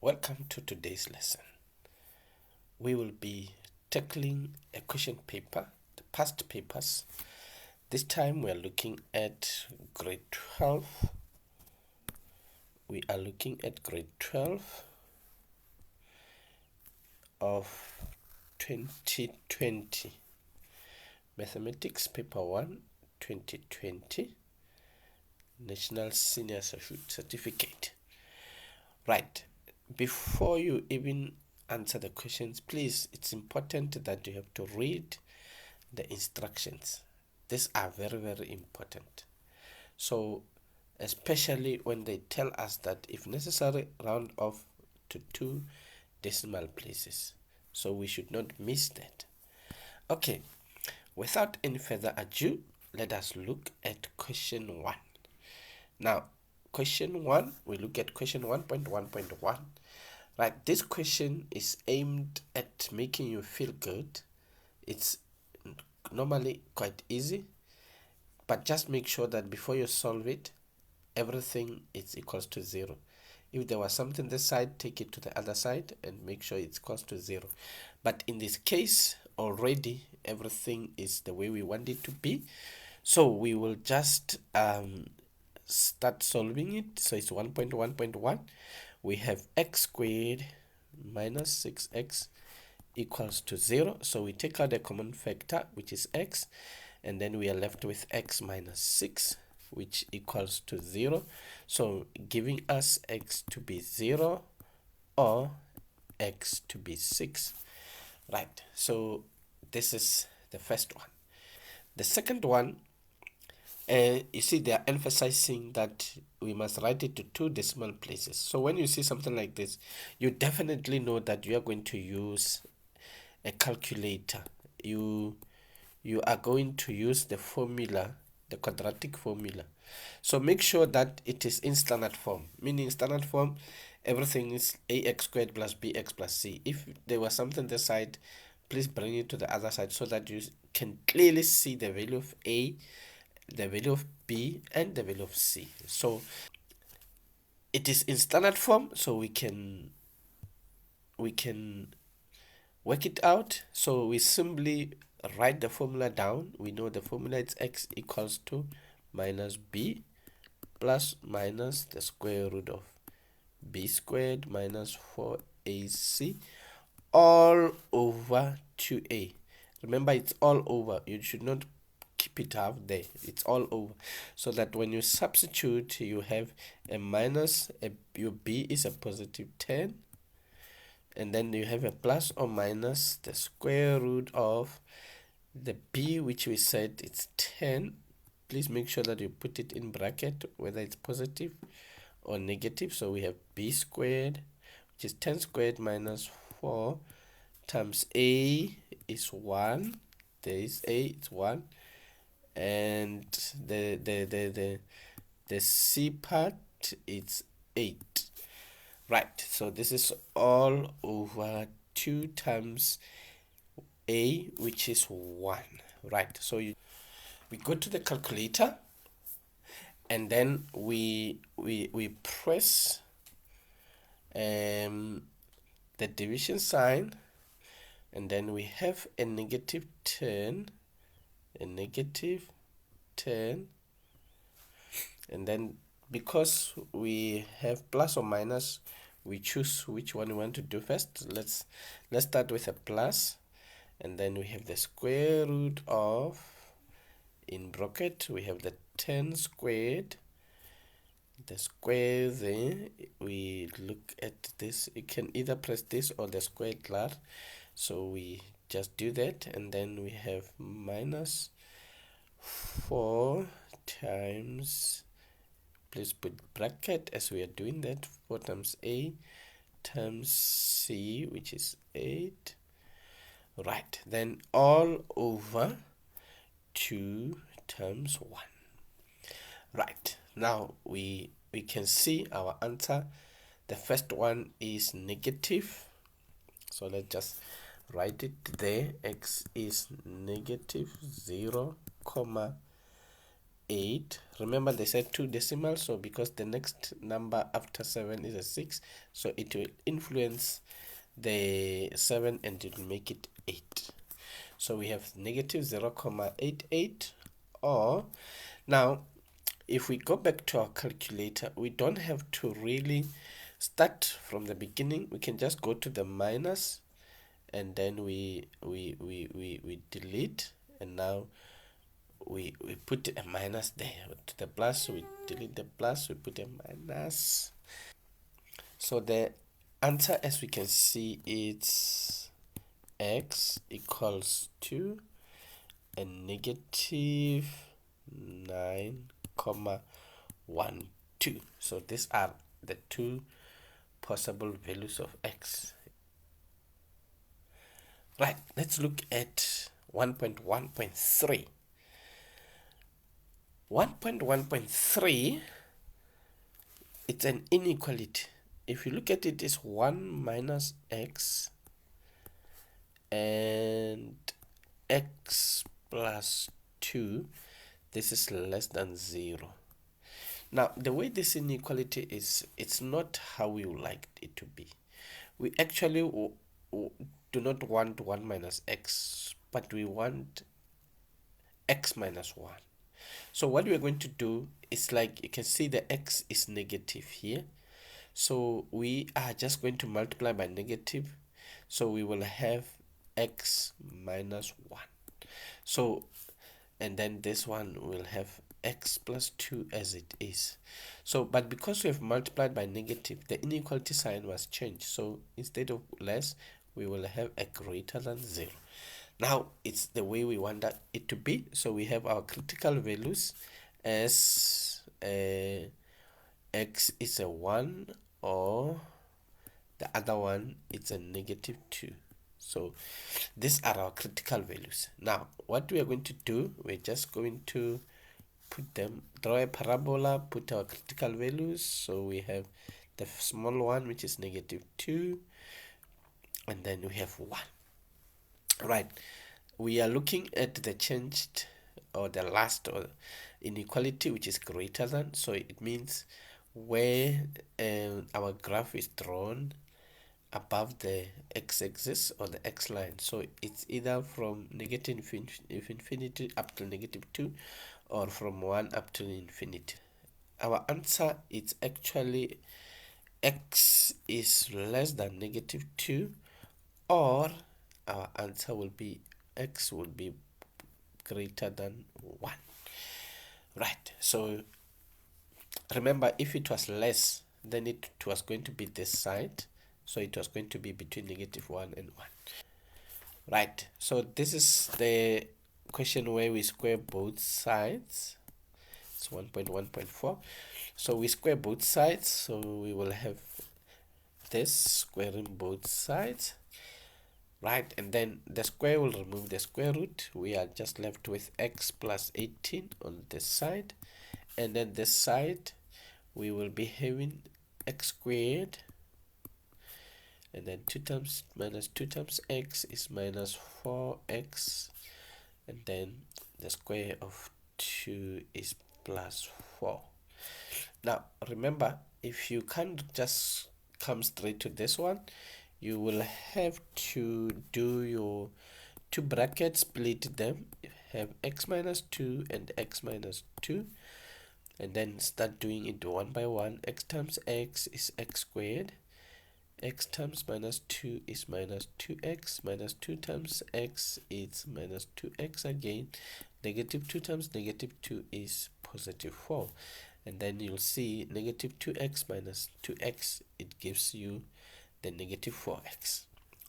Welcome to today's lesson. We will be tackling a question paper, the past papers. This time we are looking at grade 12. We are looking at grade 12 of 2020. Mathematics paper 1, 2020. National Senior Certificate. Right. Before you even answer the questions, please, it's important that you have to read the instructions. These are very, very important. So, especially when they tell us that if necessary, round off to 2 decimal places. So we should not miss that. Okay, without any further ado, let us look at question 1. Now, question 1, we look at question 1.1.1. Right, this question is aimed at making you feel good. It's normally quite easy, but just make sure that before you solve it, everything is equals to 0. If there was something this side, take it to the other side and make sure it's equals to 0. But in this case, already everything is the way we want it to be. So we will just start solving it. So it's 1.1.1. We have x squared minus 6x equals to 0. So we take out the common factor, which is x, and then we are left with x minus 6, which equals to 0. So giving us x to be 0 or x to be 6. Right, so this is the first one. The second one, you see they are emphasizing that we must write it to 2 decimal places. So when you see something like this, you definitely know that you are going to use a calculator. You are going to use the formula, the quadratic formula. So make sure that it is in standard form, meaning standard form, everything is ax squared plus bx plus c. If there was something this side, please bring it to the other side so that you can clearly see the value of a, the value of b, and the value of c. So it is in standard form, so we can work it out. So we simply write the formula down. We know the formula is x equals to minus b plus minus the square root of b squared minus 4ac all over 2a. Remember, it's all over. You should not keep it half there. It's all over. So that when you substitute, you have a minus, your b is a positive 10. And then you have a plus or minus the square root of the b, which we said it's 10. Please make sure that you put it in bracket, whether it's positive or negative. So we have b squared, which is 10 squared minus 4 times a is 1. There is a, it's 1. And the c part, it's 8. Right, so this is all over 2 times a, which is 1. Right, so we go to the calculator, and then we press the division sign, and then we have a negative 10, and then because we have plus or minus, we choose which one we want to do first. Let's start with a plus, and then we have the square root of, in bracket we have the 10 squared, the square there. We look at this, you can either press this or the squared lar, so we just do that, and then we have minus 4 times, please put bracket as we are doing that, 4 times a times c, which is 8. Right, then all over 2 times 1. Right, now we can see our answer. The first one is negative, so let's just write it there. X is negative 0, 8. Remember they said 2 decimals, so because the next number after 7 is a 6, so it will influence the 7 and it will make it 8. So we have negative 0.88. Or now if we go back to our calculator, we don't have to really start from the beginning. We can just go to the minus, and then we delete, and now we put a minus there. To the plus, we delete the plus, we put a minus. So the answer, as we can see, it's x equals to a negative 9.12. So these are the two possible values of x. Right, let's look at 1.1.3. 1.1.3, it's an inequality. If you look at it, it's 1 minus x and x plus 2. This is less than 0. Now, the way this inequality is, it's not how we would like it to be. We actually do not want 1 minus x, but we want x minus 1. So what we're going to do is, like you can see, the x is negative here. So we are just going to multiply by negative. So we will have x minus 1. So, and then this one will have x plus 2 as it is. So, but because we have multiplied by negative, the inequality sign was changed. So instead of less, we will have a greater than 0. Now it's the way we want it to be. So we have our critical values as x is a 1, or the other one it's a negative 2. So these are our critical values. Now what we are going to do, we're just going to put them, draw a parabola, put our critical values. So we have the small one, which is negative 2, and then we have 1. Right, we are looking at the changed, or the last, or inequality, which is greater than. So it means where our graph is drawn above the x-axis or the x line. So it's either from negative infinity up to negative 2, or from 1 up to infinity. Our answer is actually x is less than negative 2, or our answer will be x will be greater than 1. Right, so remember, if it was less, then it was going to be this side. So it was going to be between negative 1 and 1. Right, so this is the question where we square both sides. It's 1.1.4. So we square both sides, so we will have this squaring both sides. Right, and then the square will remove the square root. We are just left with x plus 18 on this side, and then this side we will be having x squared, and then 2 times minus 2 times x is minus 4x, and then the square of 2 is plus 4. Now remember, if you can't just come straight to this one, you will have to do your two brackets, split them, have x minus 2 and x minus 2, and then start doing it one by one. X times x is x squared, x times minus 2 is minus 2x, minus 2 times x is minus 2x again, negative 2 times negative 2 is positive 4, and then you'll see negative 2x minus 2x, it gives you the negative 4x.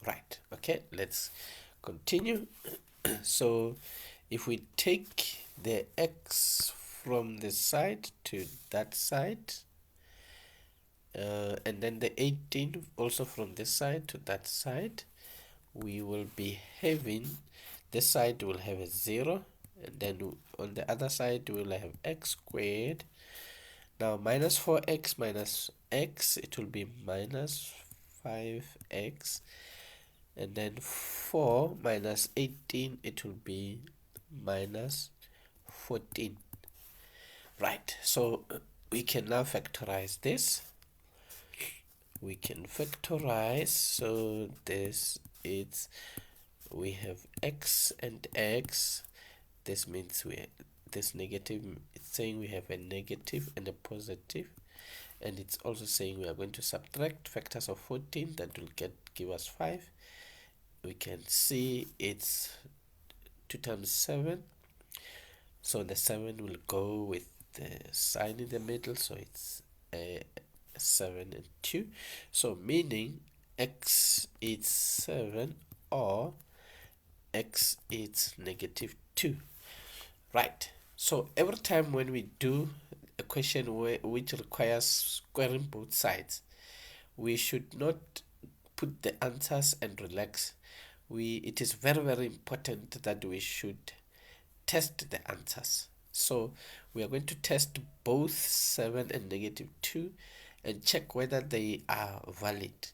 Right, okay, let's continue. So if we take the x from this side to that side, and then the 18 also from this side to that side, we will be having, this side will have a 0, and then on the other side we will have x squared. Now minus 4x minus x, it will be minus 5x, and then 4 minus 18, it will be minus 14. Right, so we can now factorize this. We can factorize, so this is, we have x and x. This means this negative, it's saying we have a negative and a positive, and it's also saying we are going to subtract factors of 14 that will give us 5. We can see it's 2 times 7, so the 7 will go with the sign in the middle, so it's 7 and 2, so meaning x is 7 or x is negative 2. Right, so every time when we do a question which requires squaring both sides, we should not put the answers and relax. It is very important that we should test the answers. So we are going to test both 7 and negative 2 and check whether they are valid.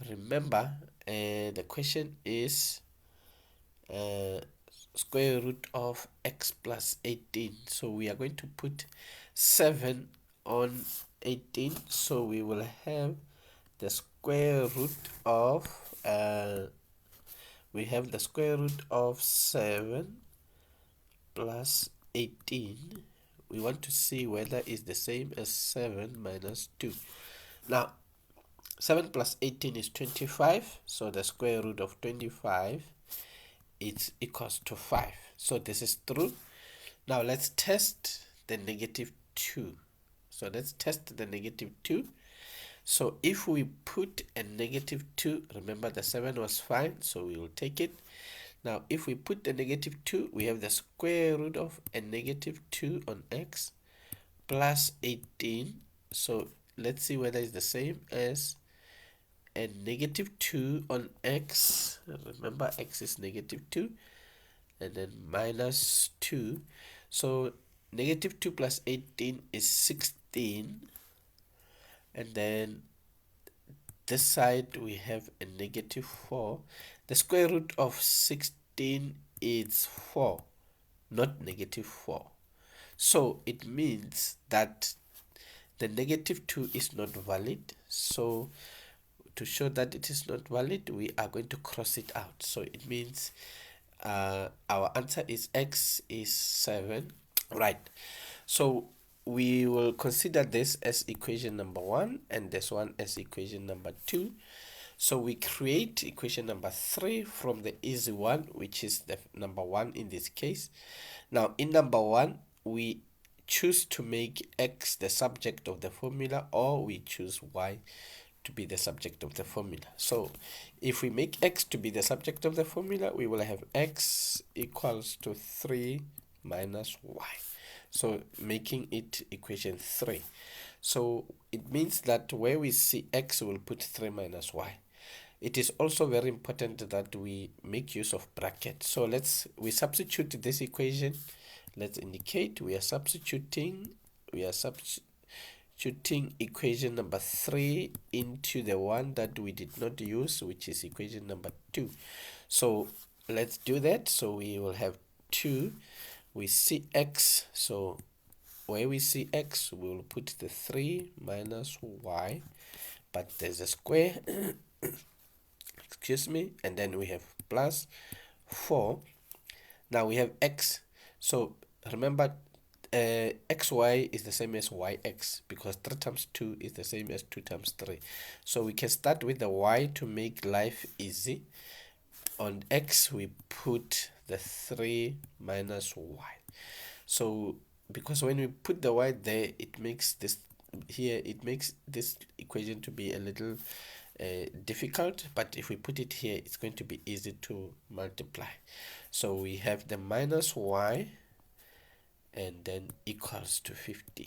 Remember, the question is square root of x plus 18. So we are going to put 7 on 18. So we will have the square root of we have the square root of 7 plus 18. We want to see whether it's the same as 7 minus 2. Now 7 plus 18 is 25, so the square root of 25 is equals to 5. So this is true. Now let's test the negative 2. So let's test the negative 2. So if we put a negative 2, remember the 7 was fine, so we will take it. Now if we put the negative 2, we have the square root of a negative 2 on x plus 18. So let's see whether it's the same as a negative 2 on x. Remember x is negative 2, and then minus 2. So negative 2 plus 18 is 16, and then this side we have a negative 4. The square root of 16 is 4, not negative 4. So it means that the negative 2 is not valid. So to show that it is not valid, we are going to cross it out. So it means our answer is x is 7. Right, so we will consider this as equation number 1 and this one as equation number 2. So we create equation number 3 from the easy one, which is the number 1 in this case. Now in number 1, we choose to make x the subject of the formula, or we choose y to be the subject of the formula. So if we make x to be the subject of the formula, we will have x equals to 3 minus y. So making it equation 3. So it means that where we see x, we'll put 3 minus y. It is also very important that we make use of brackets. So we substitute this equation. Let's indicate we are substituting equation number 3 into the one that we did not use, which is equation number 2. So let's do that. So we will have 2. We see x, so where we see x, we will put the 3 minus y, but there's a square excuse me, and then we have plus 4. Now we have x, so remember xy is the same as yx, because 3 times 2 is the same as 2 times 3. So we can start with the y to make life easy. On x we put the 3 minus y. So because when we put the y there, it makes this equation to be a little difficult, but if we put it here, it's going to be easy to multiply. So we have the minus y and then equals to 15.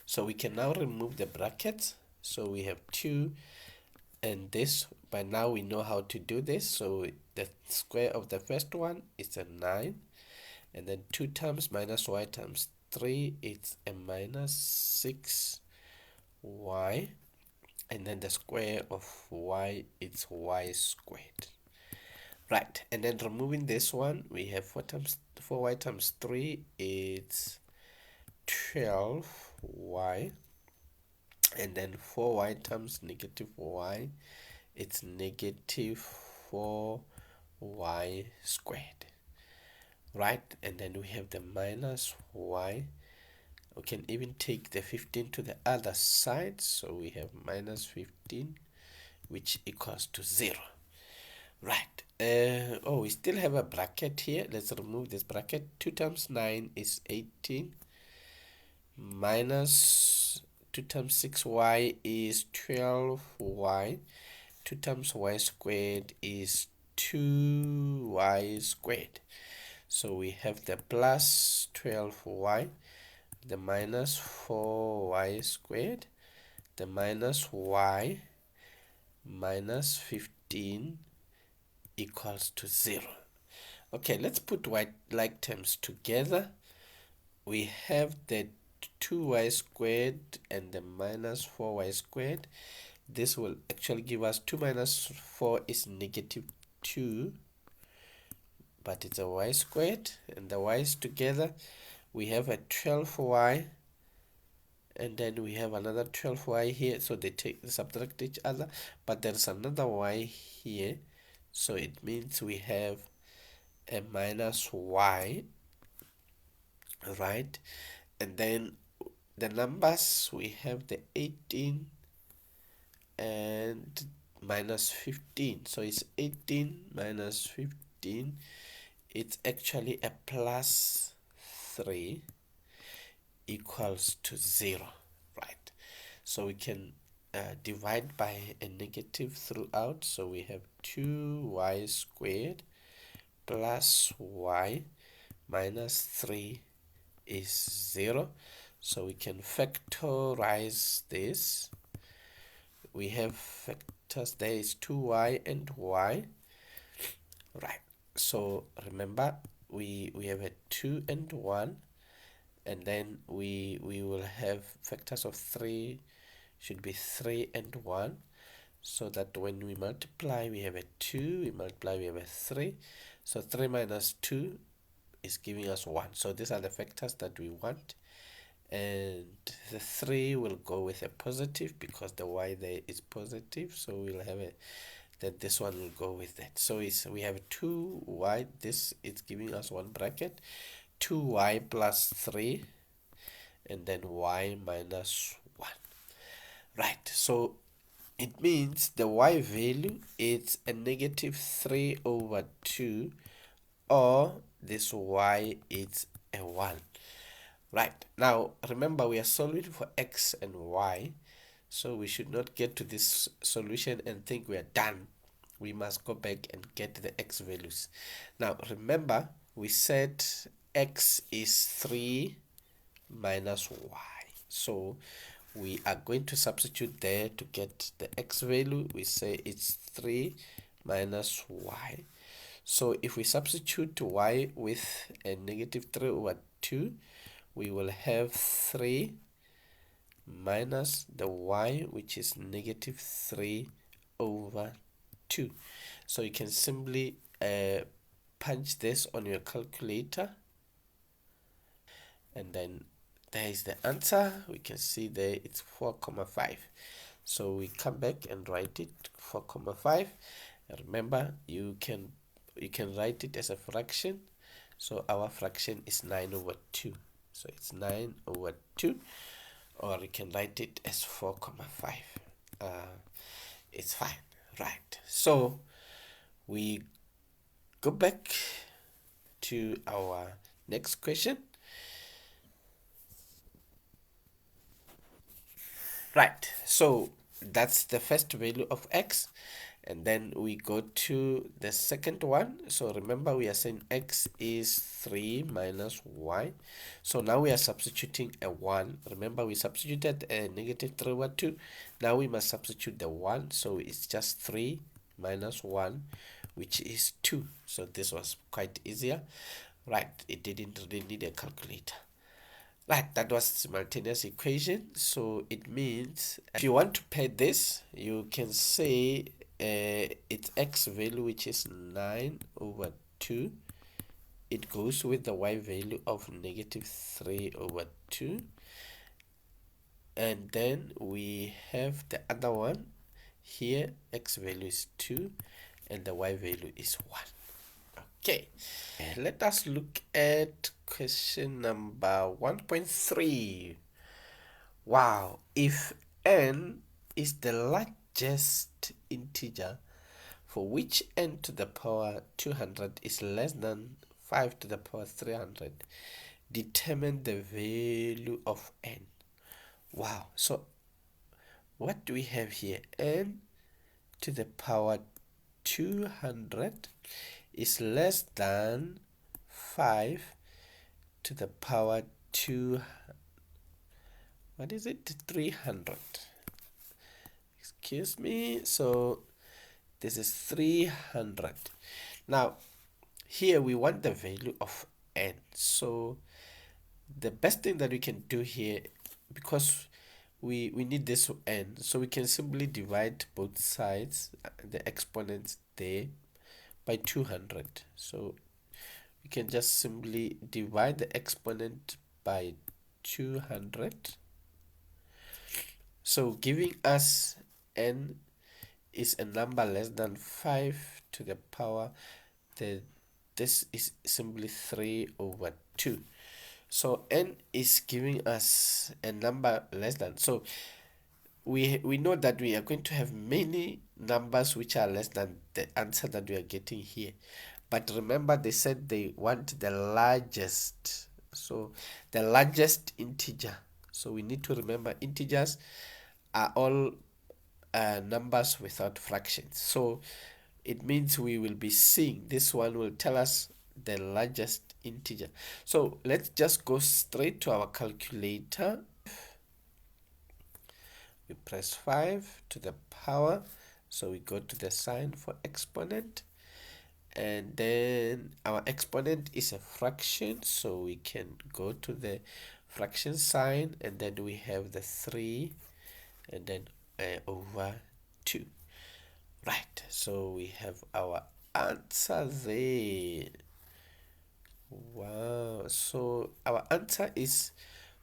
So we can now remove the brackets. So we have 2 and this. By now we know how to do this. So the square of the first one is a 9, and then 2 times minus y times 3, it's a minus 6y, and then the square of y, it's y squared. Right, and then removing this one, we have 4y times 3, it's 12y, and then 4y times negative y, it's negative 4y squared, right? And then we have the minus y. We can even take the 15 to the other side, so we have minus 15, which equals to 0. Right. Oh, we still have a bracket here. Let's remove this bracket. 2 times 9 is 18. Minus 2 times 6y is 12y. 2 times y squared is 2y squared. So we have the plus 12y, the minus 4y squared, the minus y minus 15 equals to 0. Okay, let's put like terms together. We have the 2y squared and the minus 4y squared. This will actually give us 2 minus 4 is negative 2, but it's a y squared, and the y's together we have a 12y, and then we have another 12y here, so they subtract each other, but there's another y here, so it means we have a minus y, right? And then the numbers, we have the 18 and minus 15, so it's 18 minus 15, it's actually a plus 3 equals to 0, right? So we can divide by a negative throughout, so we have 2y squared plus y minus 3 is 0, so we can factorize this. We have factors, there is 2y and y, right? So remember, we have a 2 and 1, and then we will have factors of 3, should be 3 and 1, so that when we multiply we have a 2, we multiply we have a 3, so 3 minus 2 is giving us 1. So these are the factors that we want, and the 3 will go with a positive because the y there is positive, so we'll have a, then this one will go with that. So we have 2y, this is giving us one bracket, 2y plus 3, and then y minus 1, right? So it means the y value is a negative 3 over 2, or this y is a 1. Right, now remember we are solving for x and y, so we should not get to this solution and think we are done. We must go back and get the x values. Now remember, we said x is 3 minus y, so we are going to substitute there to get the x value. We say it's 3 minus y. So if we substitute y with a negative 3 over 2, we will have 3 minus the y, which is negative 3 over 2. So you can simply punch this on your calculator, and then there is the answer. We can see there it's 4,5. So we come back and write it 4,5. Remember, you can write it as a fraction. So our fraction is 9 over 2. So it's 9 over 2, or you can write it as 4,5. It's fine, right? So we go back to our next question. Right, so that's the first value of x, and then we go to the second one. So remember, we are saying x is 3 minus y, so now we are substituting a 1. Remember, we substituted a negative 3 over 2, now we must substitute the 1, so it's just 3 minus 1, which is 2. So this was quite easier, right? It didn't really need a calculator. Right, that was simultaneous equation. So it means if you want to pay this, you can say its x value, which is 9 over 2, it goes with the y value of negative 3 over 2. And then we have the other one here, x value is 2 and the y value is 1. Okay, let us look at question number 1.3. Wow, if n is the largest integer for which n to the power 200 is less than 5 to the power 300, determine the value of n. Wow, so what do we have here? N to the power 200 is less than 5 to the power 2, what is it? 300. Excuse me. So this is 300. Now here we want the value of n. So the best thing that we can do here, because we need this n, so we can simply divide both sides, the exponents there, by 200. So we can just simply divide the exponent by 200, so giving us n is a number less than 5 to the power, this is simply 3 over 2. So n is giving us a number less than, so we know that we are going to have many numbers which are less than the answer that we are getting here. But remember, they said they want the largest, so the largest integer. So we need to remember integers are all numbers without fractions. So it means we will be seeing, this one will tell us the largest integer. So let's just go straight to our calculator. We press 5 to the power, so we go to the sign for exponent, and then our exponent is a fraction, so we can go to the fraction sign, and then we have the 3 and then over 2. Right, so we have our answer there. Wow, so our answer is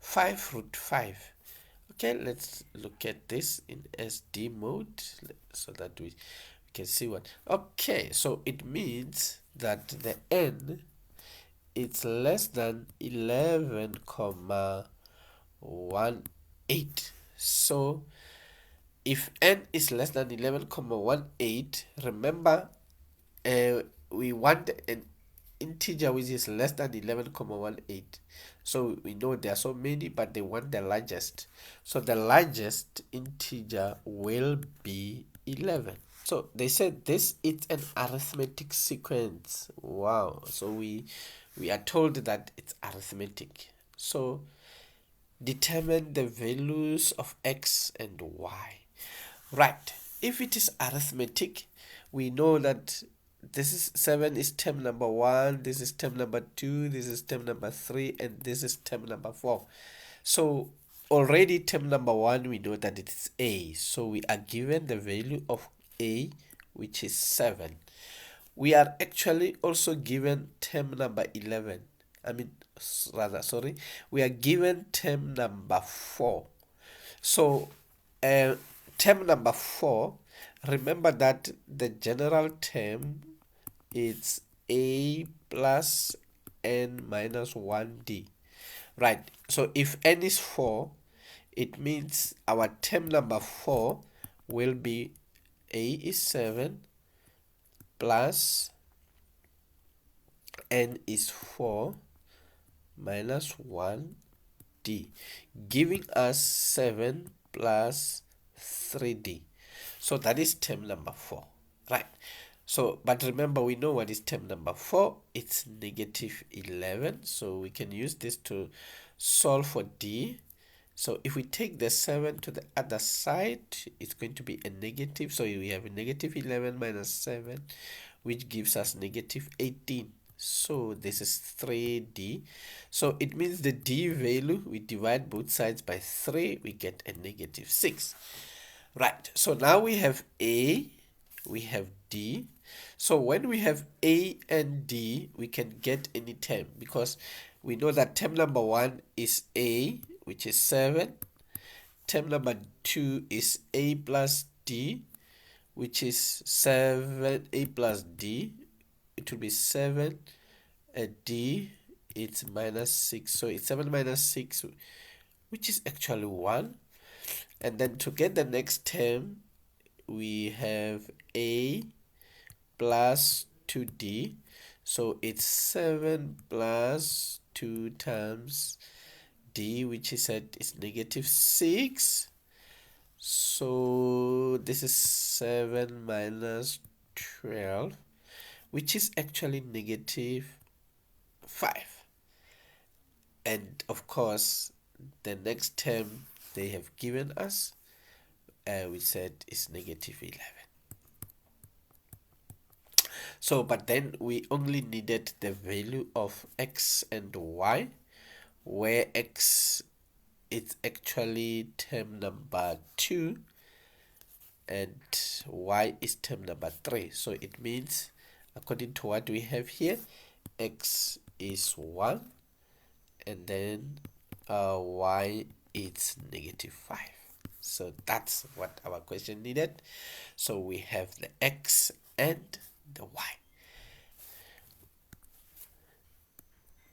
5 root 5. Okay, let's look at this in SD mode so that we can see what. Okay, so it means that the n is less than 11,18. So if n is less than 11,18, remember we want an integer which is less than 11,18. So we know there are so many, but they want the largest. So the largest integer will be 11. So they said this is an arithmetic sequence. Wow. So we are told that it's arithmetic. So determine the values of x and y. Right. If it is arithmetic, we know that this is 7 is term number 1, this is term number 2, this is term number 3, and this is term number 4. So already term number 1, we know that it is a. So we are given the value of a, which is 7. We are actually also given term number 11. We are given term number 4. So term number 4, remember that the general term is a plus n minus 1d. Right, so if n is 4, it means our term number 4 will be a is 7 plus n is 4 minus 1d, giving us 7 plus 3d. So that is term number 4. Right. So, but remember, we know what is term number 4. It's negative 11. So we can use this to solve for d. So if we take the 7 to the other side, it's going to be a negative. So we have a negative 11 minus 7, which gives us negative 18. So this is 3d. So it means the d value, we divide both sides by 3, we get a negative 6. Right, so now we have a, we have D. So when we have A and D, we can get any term because we know that term number 1 is A, which is 7. Term number 2 is A plus D, which is 7. A plus D, it will be 7. D, it's minus 6. So it's 7 minus 6, which is actually 1. And then to get the next term, we have A plus 2D. So it's 7 plus 2 times D, which is negative 6. So this is 7 minus 12, which is actually negative 5. And of course, the next term they have given us, we said is negative 11. So, but then we only needed the value of x and y, where x is actually term number 2 and y is term number 3. So it means, according to what we have here, x is 1 and then y is negative 5. So that's what our question needed. So we have the x and the y.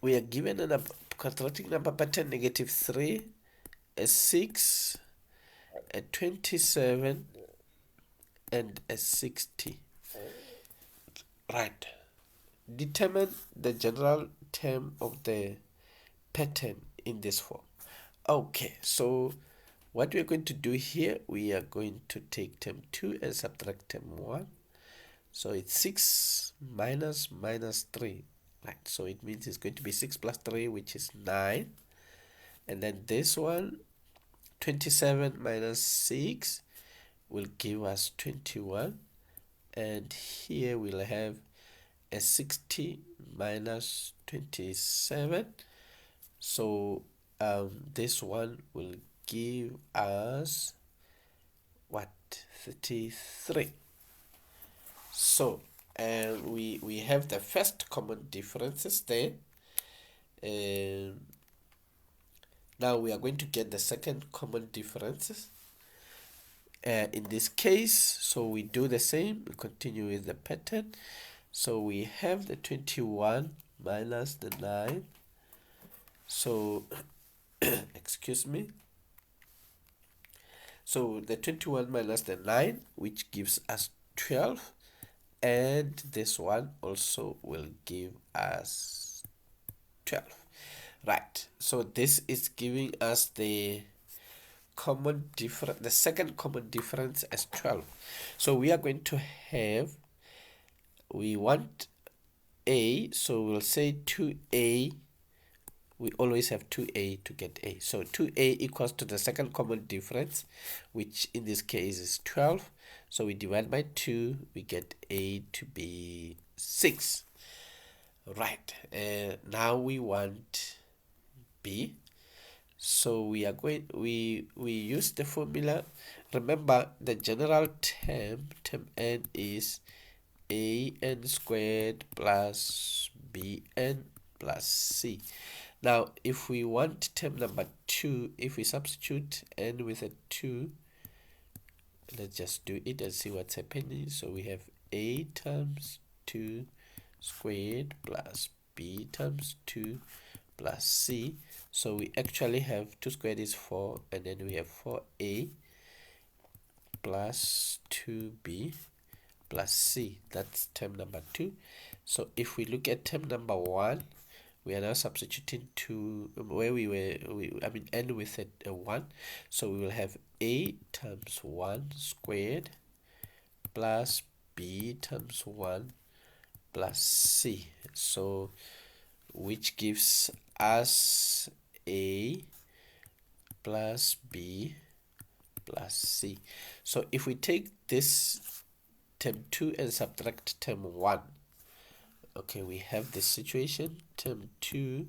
We are given a quadratic number pattern, negative 3, a 6, a 27, and a 60. Right. Determine the general term of the pattern in this form. Okay, so what we're going to do here, we are going to take term 2 and subtract term 1. So it's 6 minus 3. Right, so it means it's going to be 6 plus 3, which is 9. And then this one, 27 minus 6 will give us 21. And here we'll have a 60 minus 27. So this one will give us what? 33. So we have the first common differences there. Now we are going to get the second common differences. In this case, so we do the same. We continue with the pattern. So we have the 21 minus the 9. So excuse me. So the 21 minus the 9, which gives us 12. And this one also will give us 12. Right, so this is giving us the second common difference as 12. So we are going to have, we want A, so we'll say 2A. We always have 2A to get A. So 2A equals to the second common difference, which in this case is 12. So we divide by 2, we get A to be 6. Right, now we want B. So we are going, we use the formula. Remember, the general term n is an squared plus bn plus c. Now, if we want term number 2, if we substitute n with a 2, let's just do it and see what's happening. So we have a times 2 squared plus b times 2 plus c. So we actually have 2 squared is 4, and then we have 4a plus 2b plus c. That's term number 2. So if we look at term number 1, we are now substituting to where n with a 1. So we will have a times 1 squared plus b times 1 plus c. So which gives us a plus b plus c. So if we take this term 2 and subtract term 1, okay, we have this situation. Term 2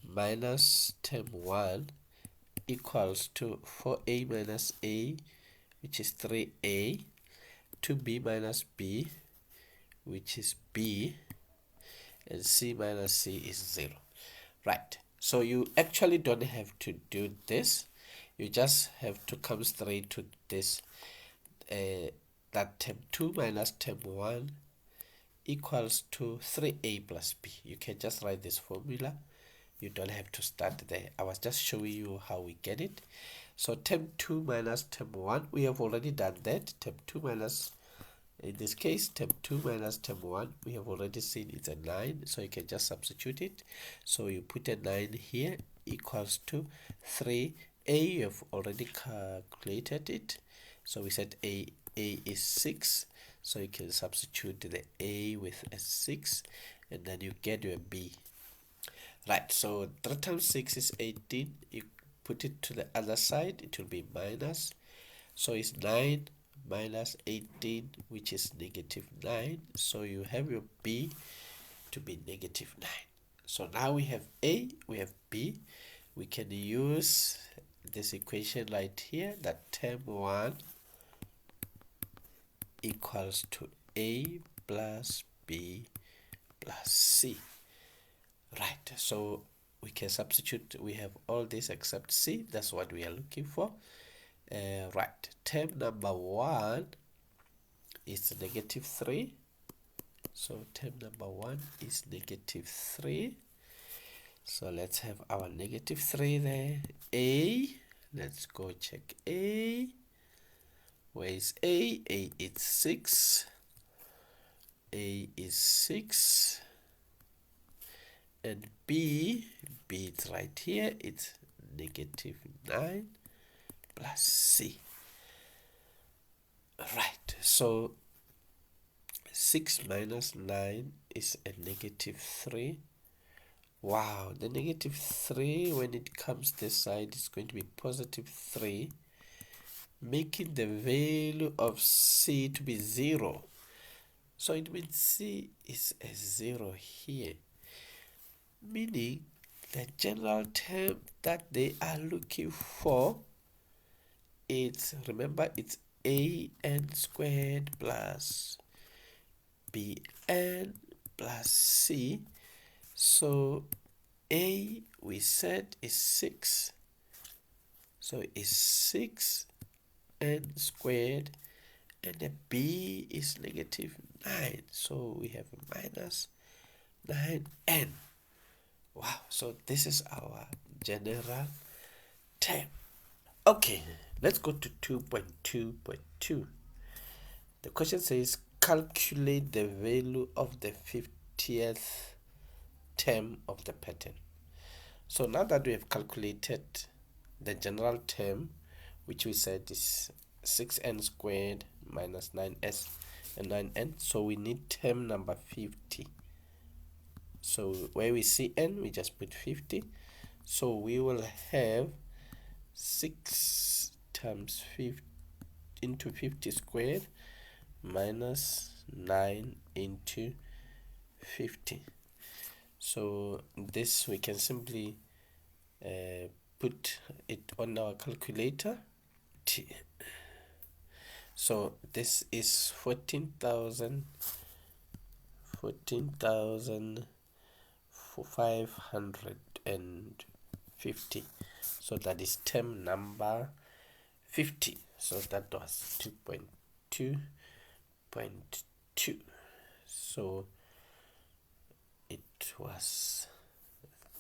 minus term 1 equals to 4a minus a, which is 3a, 2b minus b, which is b, and c minus c is 0. Right, so you actually don't have to do this. You just have to come straight to this, that term 2 minus term 1 equals to 3a plus b. You can just write this formula. You don't have to start there. I was just showing you how we get it. So term 2 minus term 1, we have already done that. Term 2 minus, in this case, term 2 minus term 1, we have already seen it's a 9, so you can just substitute it. So you put a 9 here, equals to 3a. You have already calculated it. So we said a is 6, so you can substitute the a with a 6, and then you get your b. Right, so 3 times 6 is 18. You put it to the other side, it will be minus. So it's 9 minus 18, which is negative 9. So you have your b to be negative 9. So now we have a, we have b. We can use this equation right here, that term 1 equals to a plus b plus c. Right, so we can substitute. We have all this except c. That's what we are looking for. Right, term number 1 is negative 3. So term number 1 is negative 3. So let's have our negative 3 there. A, let's go check a. Where is a? A is 6. A is 6. And b is right here. It's negative 9 plus c. Right, so 6 minus 9 is a negative 3. Wow, the negative 3, when it comes this side, is going to be positive 3, making the value of c to be 0. So it means c is a 0 here, meaning the general term that they are looking for, it's, remember, it's an squared plus bn plus c. So a, we said, is 6. So it's 6 n squared, and the b is negative 9. So we have minus 9n. Wow, so this is our general term. Okay, let's go to 2.2.2. The question says calculate the value of the 50th term of the pattern. So now that we have calculated the general term, which we said is 6n squared minus 9s and 9n, so we need term number 50. So where we see n, we just put 50. So we will have 6 times 50 into 50 squared minus 9 into 50. So this we can simply put it on our calculator. So this is 14,550. So that is term number 50. So that was 2.2.2. So it was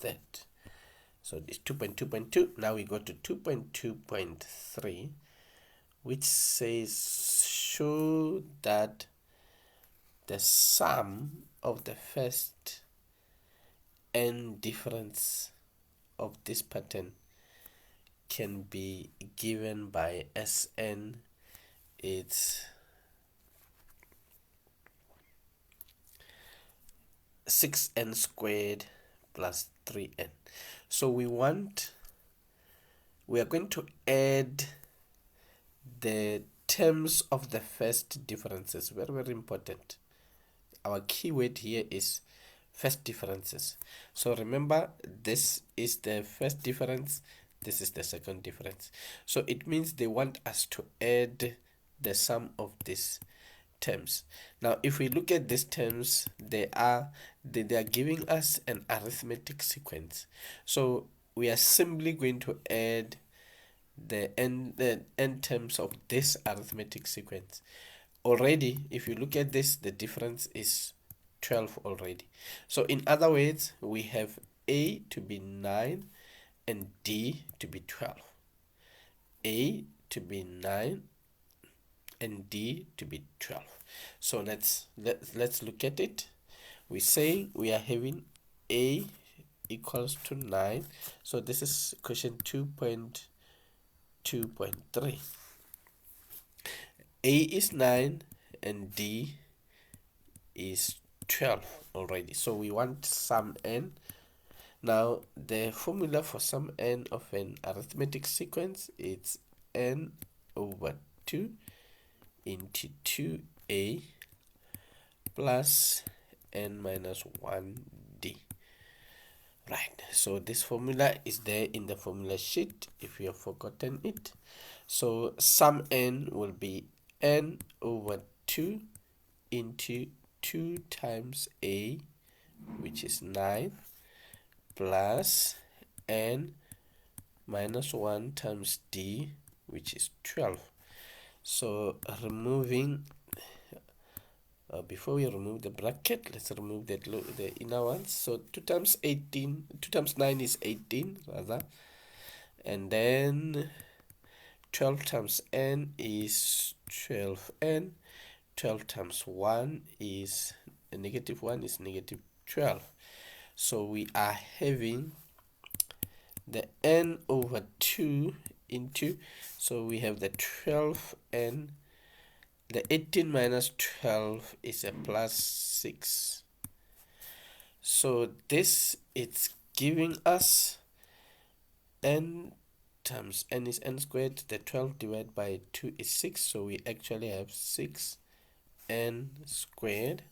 that. So it's 2.2.2. Now we go to 2.2.3, which says show that the sum of the first n difference of this pattern can be given by Sn. It's 6n squared plus 3n. So we are going to add the terms of the first differences. Very, very important. Our keyword here is first differences. So remember, this is the first difference, this is the second difference. So it means they want us to add the sum of these terms. Now if we look at these terms, they are giving us an arithmetic sequence. So we are simply going to add the n terms of this arithmetic sequence. Already, if you look at this, the difference is 12 already. So in other words, we have A to be 9 and D to be 12. A to be 9 and D to be 12. So let's look at it. We say we are having A equals to 9. So this is question 2.2.3. A is 9 and D is 12 already. So we want sum n. Now the formula for sum n of an arithmetic sequence is n over 2 into 2a plus n minus 1d. Right, so this formula is there in the formula sheet if you have forgotten it. So sum n will be n over 2 into 2 times a, which is 9, plus n minus 1 times d, which is 12. So removing, before we remove the bracket, let's remove the inner ones. So 2 times 9 is 18 rather, and then 12 times n is 12n. 12 times 1 is negative 1 is negative 12. So we are having the n over 2 into, so we have the 12n, the 18 minus 12 is a plus 6. So this is giving us n times n is n squared, the 12 divided by 2 is 6, so we actually have 6n squared.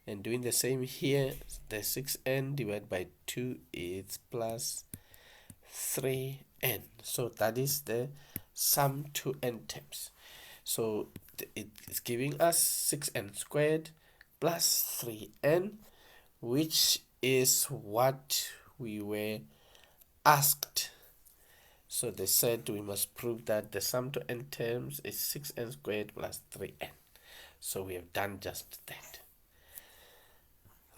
And doing the same here, the 6n divided by 2 is plus 3n. So that is the sum to n terms. So it is giving us 6n squared plus 3n, which is what we were asked. So they said we must prove that the sum to n terms is 6n squared plus 3n. So we have done just that.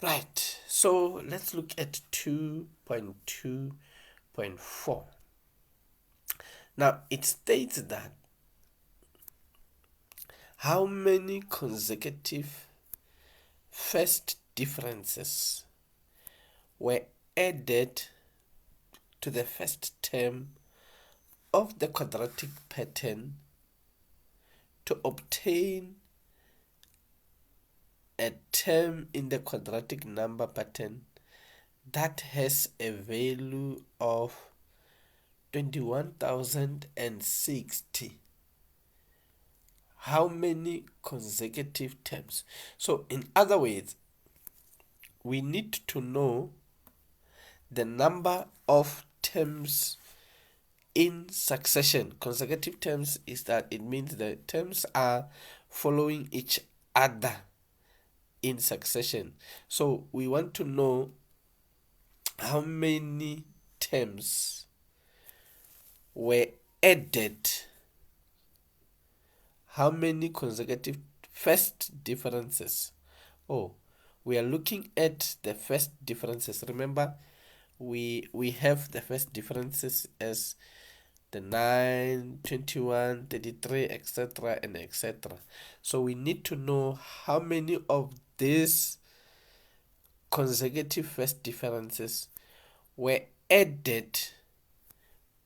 Right, so let's look at 2.2.4. Now it states that how many consecutive first differences were added to the first term of the quadratic pattern to obtain a term in the quadratic number pattern that has a value of 21,060. How many consecutive terms? So in other words, we need to know the number of terms in succession. Consecutive terms is that it means the terms are following each other in succession. So we want to know how many terms were added, how many consecutive first differences. We are looking at the first differences. Remember, we have the first differences as the 9, 21, 33, etc. and etc. So we need to know how many of these consecutive first differences were added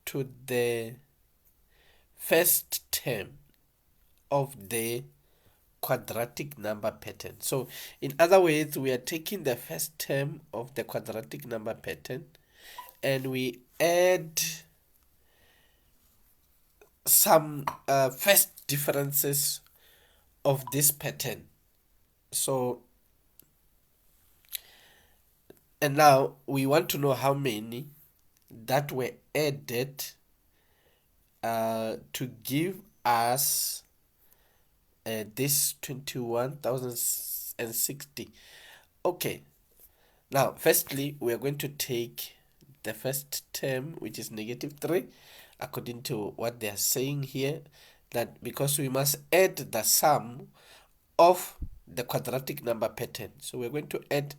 to the first term of the quadratic number pattern. So in other words, we are taking the first term of the quadratic number pattern and we add some first differences of this pattern. So, and now we want to know how many that were added to give us this 21,060. Okay, now firstly we are going to take the first term, which is -3, according to what they are saying here, that because we must add the sum of the quadratic number pattern. So we're going to add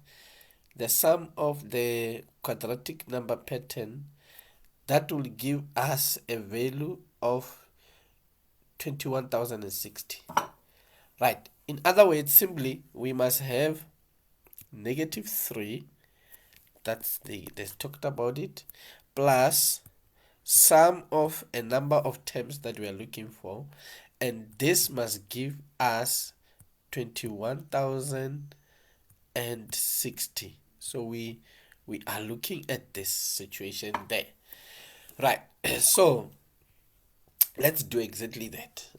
the sum of the quadratic number pattern. That will give us a value of 21,060. Right. In other words, simply we must have -3, that's they talked about it, plus sum of a number of terms that we are looking for, and this must give us 21,060. So we are looking at this situation there. Right. So let's do exactly that.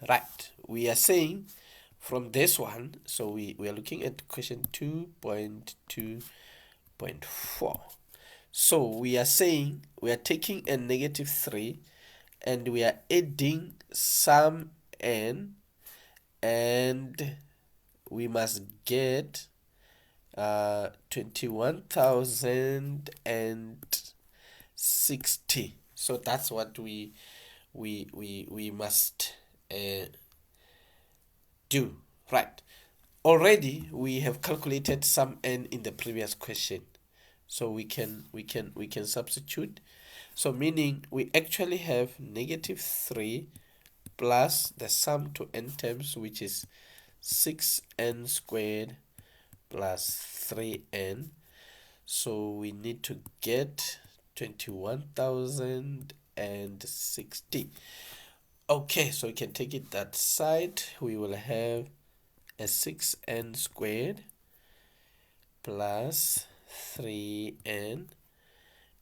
Right, we are saying from this one, so we are looking at question 2.2.4. so we are saying we are taking a -3 and we are adding sum n, and we must get 21,060. So that's what we must do. Right, already we have calculated sum n in the previous question, so we can substitute. So meaning we actually have -3 plus the sum to n terms, which is 6n squared plus 3n. So we need to get 21,060. Okay, so we can take it that side. We will have a 6n squared plus 3n,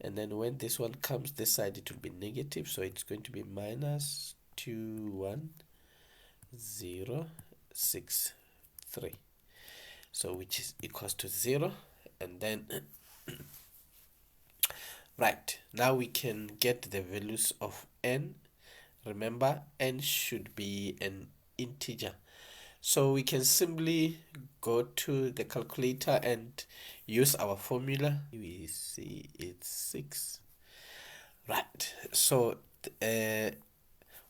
and then when this one comes this side, it will be negative, so it's going to be minus 21063, so which is equals to 0. And then right, now we can get the values of n. Remember, n should be an integer, so we can simply go to the calculator and use our formula. We see it's 6. Right, so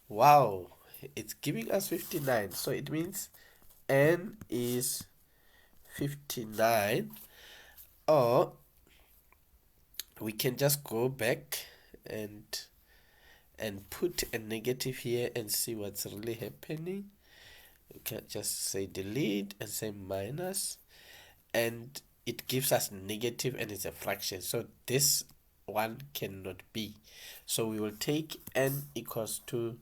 wow, it's giving us 59, so it means n is 59. Or we can just go back and put a negative here and see what's really happening. We can just say delete and say minus, and it gives us negative, and it's a fraction, so this one cannot be. So we will take n equals to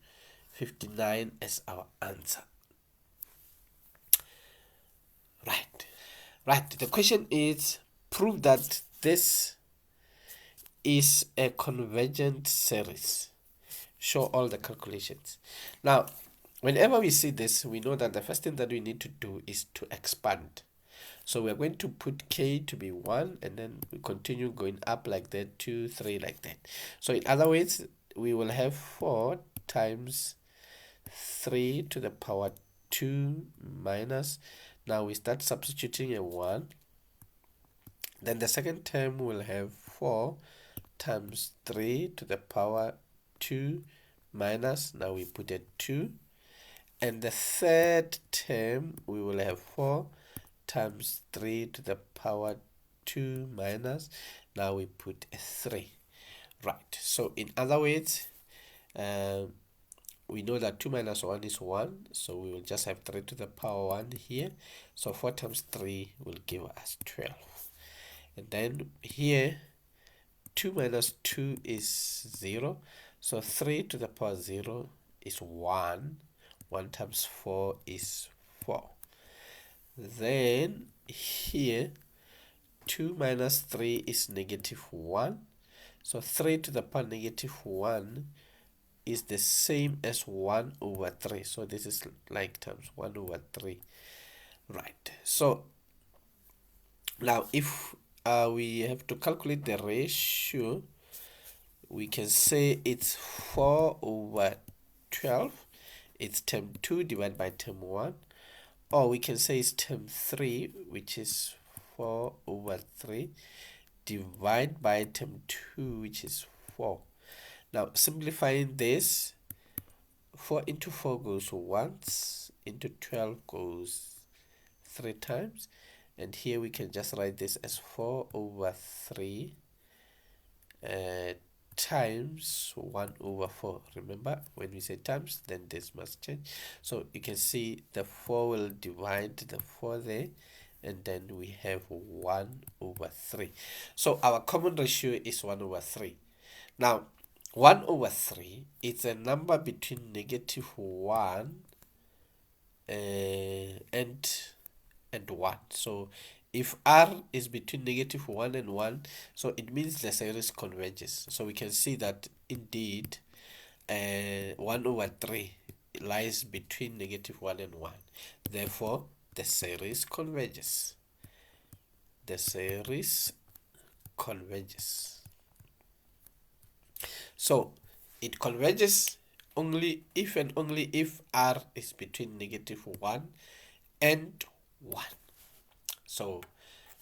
59 as our answer. Right, the question is, prove that this is a convergent series. Show all the calculations. Now, whenever we see this, we know that the first thing that we need to do is to expand. So we're going to put k to be 1, and then we continue going up like that, 2, 3, like that. So in other words, we will have 4 times 3 to the power 2 minus. Now we start substituting a 1. Then the second term will have 4 times 3 to the power 2 minus. Now we put a 2. And the third term, we will have 4 times 3 to the power 2 minus. Now we put a 3. Right, so in other words, we know that 2 minus 1 is 1, so we will just have 3 to the power 1 here. So 4 times 3 will give us 12. And then here, 2 minus 2 is 0, so 3 to the power 0 is 1. 1 times 4 is 4. Then here, 2 minus 3 is -1. So 3 to the power -1 is the same as 1 over 3. So this is like times 1 over 3. Right. So now if we have to calculate the ratio, we can say it's 4 over 12. it's term 2 divided by term 1, or we can say it's term 3, which is 4 over 3 divided by term 2, which is 4. Now simplifying this, 4 into 4 goes once, into 12 goes 3 times, and here we can just write this as 4 over 3 times 1 over 4. Remember, when we say times, then this must change. So you can see the 4 will divide the 4 there, and then we have 1 over 3. So our common ratio is 1 over 3. Now 1 over 3 is a number between -1 and 1. So if r is between -1 and 1, so it means the series converges. So we can see that indeed 1 over 3 lies between -1 and 1. Therefore, the series converges. The series converges. So it converges only if and only if r is between -1 and 1. So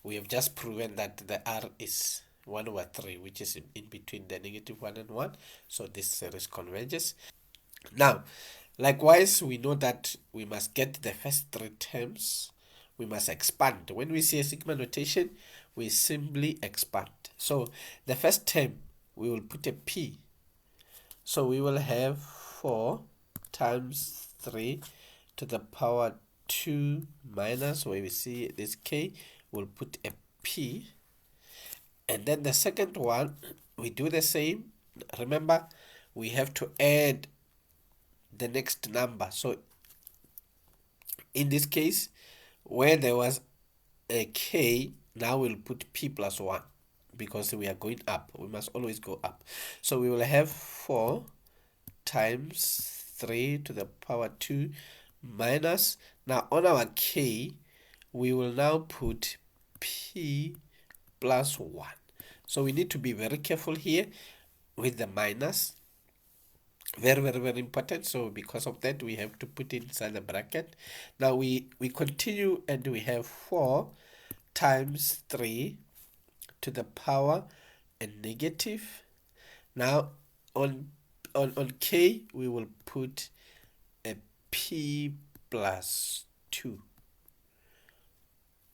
we have just proven that the r is 1 over 3, which is in between the -1 and 1. So this series converges. Now, likewise, we know that we must get the first 3 terms. We must expand. When we see a sigma notation, we simply expand. So the first term, we will put a p. So we will have 4 times 3 to the power 2 minus, where we see this k, we'll put a p. And then the second one, we do the same. Remember, we have to add the next number. So in this case, where there was a k, now we'll put p plus 1, because we are going up. We must always go up. So we will have 4 times 3 to the power 2 minus, now on our k, we will now put p plus 1. So we need to be very careful here with the minus. Very, very, very important. So because of that, we have to put it inside the bracket. Now we continue, and we have 4 times 3 to the power a negative. Now on k, we will put a p plus 2.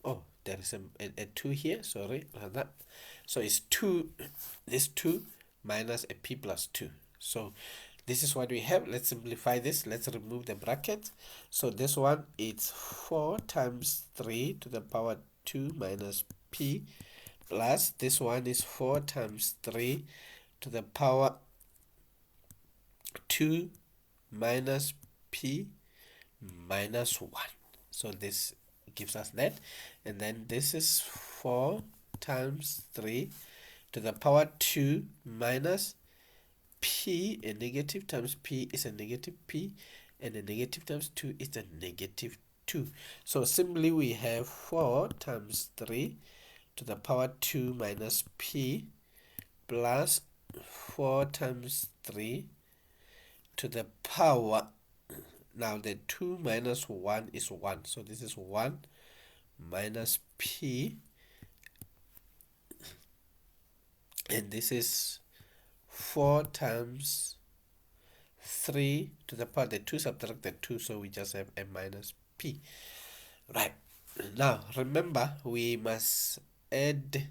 Oh, there is a 2 here, sorry. So it's 2, this 2 minus a p plus 2. So this is what we have. Let's simplify this. Let's remove the bracket. So this one, it's 4 times 3 to the power 2 minus p, plus this one is 4 times 3 to the power 2 minus p minus 1. So this gives us that. And then this is 4 times 3 to the power 2 minus p, a negative times p is a negative p, and a negative times 2 is a negative 2. So simply we have 4 times 3 to the power 2 minus p plus 4 times 3 to the power, now the 2 minus 1 is 1. So this is 1 minus p, and this is 4 times 3 to the power, the 2 subtract the 2, so we just have a minus p. Right, now remember, we must add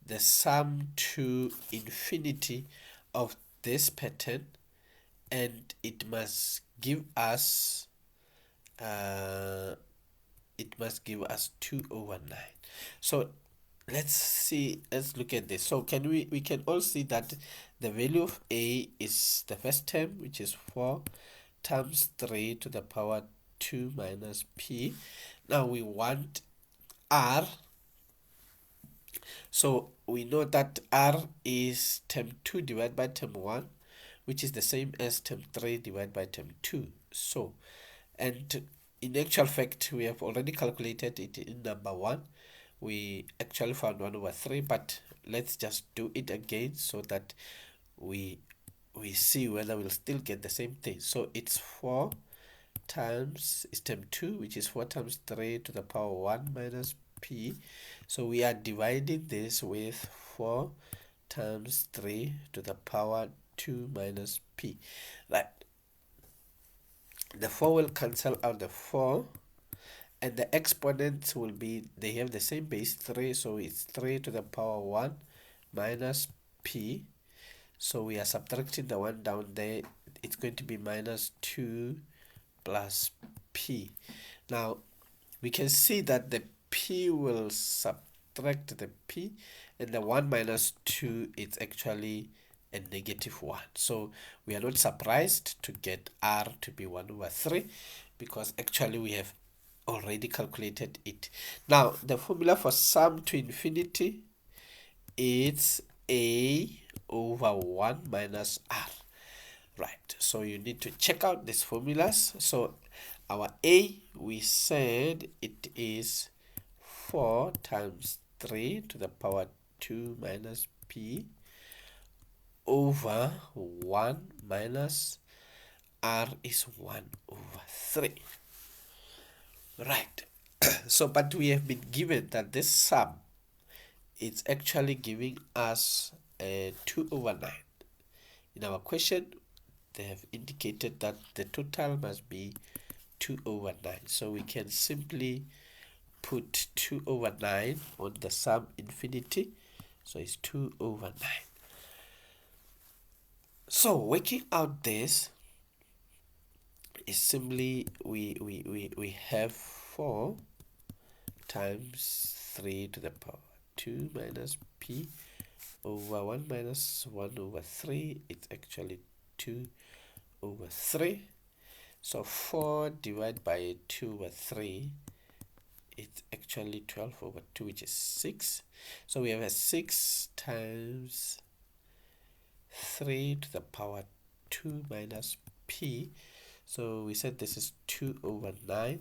the sum to infinity of this pattern, and it must give us 2 over 9. So let's look at this. So we can all see that the value of a is the first term, which is 4 times 3 to the power 2 minus p. Now we want r. So we know that r is term 2 divided by term 1, which is the same as term 3 divided by term 2. So, and in actual fact, we have already calculated it in number 1. We actually found 1 over 3, but let's just do it again so that we we see whether we'll still get the same thing. So it's 4 times is term 2, which is 4 times 3 to the power 1 minus p. So we are dividing this with 4 times 3 to the power 2 minus p. Right. The 4 will cancel out the 4, and the exponents will be, they have the same base 3, so it's 3 to the power 1 minus p. So we are subtracting the 1 down there. It's going to be minus 2 plus p. Now we can see that the p will subtract the p, and the 1 minus 2 is actually a negative 1. So we are not surprised to get r to be 1 over 3, because actually we have already calculated it. Now the formula for sum to infinity is a over 1 minus r. Right, so you need to check out these formulas. So our a, we said it is 4 times 3 to the power 2 minus p over 1 minus r is 1 over 3. Right. So but we have been given that this sum, it's actually giving us a 2 over 9. In our question, they have indicated that the total must be 2 over 9. So we can simply put 2 over 9 on the sum infinity. So it's 2 over 9. So working out this is simply, we have 4 times 3 to the power 2 minus p over 1 minus 1 over 3. It's actually 2 over 3. So 4 divided by 2 over 3, it's actually 12 over 2, which is 6. So we have a 6 times 3 to the power 2 minus p. So we said this is 2 over 9.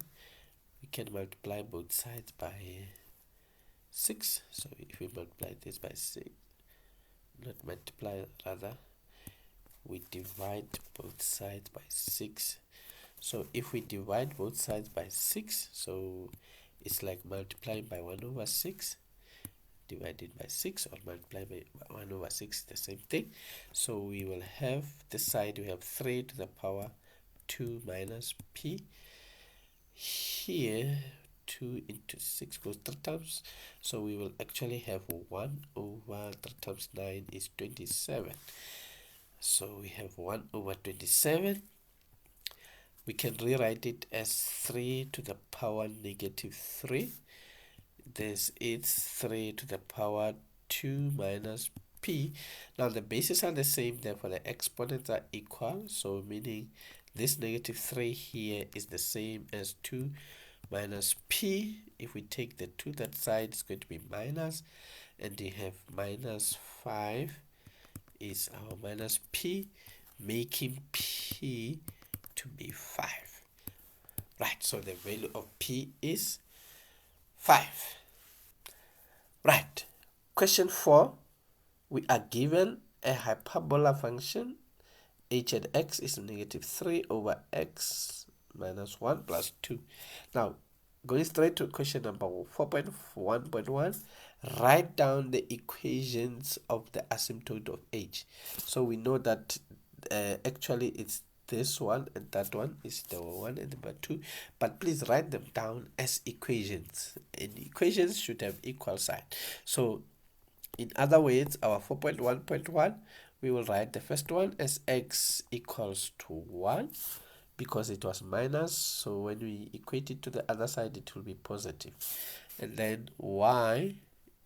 We can multiply both sides by 6. So if we multiply this by 6, not multiply, rather we divide both sides by 6. So if we divide both sides by 6, so it's like multiplying by 1 over 6 divided by 6, or multiply by 1 over 6, the same thing. So we will have this side, we have 3 to the power 2 minus p. Here 2 into 6 goes 3 times, so we will actually have 1 over 3 times 9 is 27. So we have 1 over 27. We can rewrite it as 3 to the power negative 3. This is 3 to the power 2 minus p. Now the bases are the same, therefore the exponents are equal. So meaning this negative 3 here is the same as 2 minus p. If we take the 2 that side, it's going to be minus, and we have minus 5 is our minus p, making p to be 5. Right, so the value of p is 5. Right, question 4, we are given a hyperbola function. H and x is negative 3 over x minus 1 plus 2. Now, going straight to question number 4.1.1, write down the equations of the asymptote of h. So we know that actually it's this one and that one is the one and number 2, but please write them down as equations, and equations should have equal sign. So in other words, our 4.1.1, we will write the first one as x equals to 1 because it was minus, so when we equate it to the other side it will be positive. And then y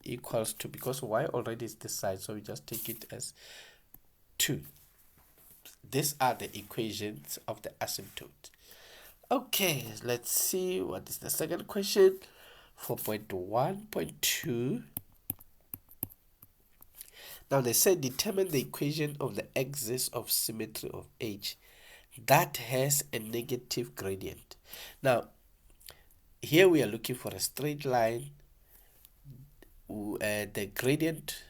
equals to, because y already is this side, so we just take it as 2. These are the equations of the asymptote. Okay, let's see what is the second question. 4.1.2. Now they said determine the equation of the axis of symmetry of h that has a negative gradient. Now here we are looking for a straight line. The gradient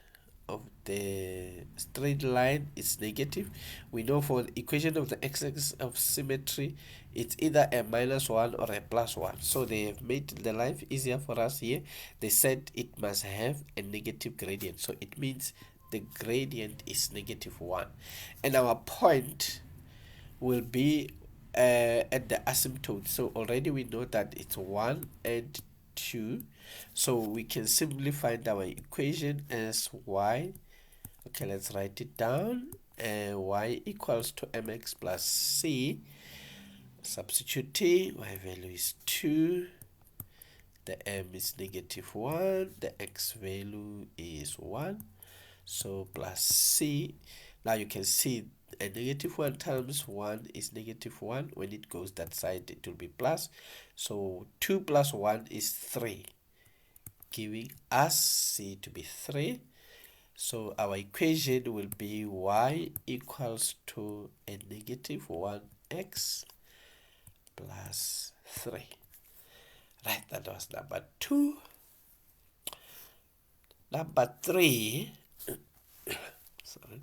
of the straight line is negative. We know for the equation of the x-axis of symmetry, it's either a -1 or a +1. So they have made the life easier for us here. They said it must have a negative gradient. So it means the gradient is -1. And our point will be at the asymptote. So already we know that it's 1 and 2. So we can simply find our equation as y. Okay, let's write it down. Y equals to mx plus c. Substitute t. Y value is 2. The m is -1. The x value is 1. So plus c. Now you can see a -1 times 1 is -1. When it goes that side, it will be plus. So 2 plus 1 is 3, giving us c to be 3. So our equation will be y equals to a -1x plus 3. Right, that was number 2. Number 3, sorry.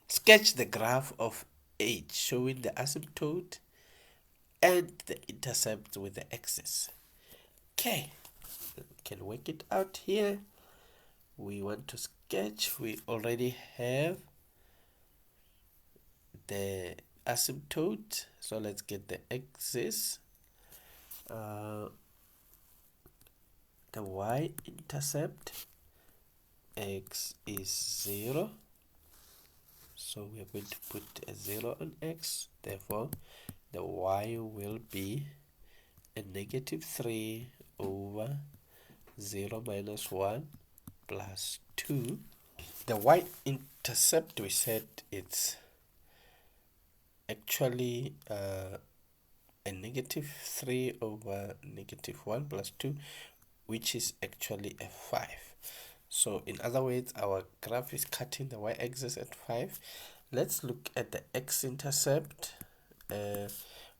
Sketch the graph of h showing the asymptote and the intercept with the axis. Okay, we can work it out here. We want to sketch. We already have the asymptote, so let's get the axis. The y-intercept, x is 0. So we are going to put a 0 on x. Therefore, the y will be a -3 over 0 minus 1 plus 2. The y-intercept, we said it's actually a -3 over -1 plus 2, which is actually a 5. So in other words, our graph is cutting the y-axis at 5. Let's look at the x-intercept.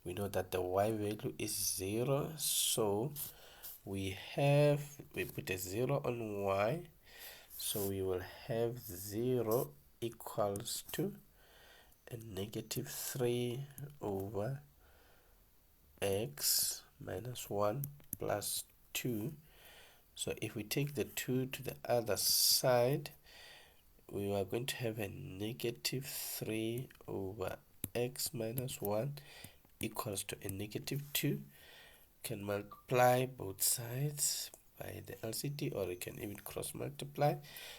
We know that the y value is 0, so we put a 0 on y, so we will have 0 equals to a -3 over x minus 1 plus 2. So if we take the 2 to the other side, we are going to have a -3 over x minus 1 equals to a -2. Can multiply both sides by the LCD, or you can even cross multiply.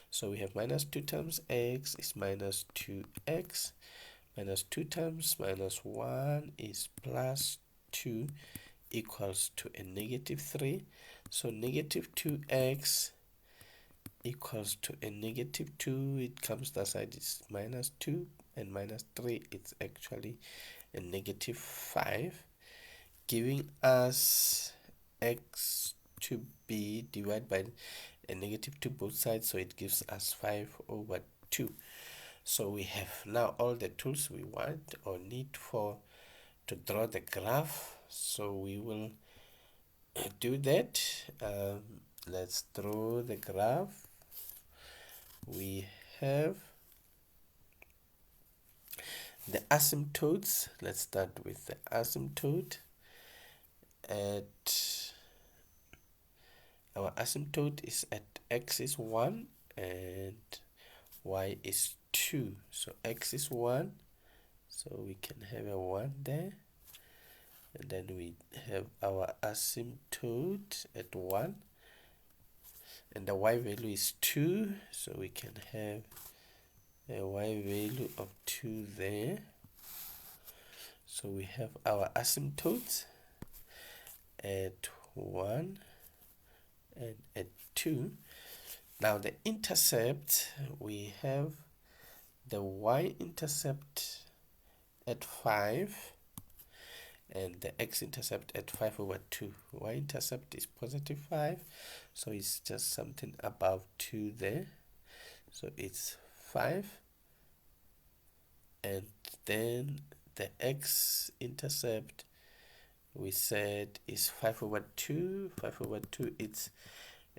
So we have -2 times x is -2x, -2 times -1 is +2 equals to a -3. So -2x equals to a -2. It comes that side is -2, and -3 it's actually a -5, giving us x to be divided by a -2 both sides, so it gives us 5/2. So we have now all the tools we want or need to draw the graph. So we will do that. Let's draw the graph. We have the asymptotes. Let's start with the asymptote. Our asymptote is at x is 1 and y is 2. So x is 1, so we can have a 1 there. And then we have our asymptote at 1. And the y value is 2, so we can have a y value of 2 there. So we have our asymptotes at 1 and at 2. Now the intercept, we have the y-intercept at 5 and the x-intercept at 5/2. Y-intercept is +5, so it's just something above 2 there. So it's 5. And then the x-intercept, we said, is 5/2. 5/2, it's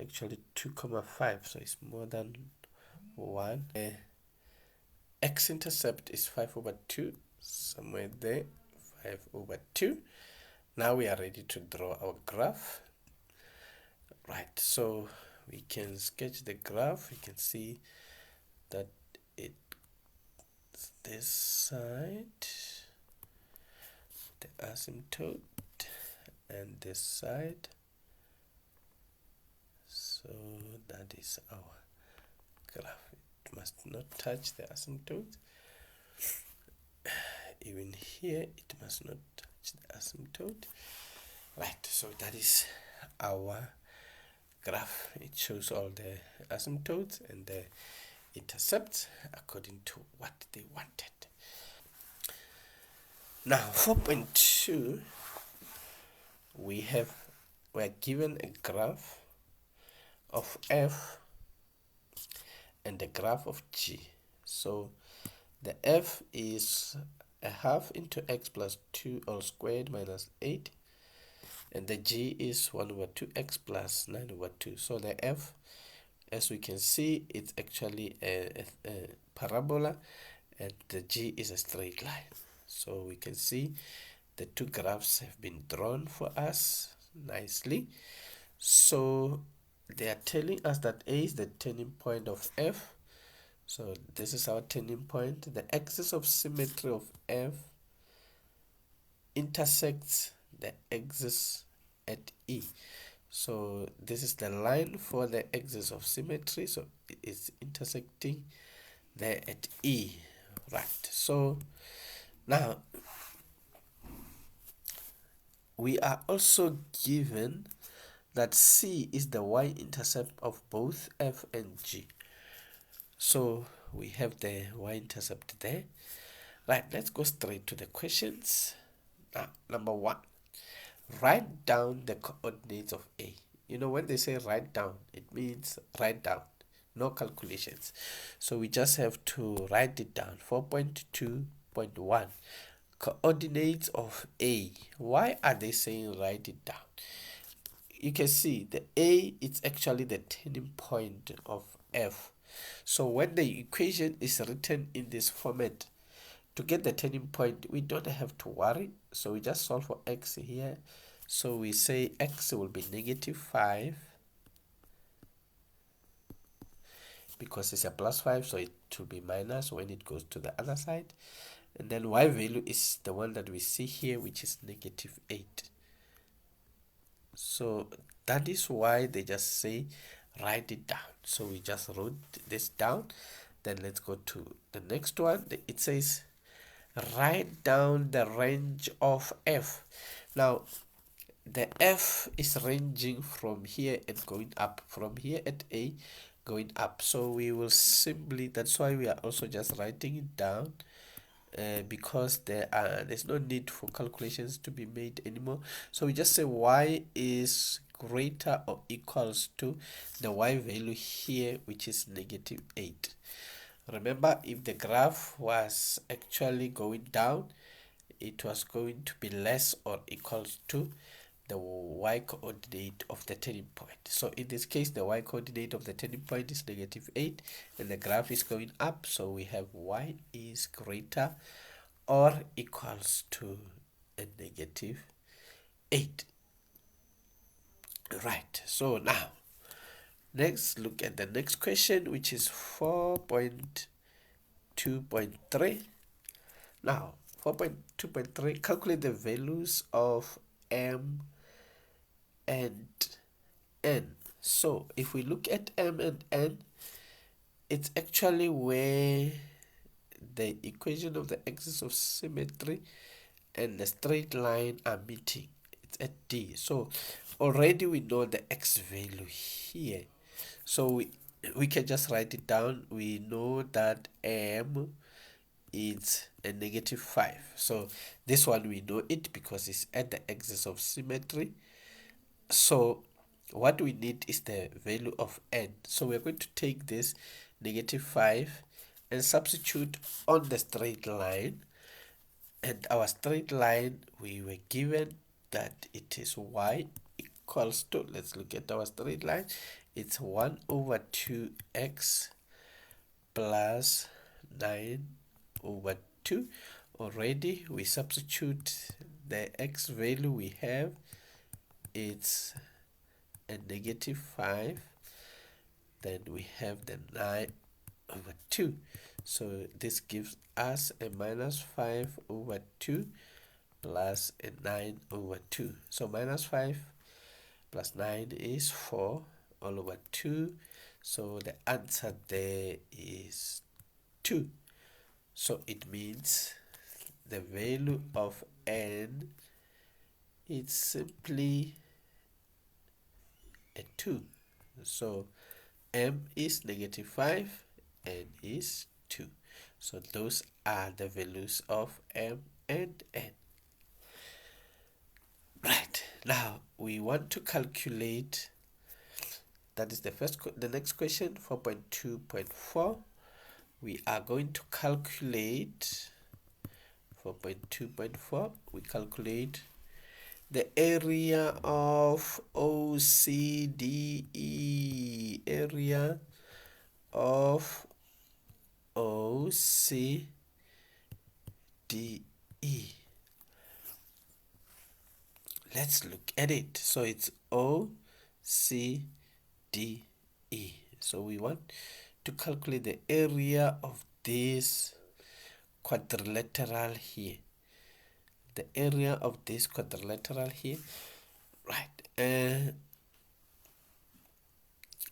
actually 2,5, so it's more than 1. X-intercept is 5/2, somewhere there, 5/2. Now we are ready to draw our graph. Right, so we can sketch the graph. You can see that it's this side, the asymptote, and this side. So that is our graph. It must not touch the asymptote. Even here, it must not touch the asymptote. Right, so that is our graph. It shows all the asymptotes and the intercepts according to what they wanted. Now 4.2, we're given a graph of f and a graph of g. So the f is a half into x plus 2 all squared minus 8, and the g is 1/2x plus 9/2. So the f, as we can see, it's actually a parabola, and the g is a straight line. So we can see the two graphs have been drawn for us nicely. So they are telling us that A is the turning point of f. So this is our turning point. The axis of symmetry of f intersects the axis at E. So this is the line for the axis of symmetry. So it is intersecting there at E. Right. So now we are also given that C is the y-intercept of both f and g. So we have the y-intercept there. Right, let's go straight to the questions. Now, number 1, write down the coordinates of A. You know, when they say write down, it means write down, no calculations. So we just have to write it down. 4.2.1, coordinates of A. Why are they saying write it down? You can see the A is actually the turning point of f. So when the equation is written in this format, to get the turning point, we don't have to worry. So we just solve for x here. So we say x will be -5 because it's a +5, so it will be minus when it goes to the other side. And then y value is the one that we see here, which is -8. So that is why they just say write it down. So we just wrote this down. Then let's go to the next one. It says write down the range of f. Now the f is ranging from here and going up, from here at A going up. So we will simply, that's why we are also just writing it down, because there's no need for calculations to be made anymore. So we just say y is greater or equals to the y value here, which is -8. Remember, if the graph was actually going down, it was going to be less or equals to the y coordinate of the turning point. So in this case, the y coordinate of the turning point is -8, and the graph is going up. So we have y is greater or equals to a -8. Right. So now, let's look at the next question, which is 4.2.3. Now, 4.2.3, calculate the values of m and n. So if we look at m and n, it's actually where the equation of the axis of symmetry and the straight line are meeting. It's at D. So already we know the x value here. So we can just write it down. We know that m is a -5. So this one we know it because it's at the axis of symmetry. So what we need is the value of n. So we're going to take this -5 and substitute on the straight line. And our straight line, we were given that it is y equals to, let's look at our straight line, it's 1 over 2x plus 9 over 2. Already we substitute the x value we have, it's a negative 5, then we have the 9 over 2, so this gives us a minus 5 over 2 plus a 9 over 2. So minus 5 plus 9 is 4 all over 2, so the answer there is 2. So it means the value of n is simply a 2. So m is negative 5, n is 2. So those are the values of m and n. Right, now we want to calculate, that is the next question, 4.2.4. We are going to calculate 4.2.4. We calculate the area of OCDE, area of OCDE. Let's look at it. So it's OCDE. So we want to calculate the area of this quadrilateral here. The area of this quadrilateral here. Right.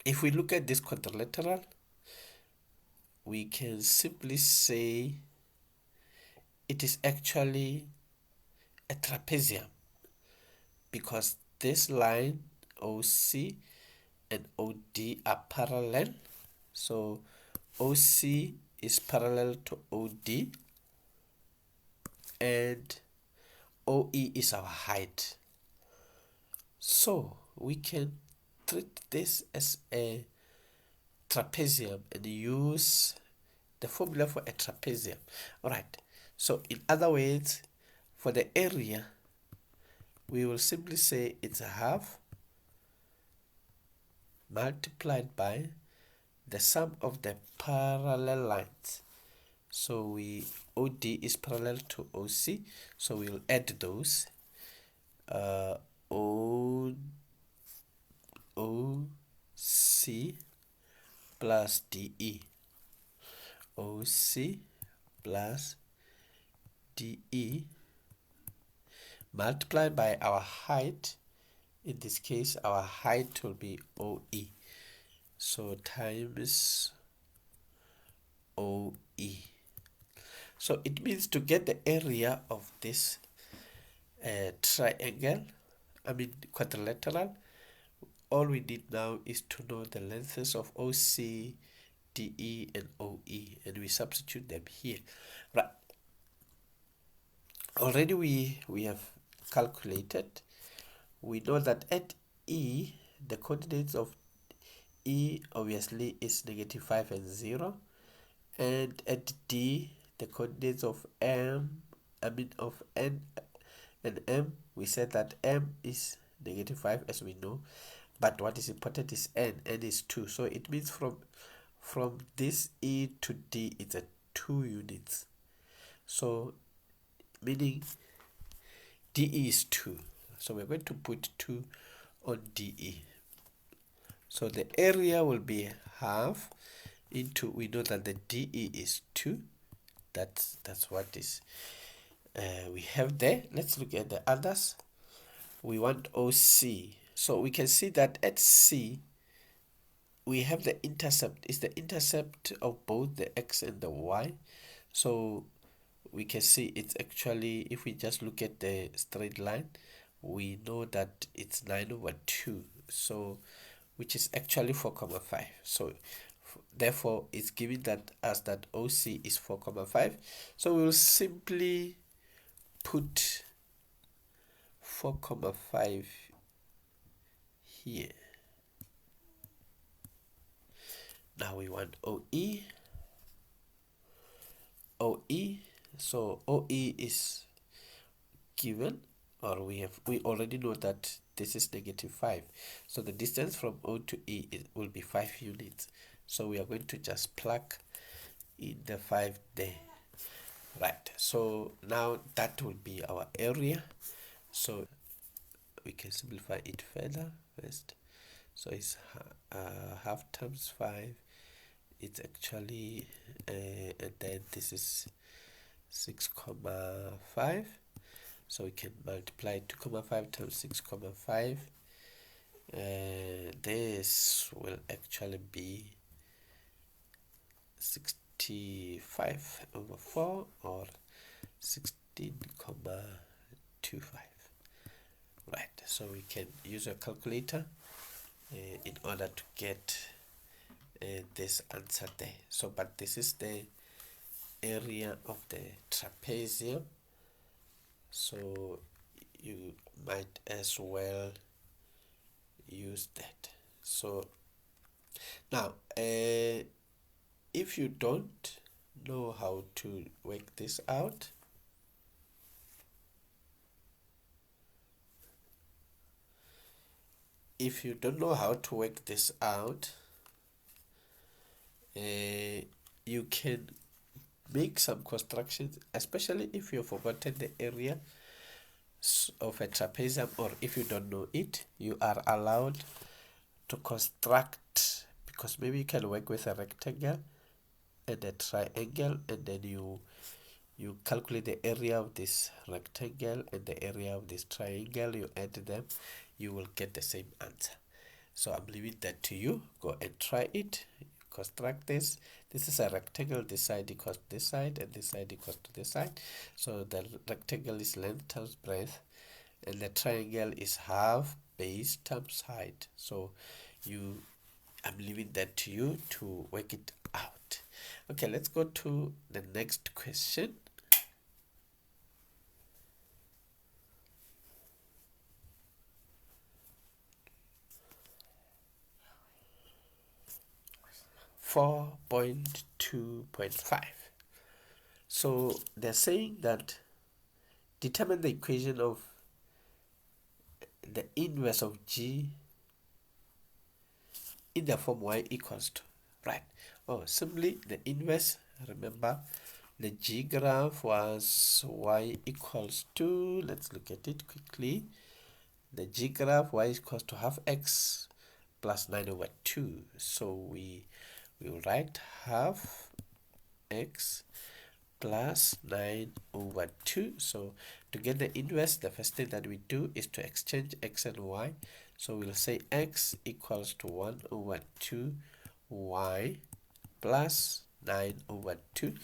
If we look at this quadrilateral, we can simply say it is actually a trapezium, because this line OC and OD are parallel. So OC is parallel to OD and OE is our height. So we can treat this as a trapezium and use the formula for a trapezium. Alright, so in other words, for the area, we will simply say it's a half multiplied by the sum of the parallel lines. So OD is parallel to OC, so we'll add those. OC plus DE. OC plus DE multiplied by our height. In this case, our height will be OE. So times OE. So it means to get the area of this quadrilateral, all we need now is to know the lengths of OC, DE, and OE, and we substitute them here. Right. Already we have calculated. We know that at E, the coordinates of E obviously is negative 5 and 0, and at D, the coordinates of N and M, we said that M is negative 5 as we know, but what is important is N is 2. So it means from this E to D, it's a 2 units. So meaning DE is 2. So we're going to put 2 on DE. So the area will be half into, we know that the DE is 2. That's what is we have there. Let's look at the others. We want OC. So we can see that at C, we have the intercept. It's the intercept of both the X and the Y. So we can see it's actually, if we just look at the straight line, we know that it's 9 over 2. So which is actually 4,5. So therefore it's giving us that OC is 4,5. So we will simply put 4,5 here. Now we want OE. So OE is given or we already know that this is -5. So the distance from O to E will be 5 units. So we are going to just plug in the 5 there. Right, so now that will be our area. So we can simplify it further first. So it's half times 5. It's actually and then this is 6,5. So we can multiply 2,5 times 6,5. This will actually be 65 over 4, or 16,25. Right, so we can use a calculator in order to get this answer there. So but this is the area of the trapezium, so you might as well use that. So now if you don't know how to work this out, you can make some constructions, especially if you've forgotten the area of a trapezium, or if you don't know it, you are allowed to construct, because maybe you can work with a rectangle and a triangle, and then you calculate the area of this rectangle and the area of this triangle, you add them, you will get the same answer. So I'm leaving that to you. Go and try it. Construct this. This is a rectangle. This side equals to this side, and this side equals to this side. So the rectangle is length times breadth, and the triangle is half base times height. So I'm leaving that to you to work it out. Okay, let's go to the next question. (4.2.5). So they're saying that determine the equation of the inverse of G in the form y equals to, right? Simply the inverse. Remember, the G graph was y equals to, let's look at it quickly. The G graph y equals to half x plus 9 over 2. So we will write half x plus 9 over 2. So to get the inverse, the first thing that we do is to exchange x and y. So we'll say x equals to 1 over 2 y plus 9 over 2.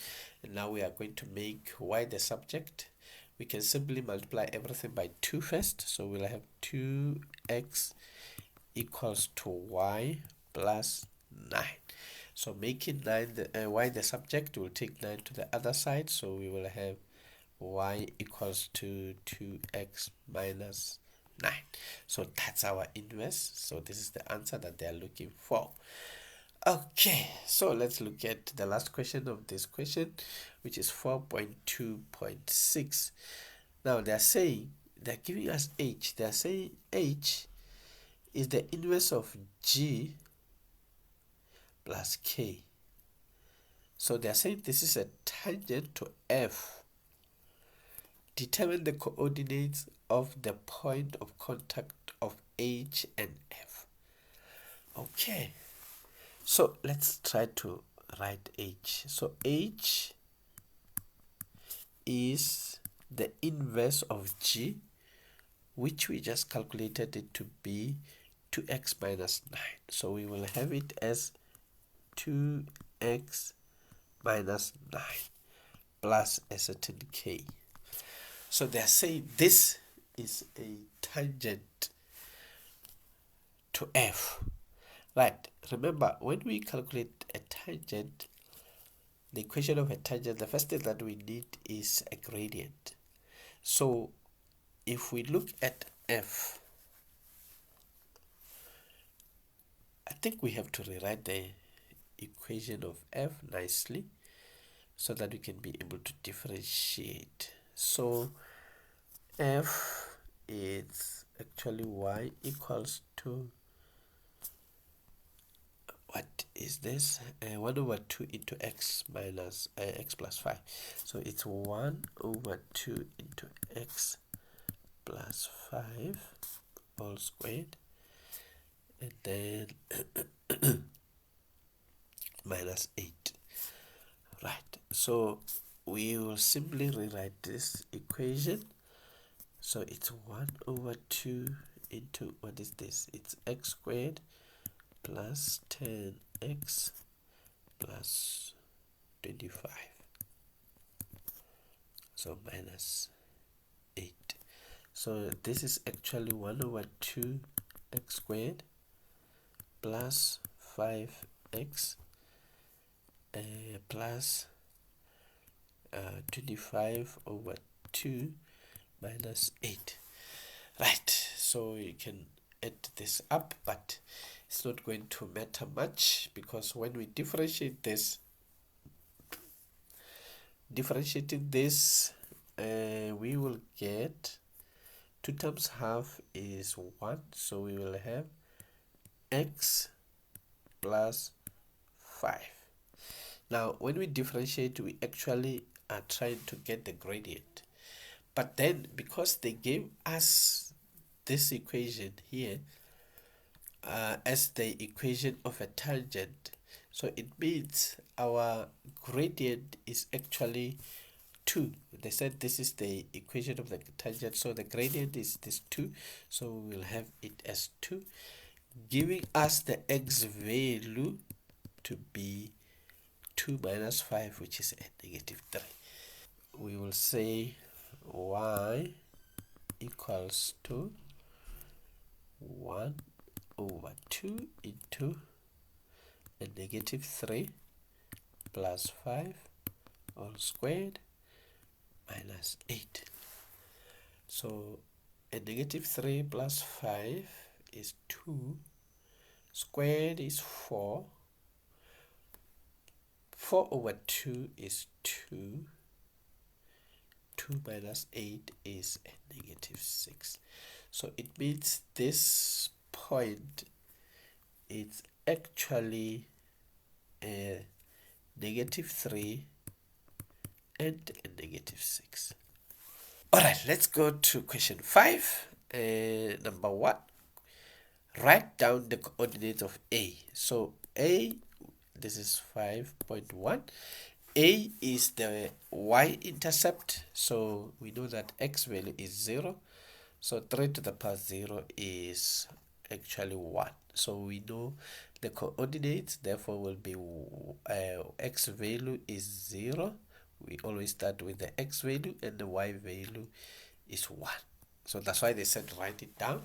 And now we are going to make y the subject. We can simply multiply everything by 2 first. So we'll have 2x equals to y plus 9. So making y the subject, we'll take 9 to the other side. So we will have y equals to 2x minus 9. So that's our inverse. So this is the answer that they are looking for. Okay, so let's look at the last question of this question, which is 4.2.6. Now they're giving us h. They're saying h is the inverse of g plus k. So they're saying this is a tangent to f. Determine the coordinates of the point of contact of h and f. Okay, so let's try to write h. So h is the inverse of g, which we just calculated it to be 2x minus 9. So we will have it as 2x minus 9 plus a certain k. So they are saying this is a tangent to f. Right, remember, when we calculate a tangent, the equation of a tangent, the first thing that we need is a gradient. So if we look at f, I think we have to rewrite the equation of f nicely so that we can be able to differentiate. So f it's actually y equals to, what is this? 1 over 2 into x minus x plus 5. So it's 1 over 2 into x plus 5 all squared, and then minus 8. Right, so we will simply rewrite this equation. So it's 1 over 2 into, what is this? It's x squared plus 10x plus 25. So minus 8. So this is actually 1 over 2 x squared plus 5x plus 25 over 2 minus 8. Right, so you can add this up, but it's not going to matter much, because when we differentiating this, we will get 2 times half is 1, so we will have x plus 5. Now when we differentiate, we actually are trying to get the gradient, but then because they gave us this equation here as the equation of a tangent, so it means our gradient is actually 2. They said this is the equation of the tangent, so the gradient is this 2, so we will have it as 2, giving us the x value to be 2 minus 5, which is a negative 3. We will say y equals to 1 over 2 into a negative 3 plus 5 all squared minus 8. So a negative 3 plus 5 is 2, squared is 4, 4 over 2 is 2, 2 minus 8 is a negative 6. So it means this point is actually a negative 3 and a negative 6. Alright, let's go to question 5. Number 1, write down the coordinates of A. So A, this is 5.1. A is the y-intercept, so we know that x value is 0. So 3 to the power 0 is actually 1. So we know the coordinates, therefore will be x value is 0. We always start with the x value, and the y value is 1. So that's why they said write it down,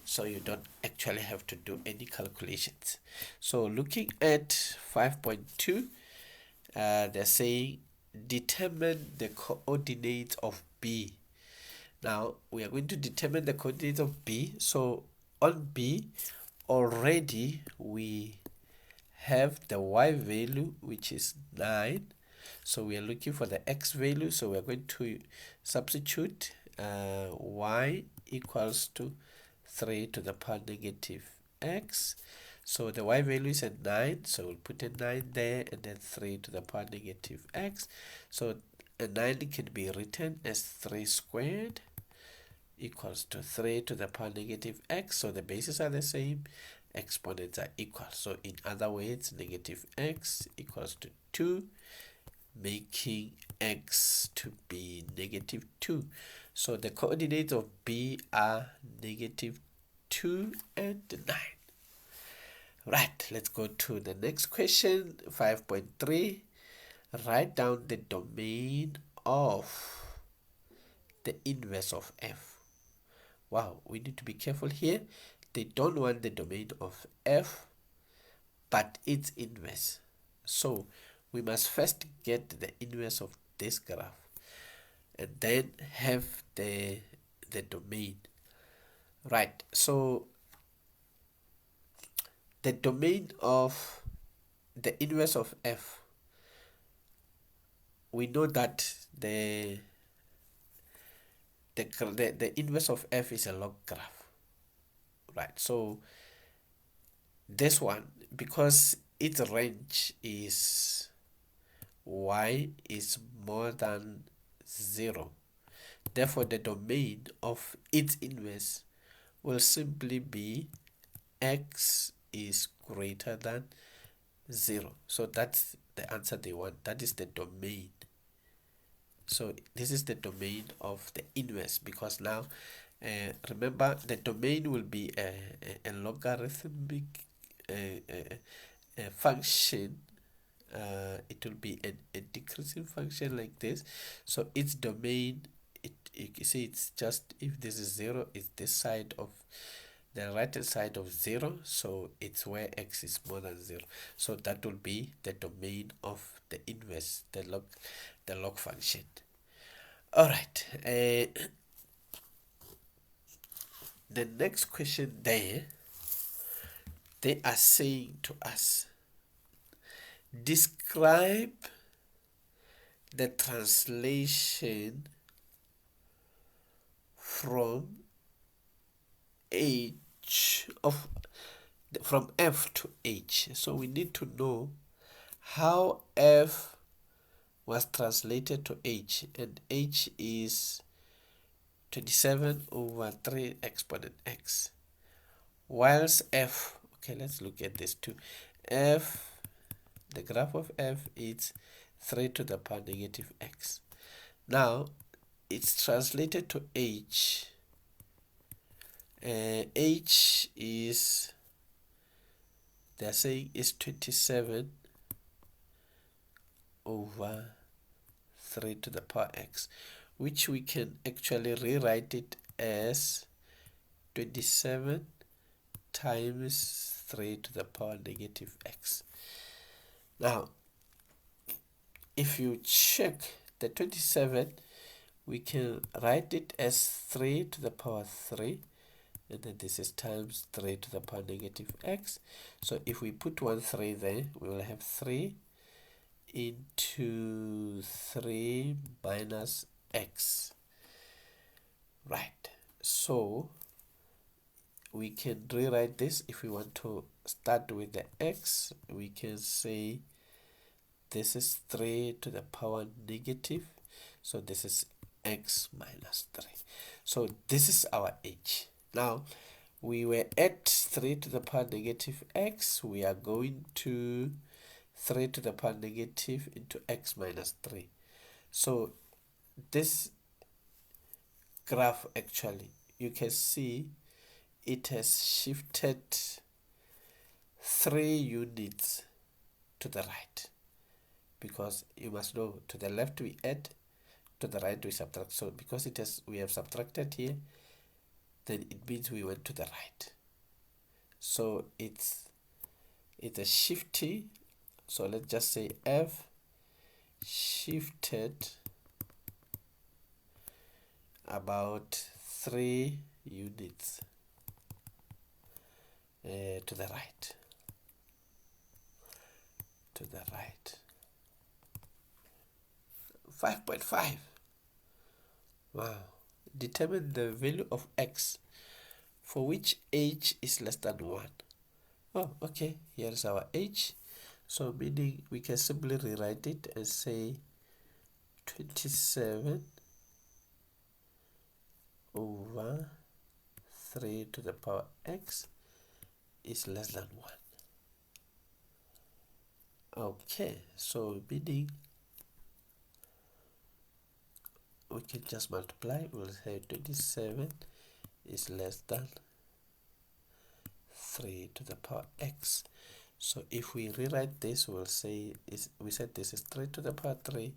so you don't actually have to do any calculations. So looking at 5.2, they're saying determine the coordinates of B. Now we are going to determine the coordinates of B. So on B already we have the y value, which is 9. So we are looking for the x value, so we are going to substitute y equals to 3 to the power negative x. So the y value is at 9, so we'll put a 9 there, and then 3 to the power negative x. So a 9 can be written as 3 squared equals to 3 to the power negative x. So the bases are the same, exponents are equal. So in other words, negative x equals to 2, making x to be negative 2. So the coordinates of B are negative 2 and 9. Right, let's go to the next question, 5.3. Write down the domain of the inverse of f. Wow, we need to be careful here. They don't want the domain of f, but its inverse. So we must first get the inverse of this graph, and then have the domain. Right, so the domain of the inverse of f, we know that the the inverse of f is a log graph, right? So this one, because its range is y is more than 0, therefore the domain of its inverse will simply be x is greater than 0. So that's the answer they want. That is the domain. So this is the domain of the inverse, because now remember the domain will be a logarithmic function. It will be a decreasing function like this. So its domain, you see, it's just, if this is 0, it's this side of the right hand side of 0, so it's where x is more than 0. So that will be the domain of the inverse, the log function. All right. The next question there, they are saying to us, describe the translation from from f to h. So we need to know how f was translated to h, and h is 27 over 3 exponent x, whilst f, okay, let's look at this too. F, the graph of f is 3 to the power negative x. Now it's translated to h. H is, they're saying, is 27 over 3 to the power x, which we can actually rewrite it as 27 times 3 to the power negative x. Now, if you check the 27, we can write it as 3 to the power 3, and then this is times 3 to the power negative x. So if we put 1 3 there, we will have 3 into 3 minus x. Right, so we can rewrite this. If we want to start with the x, we can say this is 3 to the power negative, so this is x minus 3. So this is our h. Now we were at 3 to the power negative x, we are going to 3 to the power negative into x minus 3. So this graph, actually, you can see it has shifted 3 units to the right, because you must know, to the left we add, to the right we subtract. So because we have subtracted here, then it means we went to the right. So it's a shifting. So let's just say f shifted about 3 units to the right. To the right. 5.5. Wow. Determine the value of x for which h is less than 1. Oh, okay. Here's our h. So meaning we can simply rewrite it and say 27 over 3 to the power x is less than 1. Okay, so meaning we can just multiply. We'll say 27 is less than 3 to the power x. So if we rewrite this, we'll say we said this is 3 to the power 3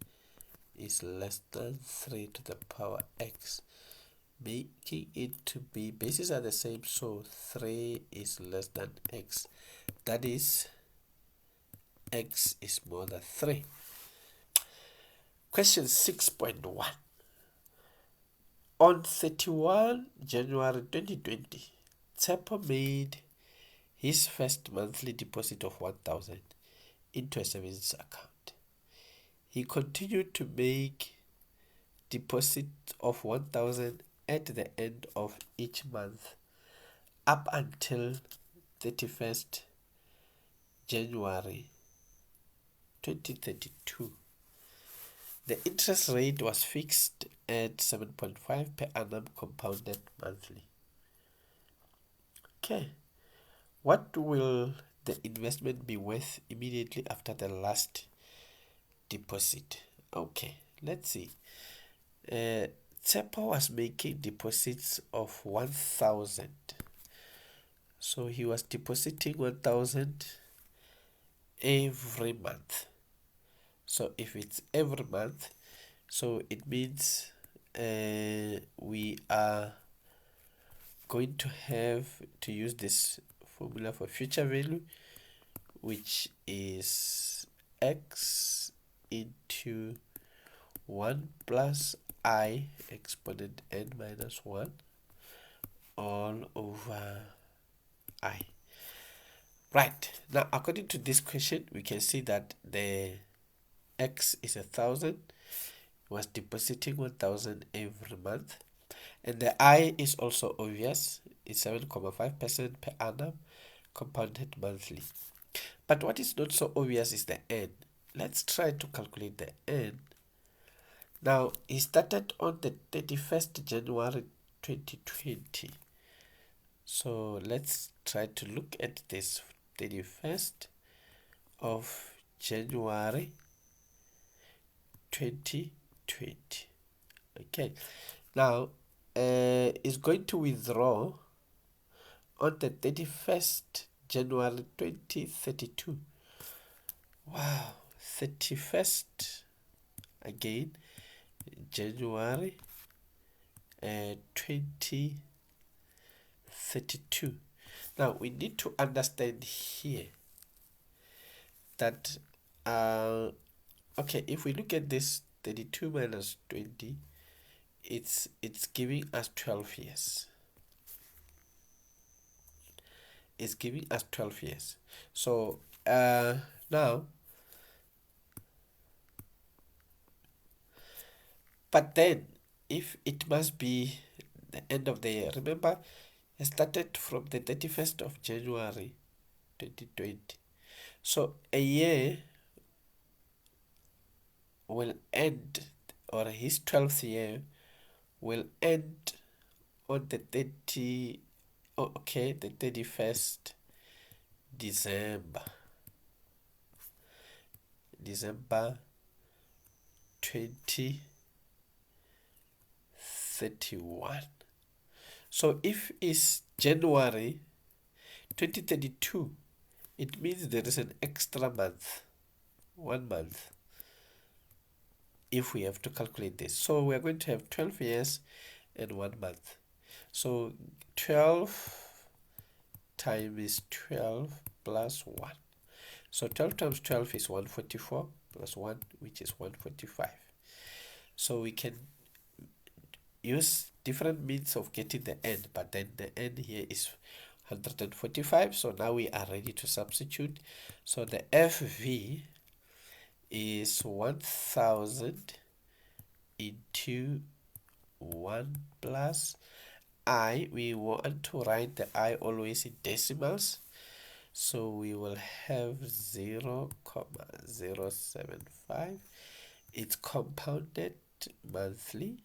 is less than 3 to the power x, making it to be, bases are the same, so 3 is less than x. That is, x is more than 3. Question 6.1. On 31 January 2020, Tsepo made his first monthly deposit of 1,000 into a savings account. He continued to make deposit of 1,000 at the end of each month up until 31st January 2032. The interest rate was fixed at 7.5 per annum compounded monthly. Okay, what will the investment be worth immediately after the last deposit? Okay, let's see. Tsepo was making deposits of 1,000. So he was depositing 1,000 every month. So if it's every month, so it means we are going to have to use this formula for future value, which is x into 1 plus I exponent n minus 1 all over I. Right, now according to this question, we can see that the x is 1,000, was depositing 1,000 every month, and the I is also obvious, it's 7.5% per annum compounded monthly. But what is not so obvious is the n. Let's try to calculate the n. Now, he started on the 31st January 2020. So let's try to look at this 31st of January 2020. Okay, now is going to withdraw on the 31st January 2032. Wow, 31st again January 2032. Now we need to understand here that okay, if we look at this 32 minus 20, it's giving us 12 years. It's giving us 12 years. So now, but then if it must be the end of the year, remember it started from the 31st of January 2020. So a year will end, or his 12th year will end on the 31st December 2031. So if it's January 2032, it means there is an extra month, 1 month, if we have to calculate this. So we are going to have 12 years and 1 month. So 12 times 12 plus 1. So 12 times 12 is 144 plus 1, which is 145. So we can use different means of getting the n, but then the n here is 145. So now we are ready to substitute. So the FV is 1,000 into 1 plus I. We want to write the I always in decimals, so we will have 0,075. It's compounded monthly,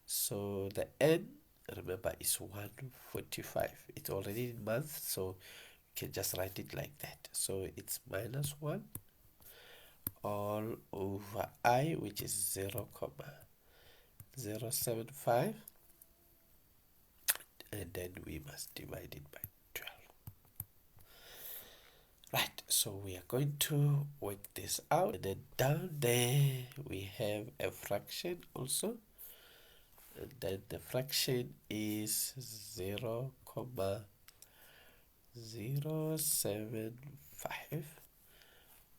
so the n, remember, is 145. It's already in months, so you can just write it like that. So it's minus 1 all over I, which is 0,075, and then we must divide it by 12. Right, so we are going to work this out, and then down there we have a fraction also, and then the fraction is 0,075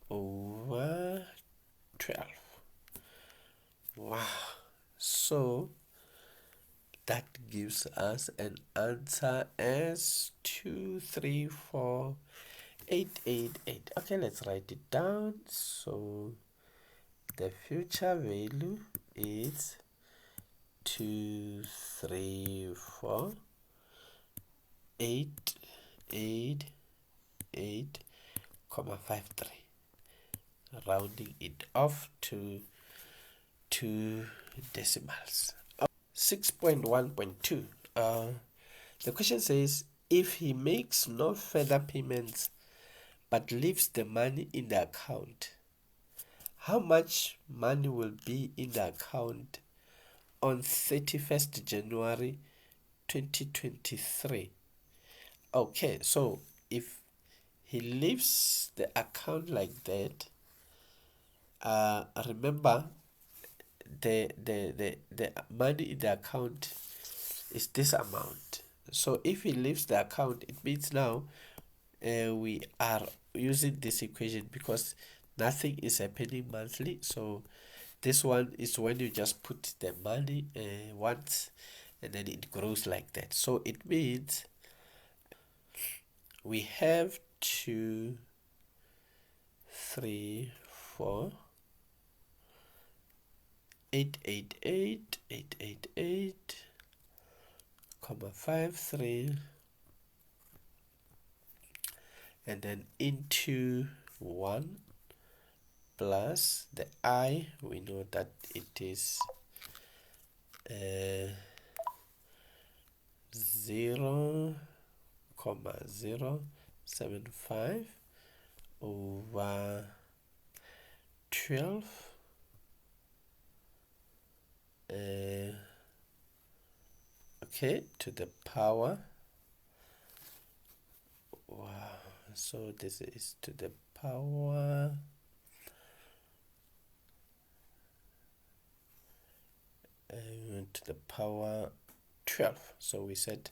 over 12. Wow, so that gives us an answer as 234,888. Okay, let's write it down. So the future value is 2, 3, 4, 8, 8, 8, 53, rounding it off to 2 decimals. 6.1.2. The question says, if he makes no further payments but leaves the money in the account, how much money will be in the account on 31st January 2023? Okay, so if he leaves the account like that, remember the money in the account is this amount. So if he leaves the account, it means now we are using this equation because nothing is happening monthly. So this one is when you just put the money once and then it grows like that. So it means we have 2, 3, 4, 888, 888, 53, and then into 1 plus the I, we know that it is 0,075 over 12, okay, to the power, wow, so this is to the power to the power 12. So we said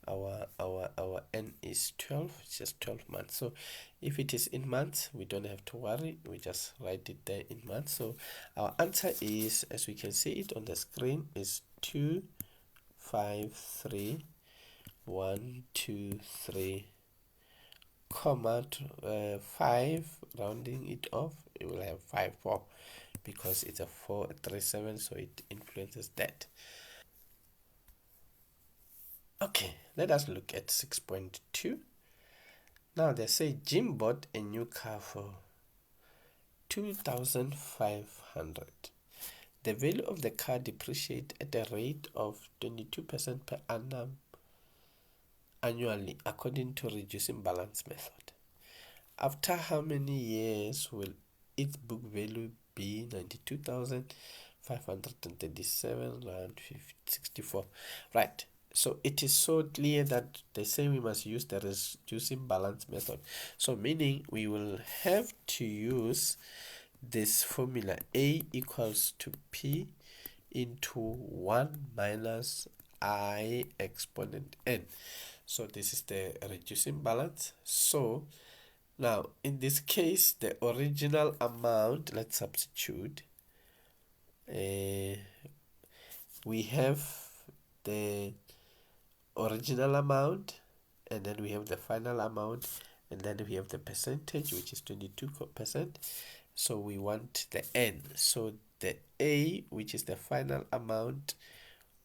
our n is 12. It's just 12 months. So if it is in months, we don't have to worry, we just write it there in months. So our answer is, as we can see it on the screen, is 2, 5, 3, 1, 2, 3, comma 5, rounding it off, it will have 5, 4, because it's a 4, 3, 7, so it influences that. Okay, let us look at 6.2. Now they say Jim bought a new car for 2,500. The value of the car depreciates at a rate of 22% per annum annually according to reducing balance method. After how many years will its book value be? 92,537 rand 64. Right. So it is so clear that they say we must use the reducing balance method. So meaning we will have to use this formula: A equals to P into 1 minus I exponent n. So this is the reducing balance. So now in this case, the original amount, let's substitute. We have the original amount, and then we have the final amount, and then we have the percentage, which is 22%. So we want the n. So the A, which is the final amount,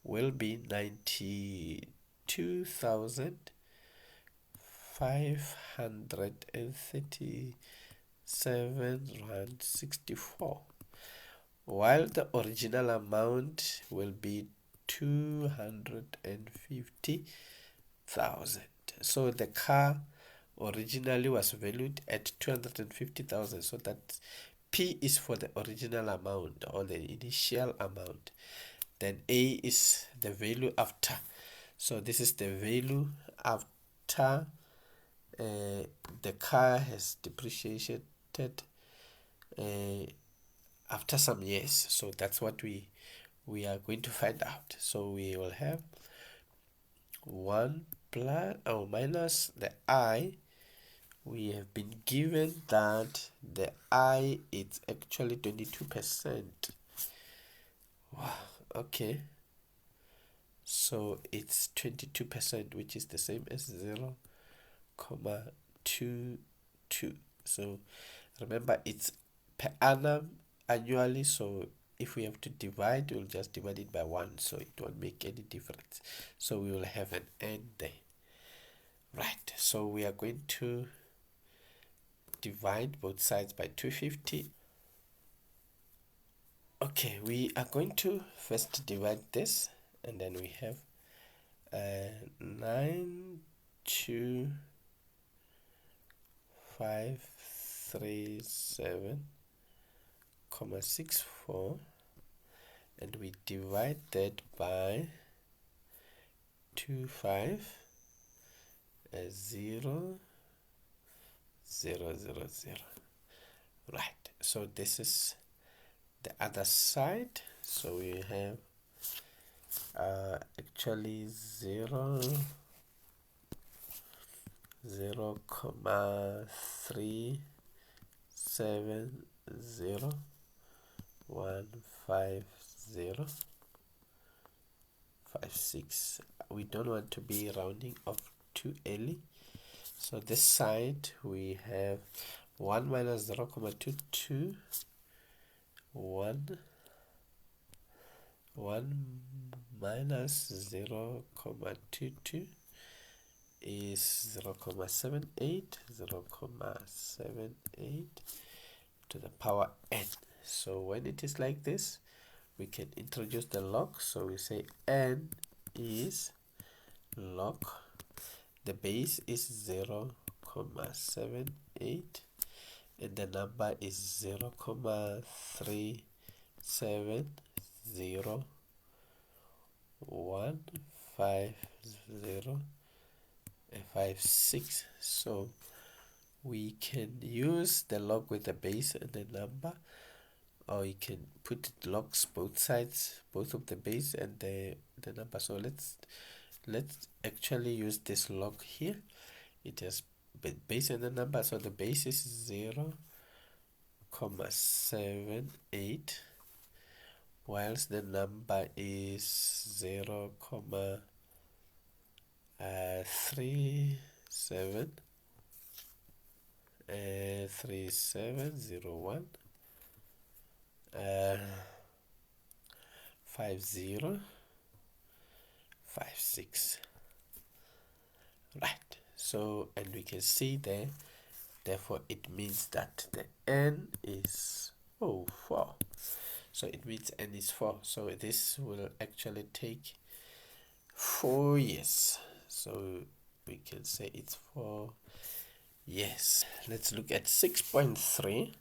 will be 92,537 rand 64, while the original amount will be 250,000. So the car originally was valued at 250,000. So that P is for the original amount or the initial amount. Then A is the value after. So this is the value after the car has depreciated after some years. So that's what we are going to find out. So we will have 1 plus or minus the I. We have been given that the I is actually 22%. Wow, okay. So it's 22%, which is the same as 0,22. So remember, it's per annum annually, so if we have to divide, we'll just divide it by 1, so it won't make any difference. So we will have an n there. Right, so we are going to divide both sides by 250. Okay, we are going to first divide this, and then we have 92537,64, and we divide that by 250,000. Right, so this is the other side. So we have actually 0.37015056. We don't want to be rounding off too early, so this side we have 1 minus 0.22, 1 minus 0.22 is 0.78 to the power n. So when it is like this, we can introduce the log. So we say n is log, the base is 0.78 and the number is 0.37015056. So we can use the log with the base and the number, or you can put logs both sides, both of the base and the number. So let's actually use this log here. It has base and the number, so the base is 0.78, whilst the number is 0.3701 5056. Right, so and we can see there, therefore it means that the n is 4. So it means n is 4. So this will actually take 4 years. So we can say it's 4 years. Let's look at 6.3.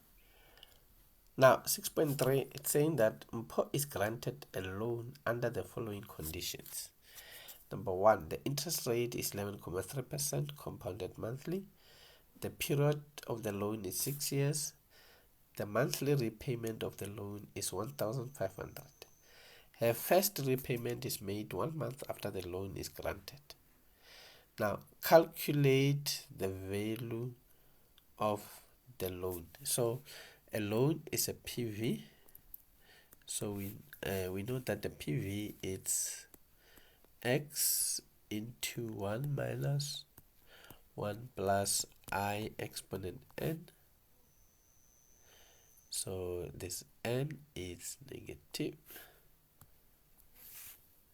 Now 6.3, it's saying that Mpho is granted a loan under the following conditions. Number 1, the interest rate is 11.3% compounded monthly. The period of the loan is 6 years. The monthly repayment of the loan is 1,500. Her first repayment is made 1 month after the loan is granted. Now calculate the value of the loan. So a loan is a PV. So we know that the PV is x into 1 minus 1 plus I exponent n. So this n is negative.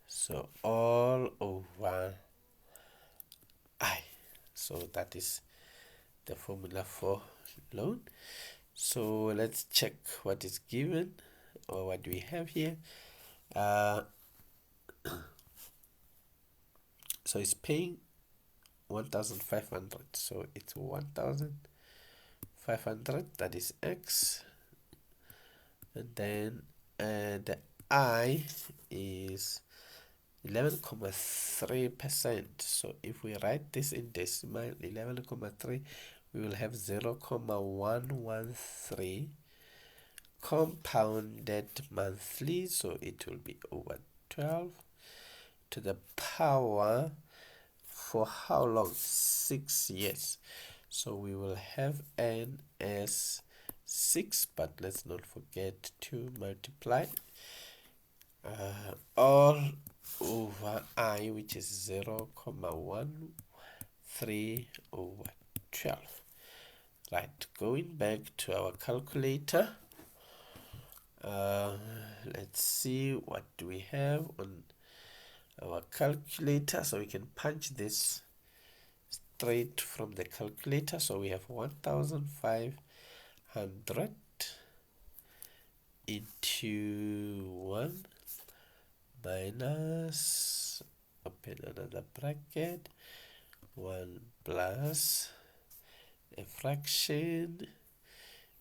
So all over I. So that is the formula for loan. So let's check what is given or what we have here. So it's paying 1,500. So it's 1,500. That is x. And then the I is 11.3%. So if we write this in decimal, 11.3, we will have 0.113 compounded monthly. So it will be over 12 to the power for how long? 6 years. So we will have n as 6, but let's not forget to multiply all over I, which is 0.13 over 12. Right, going back to our calculator, Let's see what do we have on our calculator, so we can punch this straight from the calculator. So we have 1500 into 1 minus, open another bracket, 1 plus a fraction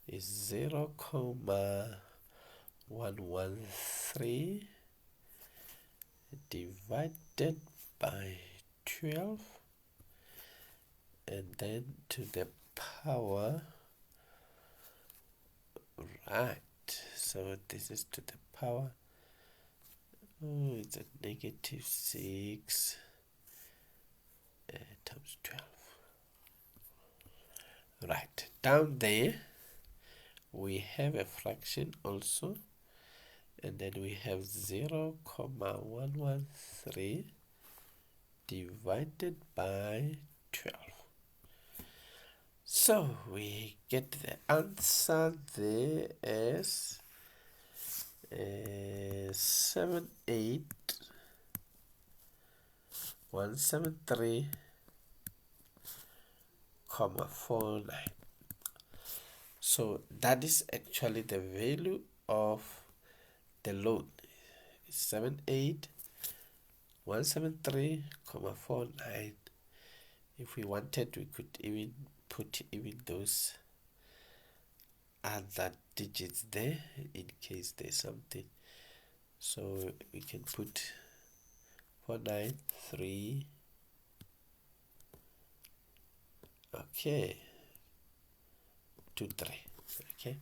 is 0,113 divided by 12, and then to the power, right, so this is to the power, oh, it's a -6 times 12. Right, down there we have a fraction also, and then we have 0,113 divided by 12. So we get the answer there as 78173,49. So that is actually the value of the loan. 78173,49. If we wanted, we could even put even those other digits there in case there's something. So we can put 493. Okay, 23. Okay,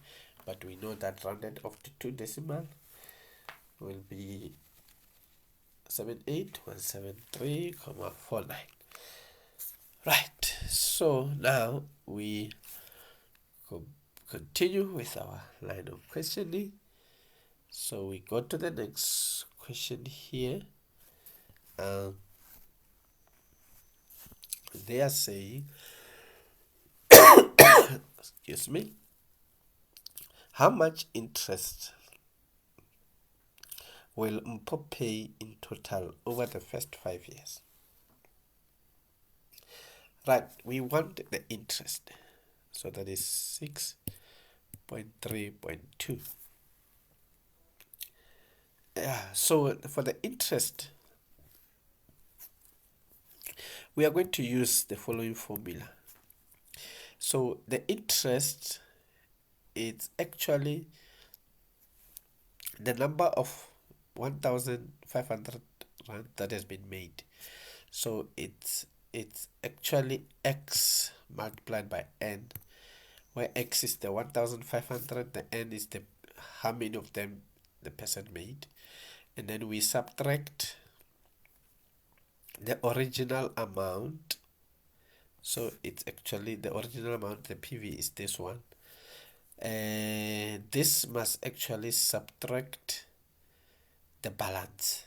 but we know that rounded off to 2 decimal will be 78173,49. Right, so now we continue with our line of questioning. So we go to the next question here. They are saying, excuse me, how much interest will Mpo pay in total over the first 5 years? Right, we want the interest, so that is 6.3.2. So for the interest, we are going to use the following formula. So the interest is actually the number of 1,500 rand that has been made. So it's actually x multiplied by n, where x is the 1,500, the n is the how many of them the person made, and then we subtract the original amount. So it's actually the original amount, the PV is this one, and this must actually subtract the balance.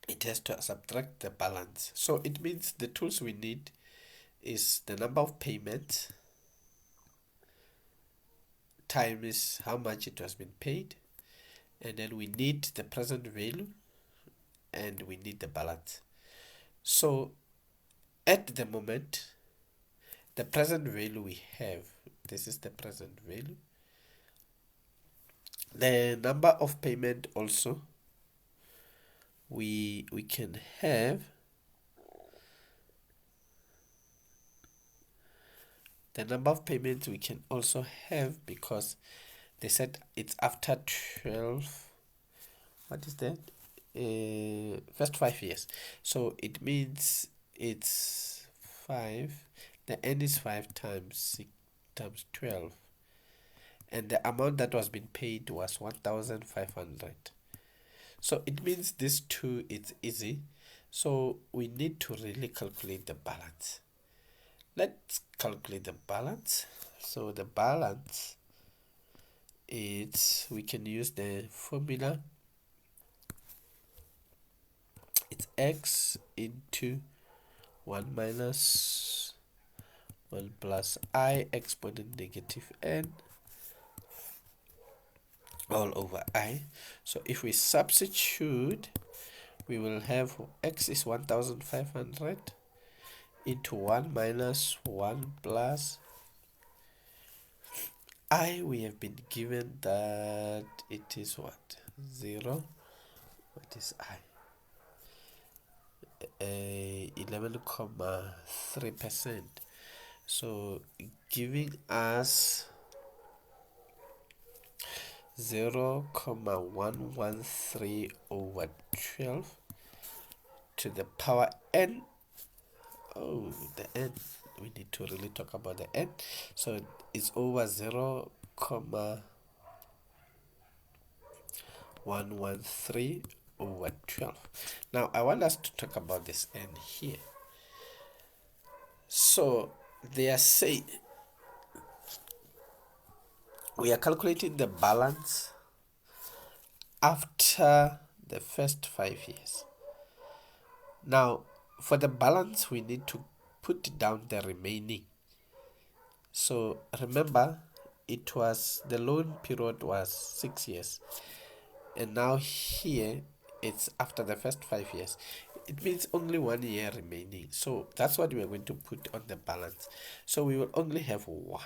It has to subtract the balance. So it means the tools we need is the number of payments times how much it has been paid, and then we need the present value, and we need the balance. So at the moment, the present value we have, this is the present value. The number of payment also, we can have the number of payments we can also have, because they said it's after 12, what is that, first 5 years. So it means it's 5, the n is 5 times 6 times 12, and the amount that was being paid was 1,500. So it means this two is easy, so we need to really calculate the balance. Let's calculate the balance. So the balance is, we can use the formula, it's x into 1 minus 1 plus I exponent negative n all over I. So if we substitute, we will have x is 1500 into 1 minus 1 plus I. We have been given that it is what? 0. What is I? 11.3%. So giving us 0.113 over 12 to the power n. Oh, the n. We need to really talk about the n. So it's over 0.113 over 12. Now I want us to talk about this n here. So they are saying we are calculating the balance after the first 5 years. Now for the balance we need to put down the remaining. So remember, it was the loan period was 6 years, and now here it's after the first 5 years. It means only 1 year remaining. So that's what we are going to put on the balance. So we will only have 1,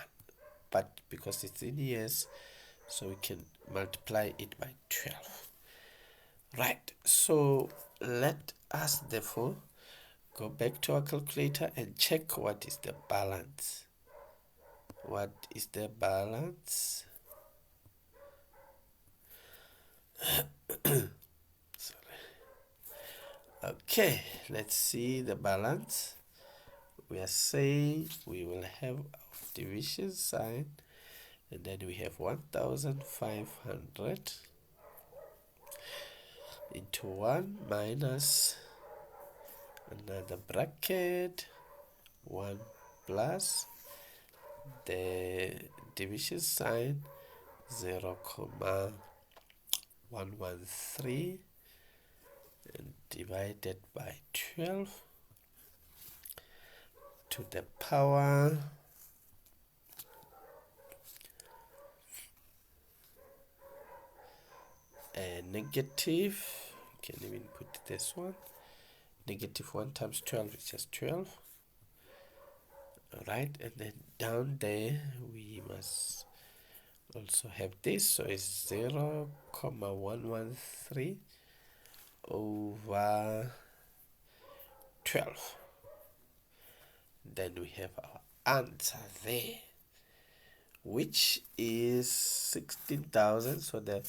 but because it's in years, so we can multiply it by 12. Right, so let us therefore go back to our calculator and check what is the balance. What is the balance? Sorry. Okay, let's see the balance. We are saying we will have our division sign, and then we have 1500 into 1 minus another bracket 1 plus the division sign 0.113 and divided by 12 to the power negative. You can even put this one, negative 1 times 12 is just 12. Alright, and then down there we must also have this, so it's 0.113 over 12. Then we have our answer there, which is 16,000. So the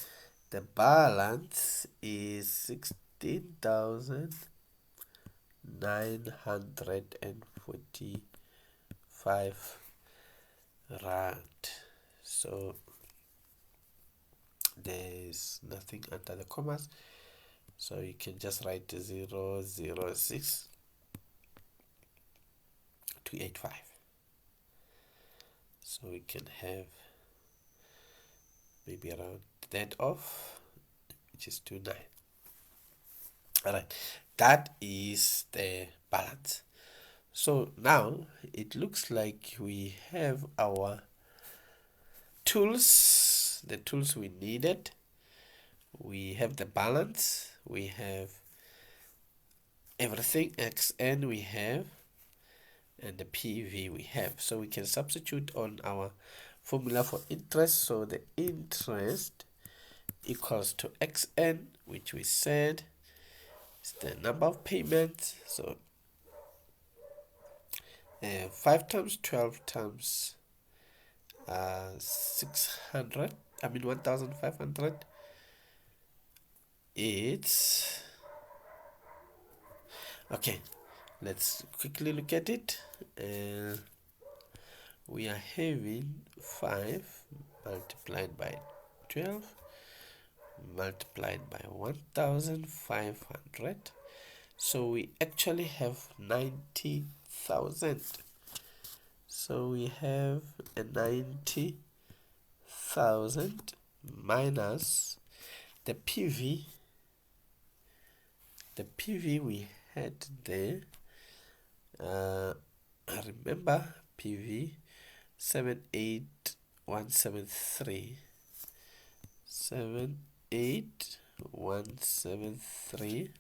balance is 16,945 rand. So there's nothing under the commas, so you can just write 006 285. So we can have maybe around that off, which is 29. Alright, that is the balance. So now it looks like we have our tools, the tools we needed. We have the balance, we have everything, xn we have, and the PV we have. So we can substitute on our formula for interest. So the interest equals to xn, which we said is the number of payments. So 5 times 12 times 1500, it's okay. Let's quickly look at it. We are having 5 multiplied by 12 multiplied by 1500. So we actually have 90,000. So we have a 90,000 minus the PV. The PV we had there, remember PV 78173, 78173,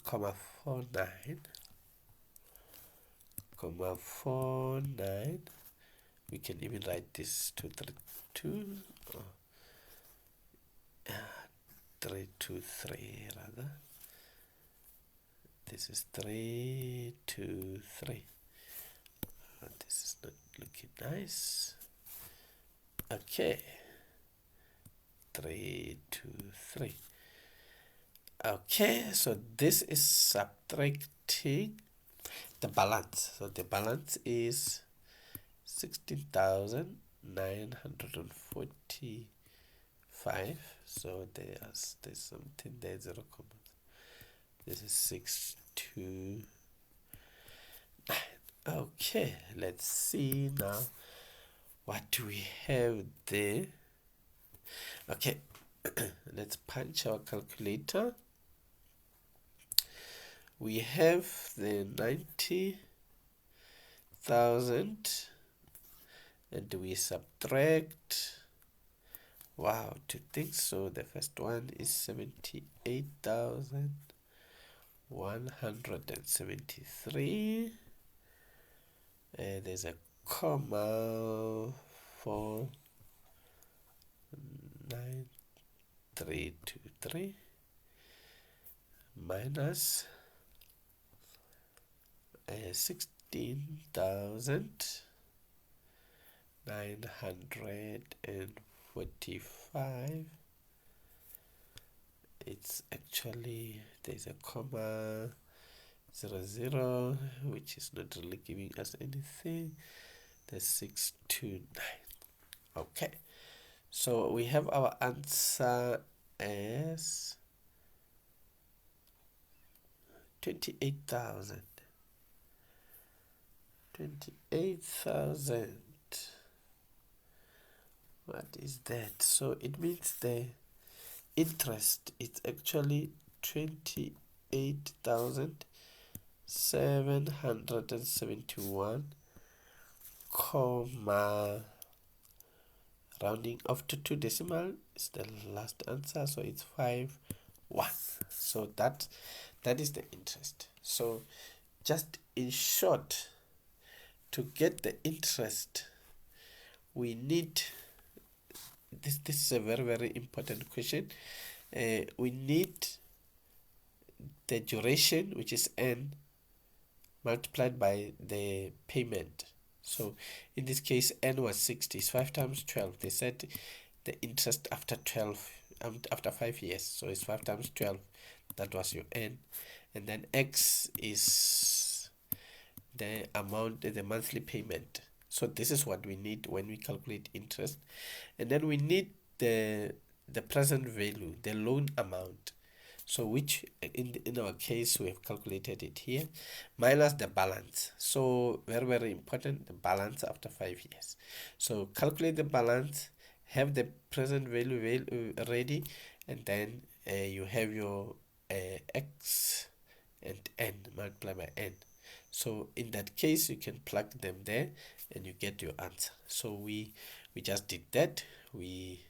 comma 49, comma 49. We can even write this 232, 323 rather. This is 323. This is not looking nice. Okay, 323. Okay, so this is subtracting the balance. So the balance is 16,945. So there's something there, 0, this is 629. Okay, let's see now what do we have there. Okay, let's punch our calculator. We have the 90,000 and we subtract, wow, two things. So the first one is 78,173. There's a comma 49323 minus 16,945. It's actually, there's a comma 00, which is not really giving us anything. That's 629. Okay, so we have our answer as 28,000. 28,000. What is that? So it means the interest is actually 28,771, comma, rounding off to 2 decimal is the last answer, so it's 51. So that is the interest. So just in short, to get the interest, we need this is a very, very important question. We need the duration, which is n, multiplied by the payment. So in this case, n was 60, it's 5 times 12. They said the interest after 12, after 5 years, so it's 5 times 12. That was your n. And then x is the amount, the monthly payment. So this is what we need when we calculate interest. And then we need the present value, the loan amount. So which in our case we have calculated it here, minus the balance. So very, very important, the balance after 5 years. So calculate the balance, have the present value ready, and then you have your x and n, multiply by n. So in that case, you can plug them there and you get your answer. So we just did that. We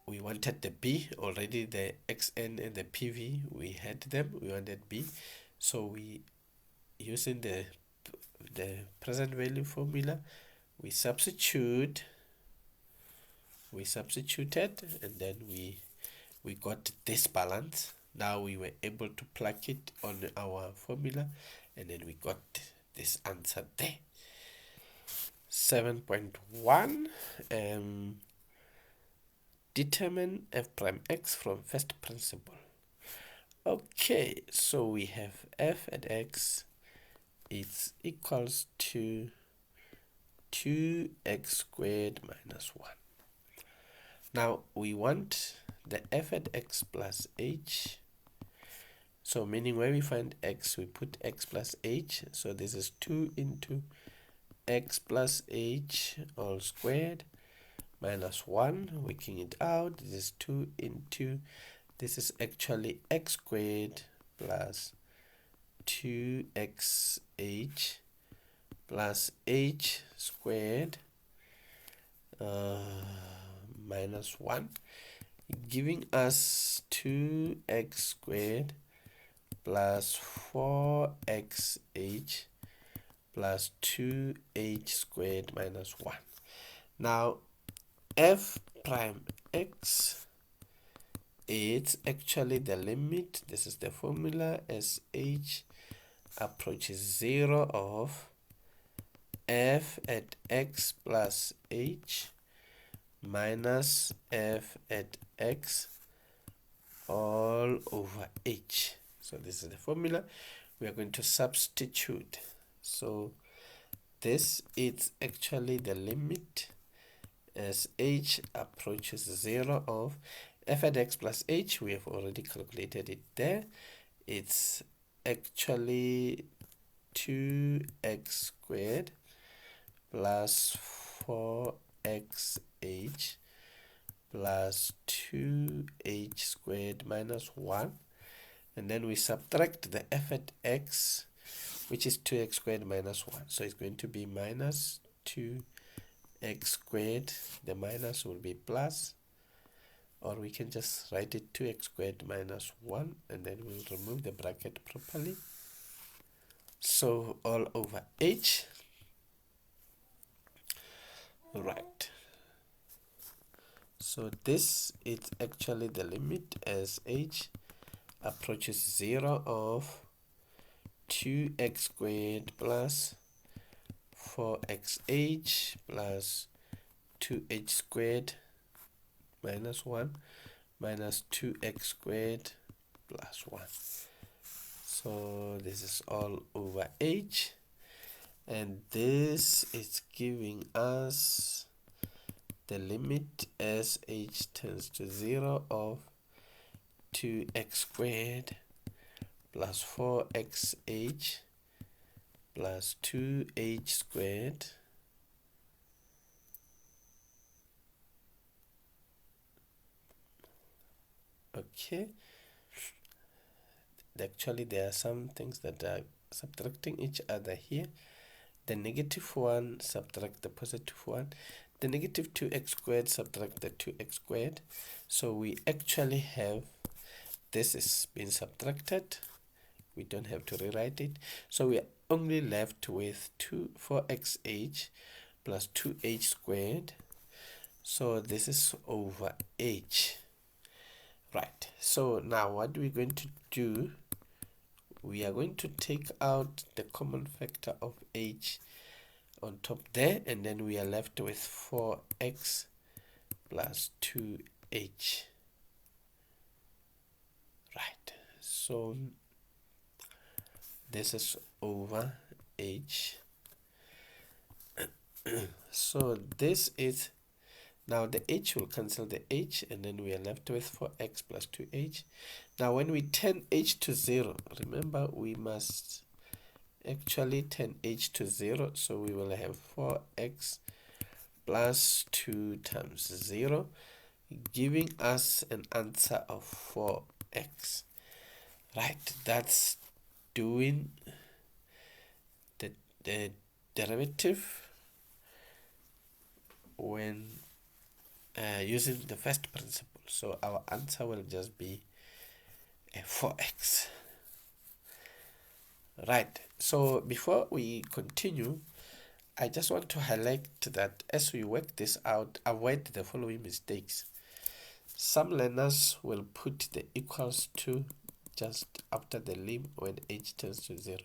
wanted the b already, the xn and the pv, we had them, we wanted b. So we, using the present value formula, we substituted, and then we got this balance. Now we were able to plug it on our formula, and then we got this answer there. 7.1, determine f prime x from first principle. Okay, so we have f at x is equals to 2x squared minus 1. Now we want the f at x plus h. So meaning where we find x, we put x plus h. So this is 2 into x plus h all squared minus 1, working it out, this is 2 into, this is actually x squared plus 2xh plus h squared minus 1, giving us 2x squared plus 4xh plus 2h squared minus 1. Now f prime x, it's actually the limit, this is the formula, as h approaches 0 of f at x plus h minus f at x all over h. So this is the formula. We are going to substitute. So this is actually the limit as h approaches 0 of f at x plus h. We have already calculated it there. It's actually 2x squared plus 4xh plus 2h squared minus 1, and then we subtract the f at x, which is 2x squared minus 1, so it's going to be minus 2x squared. The minus will be plus, or we can just write it 2x squared minus 1, and then we'll remove the bracket properly. So all over h. Right, so this is actually the limit as h approaches 0 of 2x squared plus 4xh plus 2h squared minus 1 minus 2x squared plus 1. So this is all over h, and this is giving us the limit as h tends to 0 of 2x squared plus 4xh plus 2h squared okay. Actually, there are some things that are subtracting each other here. The negative 1 subtract the positive 1, the negative 2x squared subtract the 2x squared, so we actually have this is being subtracted. We don't have to rewrite it, so we are only left with 4xh plus 2h squared. So this is over h. Right, so now what we're going to do, we are going to take out the common factor of h on top there, and then we are left with 4x plus 2h. Right, so this is over h. So this is, now the h will cancel the h, and then we are left with 4x plus 2h. Now when we turn h to 0, remember we must actually turn h to 0, so we will have 4x plus 2 times 0, giving us an answer of 4x. Right, that's doing the derivative when using the first principle. So our answer will just be 4x. Right, so before we continue, I just want to highlight that as we work this out, avoid the following mistakes. Some learners will put the equals to just after the lim when h tends to 0.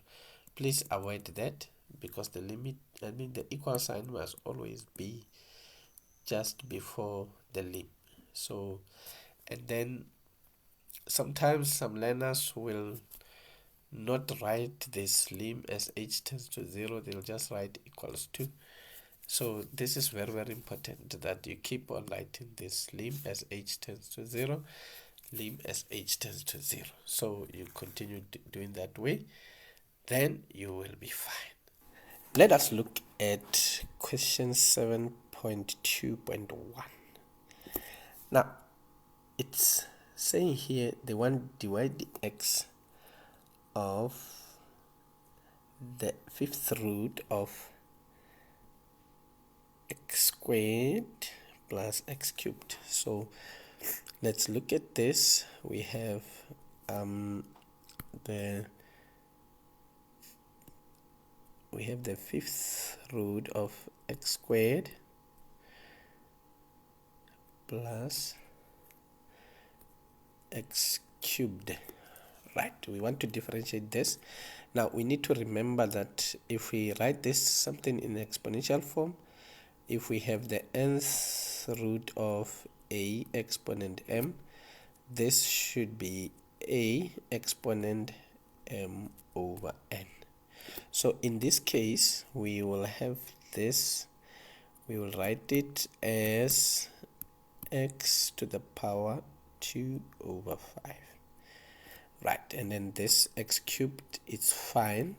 Please avoid that, because the limit, the equal sign must always be just before the lim. So, and then sometimes some learners will not write this lim as h tends to 0, they'll just write equals to. So this is very, very important that you keep on writing this lim as h tends to 0, lim as h tends to 0. So you continue doing that way, then you will be fine. Let us look at question 7.2.1. Now, it's saying here they want to divide the x of the fifth root of x squared plus x cubed. So let's look at this. We have the fifth root of x squared plus x cubed. Right, we want to differentiate this. Now we need to remember that if we write this something in exponential form, if we have the nth root of a exponent m, this should be a exponent m over n. So in this case, we will have this, we will write it as x to the power 2 over 5. Right, and then this x cubed, it's fine,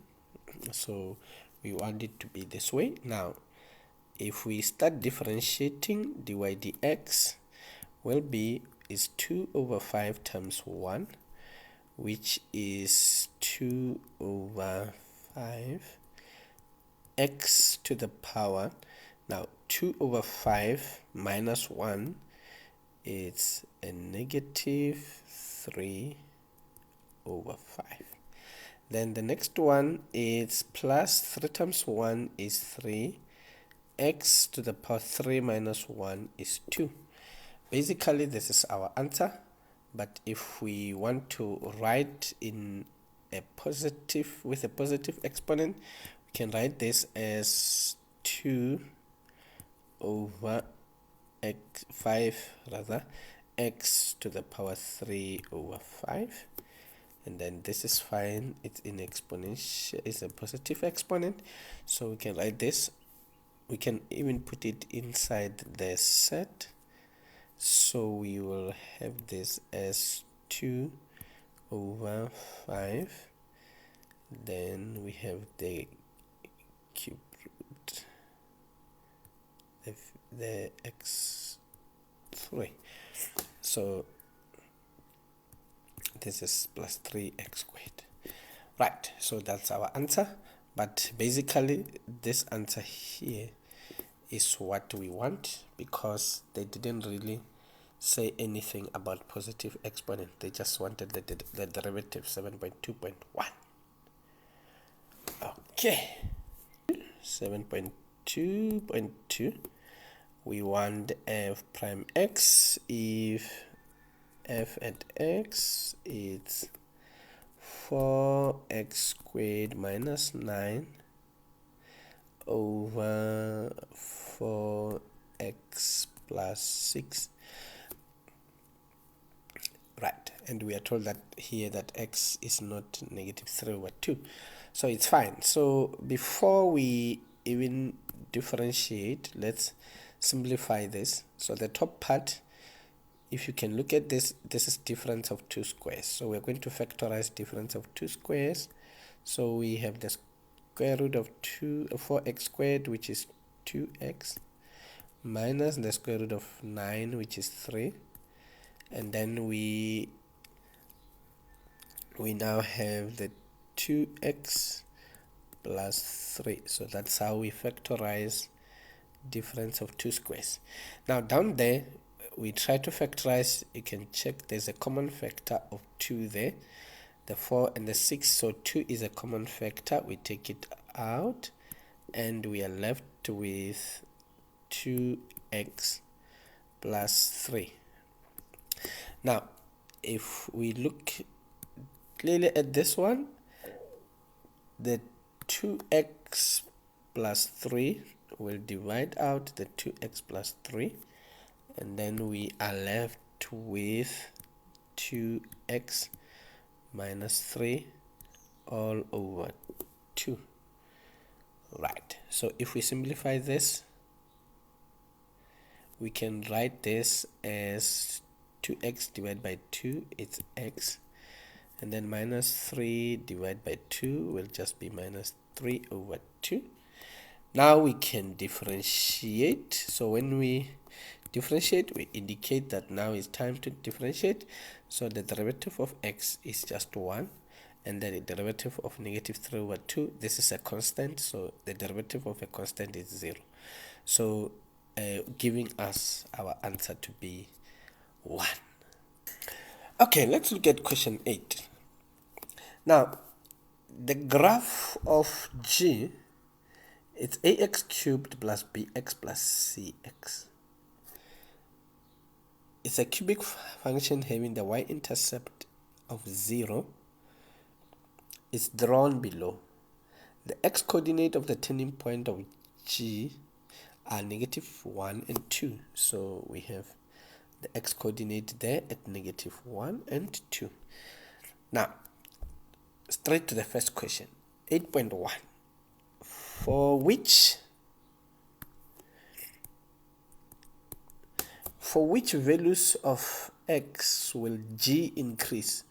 so we want it to be this way. Now if we start differentiating, dy dx will be is 2 over 5 times 1, which is 2 over 5 x to the power, now 2 over 5 minus 1, it's a negative 3 over 5. Then the next one is plus 3 times 1 is 3, x to the power 3 minus 1 is 2. Basically this is our answer, but if we want to write in a positive, with a positive exponent, we can write this as 2 over x 5 rather, x to the power 3 over 5. And then this is fine, it's in exponential, it's a positive exponent, so we can write this. We can even put it inside the set, so we will have this as 2 over 5, then we have the cube root, the x3, so this is plus 3x squared. Right, so that's our answer, but basically this answer here is what we want, because they didn't really say anything about positive exponent, they just wanted the derivative 7.2.1. okay, 7.2.2, we want f prime x if f at x is 4x squared minus 9 over 4x plus 6. Right, and we are told that here that x is not negative 3 over 2, so it's fine. So before we even differentiate, let's simplify this. So the top part, if you can look at this, this is difference of 2 squares. So we're going to factorize difference of 2 squares. So we have the square root of 4x squared, which is 2x, minus the square root of 9, which is 3. And then we now have the 2x plus 3. So that's how we factorize difference of 2 squares. Now down there, we try to factorize. You can check there's a common factor of 2 there, the 4 and the 6, so 2 is a common factor, we take it out and we are left with 2x plus 3. Now if we look clearly at this one, the 2x plus 3 will divide out the 2x plus 3, and then we are left with 2x minus 3 all over 2. Right, so if we simplify this, we can write this as 2x divided by 2, it's x, and then minus 3 divided by 2 will just be minus 3 over 2. Now we can differentiate. So when we differentiate, we indicate that now it's time to differentiate. So the derivative of x is just 1, and then the derivative of negative 3 over 2. This is a constant, so the derivative of a constant is 0. So giving us our answer to be 1. Okay, let's look at question 8. Now, the graph of g, it's ax cubed plus bx plus cx. It's a cubic function having the y-intercept of 0. It's drawn below. The x-coordinate of the turning point of g are negative 1 and 2. So we have the x-coordinate there at negative 1 and 2. Now, straight to the first question. 8.1. For which values of x will g increase?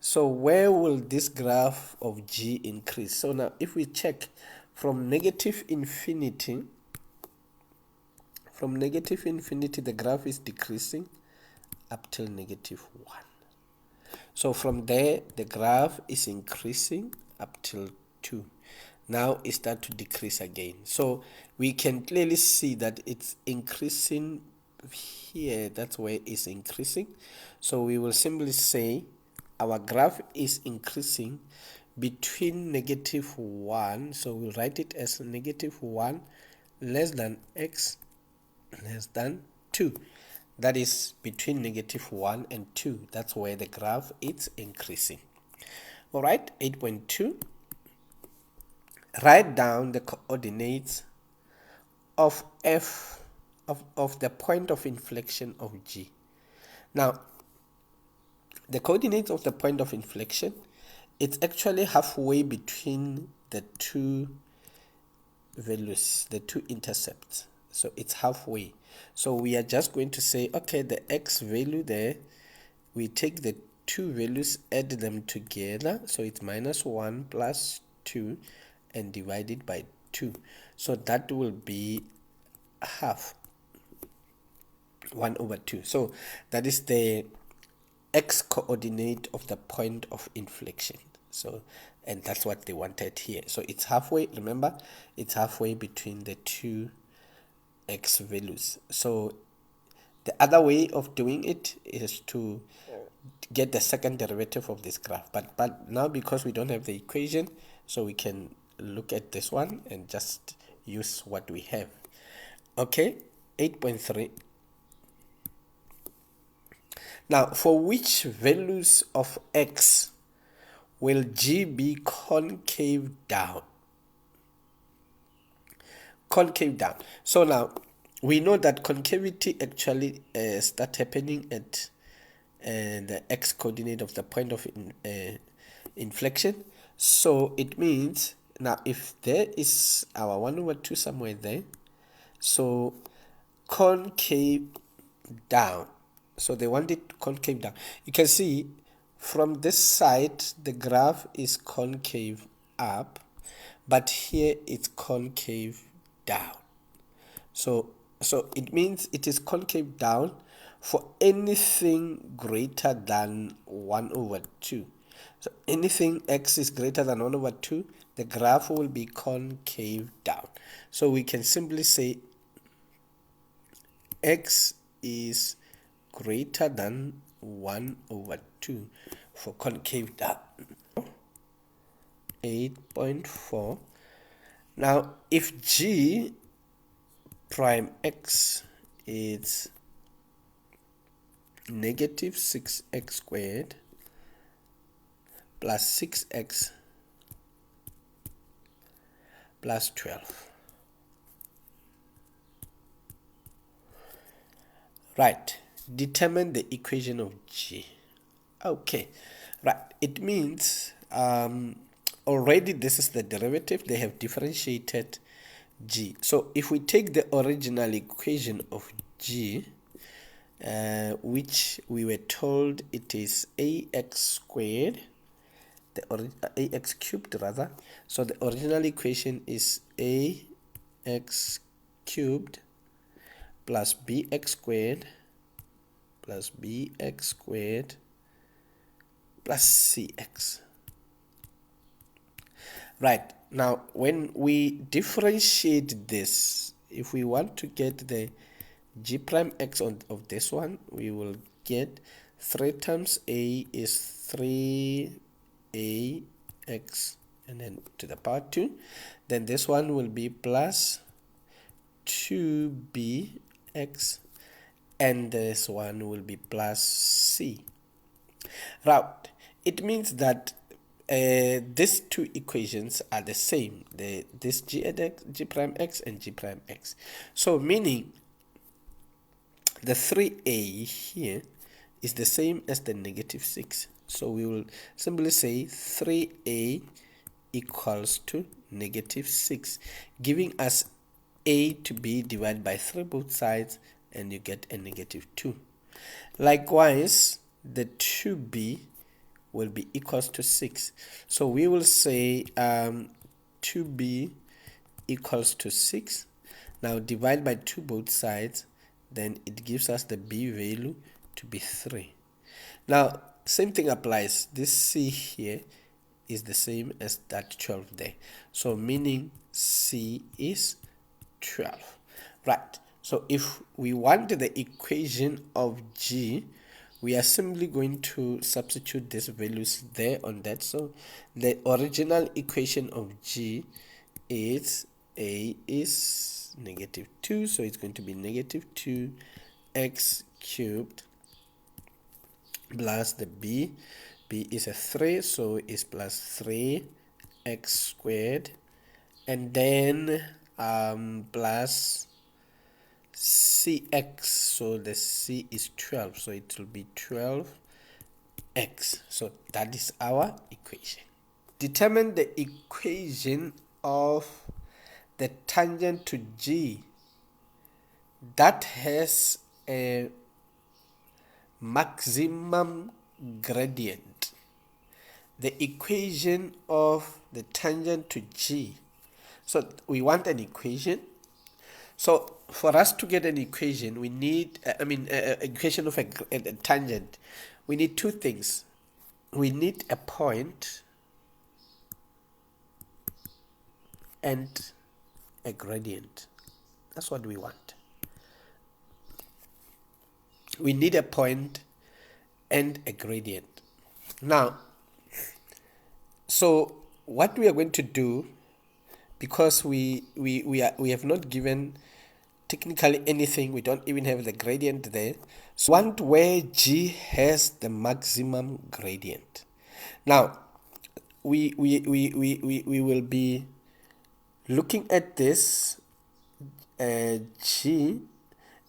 So where will this graph of g increase? So now if we check from negative infinity, the graph is decreasing up till negative 1. So from there, the graph is increasing up till 2. Now it starts to decrease again. So we can clearly see that it's increasing here. That's where it's increasing. So we will simply say our graph is increasing between negative 1. So we'll write it as negative 1 less than x less than 2. That is between negative 1 and 2. That's where the graph is increasing. Alright, 8.2. Write down the coordinates of f of the point of inflection of g. Now, the coordinates of the point of inflection, it's actually halfway between the two values, the two intercepts. So it's halfway. So we are just going to say, okay, the x value there, we take the two values, add them together. So it's minus 1 plus 2 and divide it by 2. So that will be half, 1 over 2. So that is the x coordinate of the point of inflection. So, and that's what they wanted here. So it's halfway, remember, it's halfway between the two x values. So the other way of doing it is to get the second derivative of this graph. But now because we don't have the equation, so we can look at this one and just use what we have. Okay, 8.3. Now, for which values of x will g be concave down? Concave down. So now, we know that concavity actually starts happening at the x coordinate of the point of inflection. So it means, now if there is our 1 over 2 somewhere there, so concave down. So they want it concave down. You can see from this side, the graph is concave up, but here it's concave down. So it means it is concave down for anything greater than 1 over 2. So anything x is greater than 1 over 2, the graph will be concave down. So we can simply say x is greater than 1 over 2 for concave down. 8.4. Now, if g prime x is negative 6x squared plus 6x plus 12. Right. Determine the equation of g. Okay. Right. It means already this is the derivative. They have differentiated g. So if we take the original equation of g, which we were told it is ax squared, ax cubed rather. So the original equation is ax cubed plus bx squared plus bx squared plus cx. Right. Now, when we differentiate this, if we want to get the g prime x of this one, we will get 3 times a is 3a x and then to the power 2. Then this one will be plus 2b x and this one will be plus c. Right. It means that these two equations are the same, this g prime x and g prime x. So meaning the 3a here is the same as the negative 6. So we will simply say 3a equals to negative 6, giving us a to be divided by 3 both sides, and you get a negative 2. Likewise, the 2b will be equals to 6. So we will say 2b equals to 6. Now divide by 2 both sides, then it gives us the b value to be 3. Now, same thing applies. This c here is the same as that 12 there. So meaning c is 12. Right. So if we want the equation of g, we are simply going to substitute these values there on that. So the original equation of g is a is negative 2, so it's going to be negative 2x cubed plus the b is a 3, so it's plus 3x squared, and then plus cx, so the c is 12, so it will be 12x. So that is our equation. Determine the equation of the tangent to g that has a maximum gradient. The equation of the tangent to g. So we want an equation. So for us to get an equation, we need, equation of a tangent, we need two things. We need a point and a gradient. That's what we want. We need a point and a gradient. Now, so what we are going to do, because we have not given technically anything, we don't even have the gradient there, so we want where g has the maximum gradient. Now we will be looking at this g,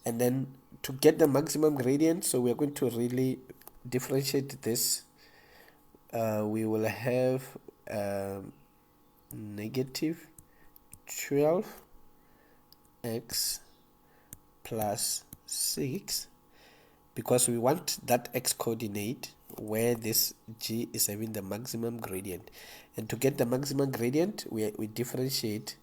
and then to get the maximum gradient, so we are going to really differentiate this. We will have negative 12x plus 6, because we want that x coordinate where this g is having the maximum gradient. And to get the maximum gradient, we differentiate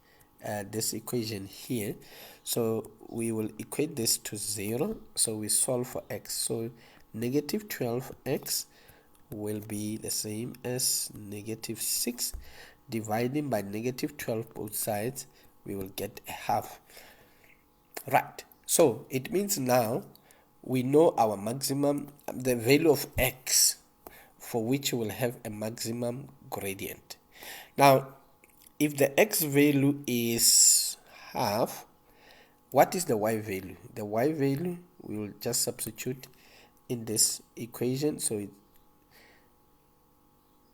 this equation here. So we will equate this to 0. So we solve for x. So negative 12x will be the same as negative 6. Dividing by negative 12 both sides, we will get a half. Right. So it means now we know our maximum, the value of x for which we will have a maximum gradient. Now, if the x value is half, what is the y value? The y value, we will just substitute in this equation. So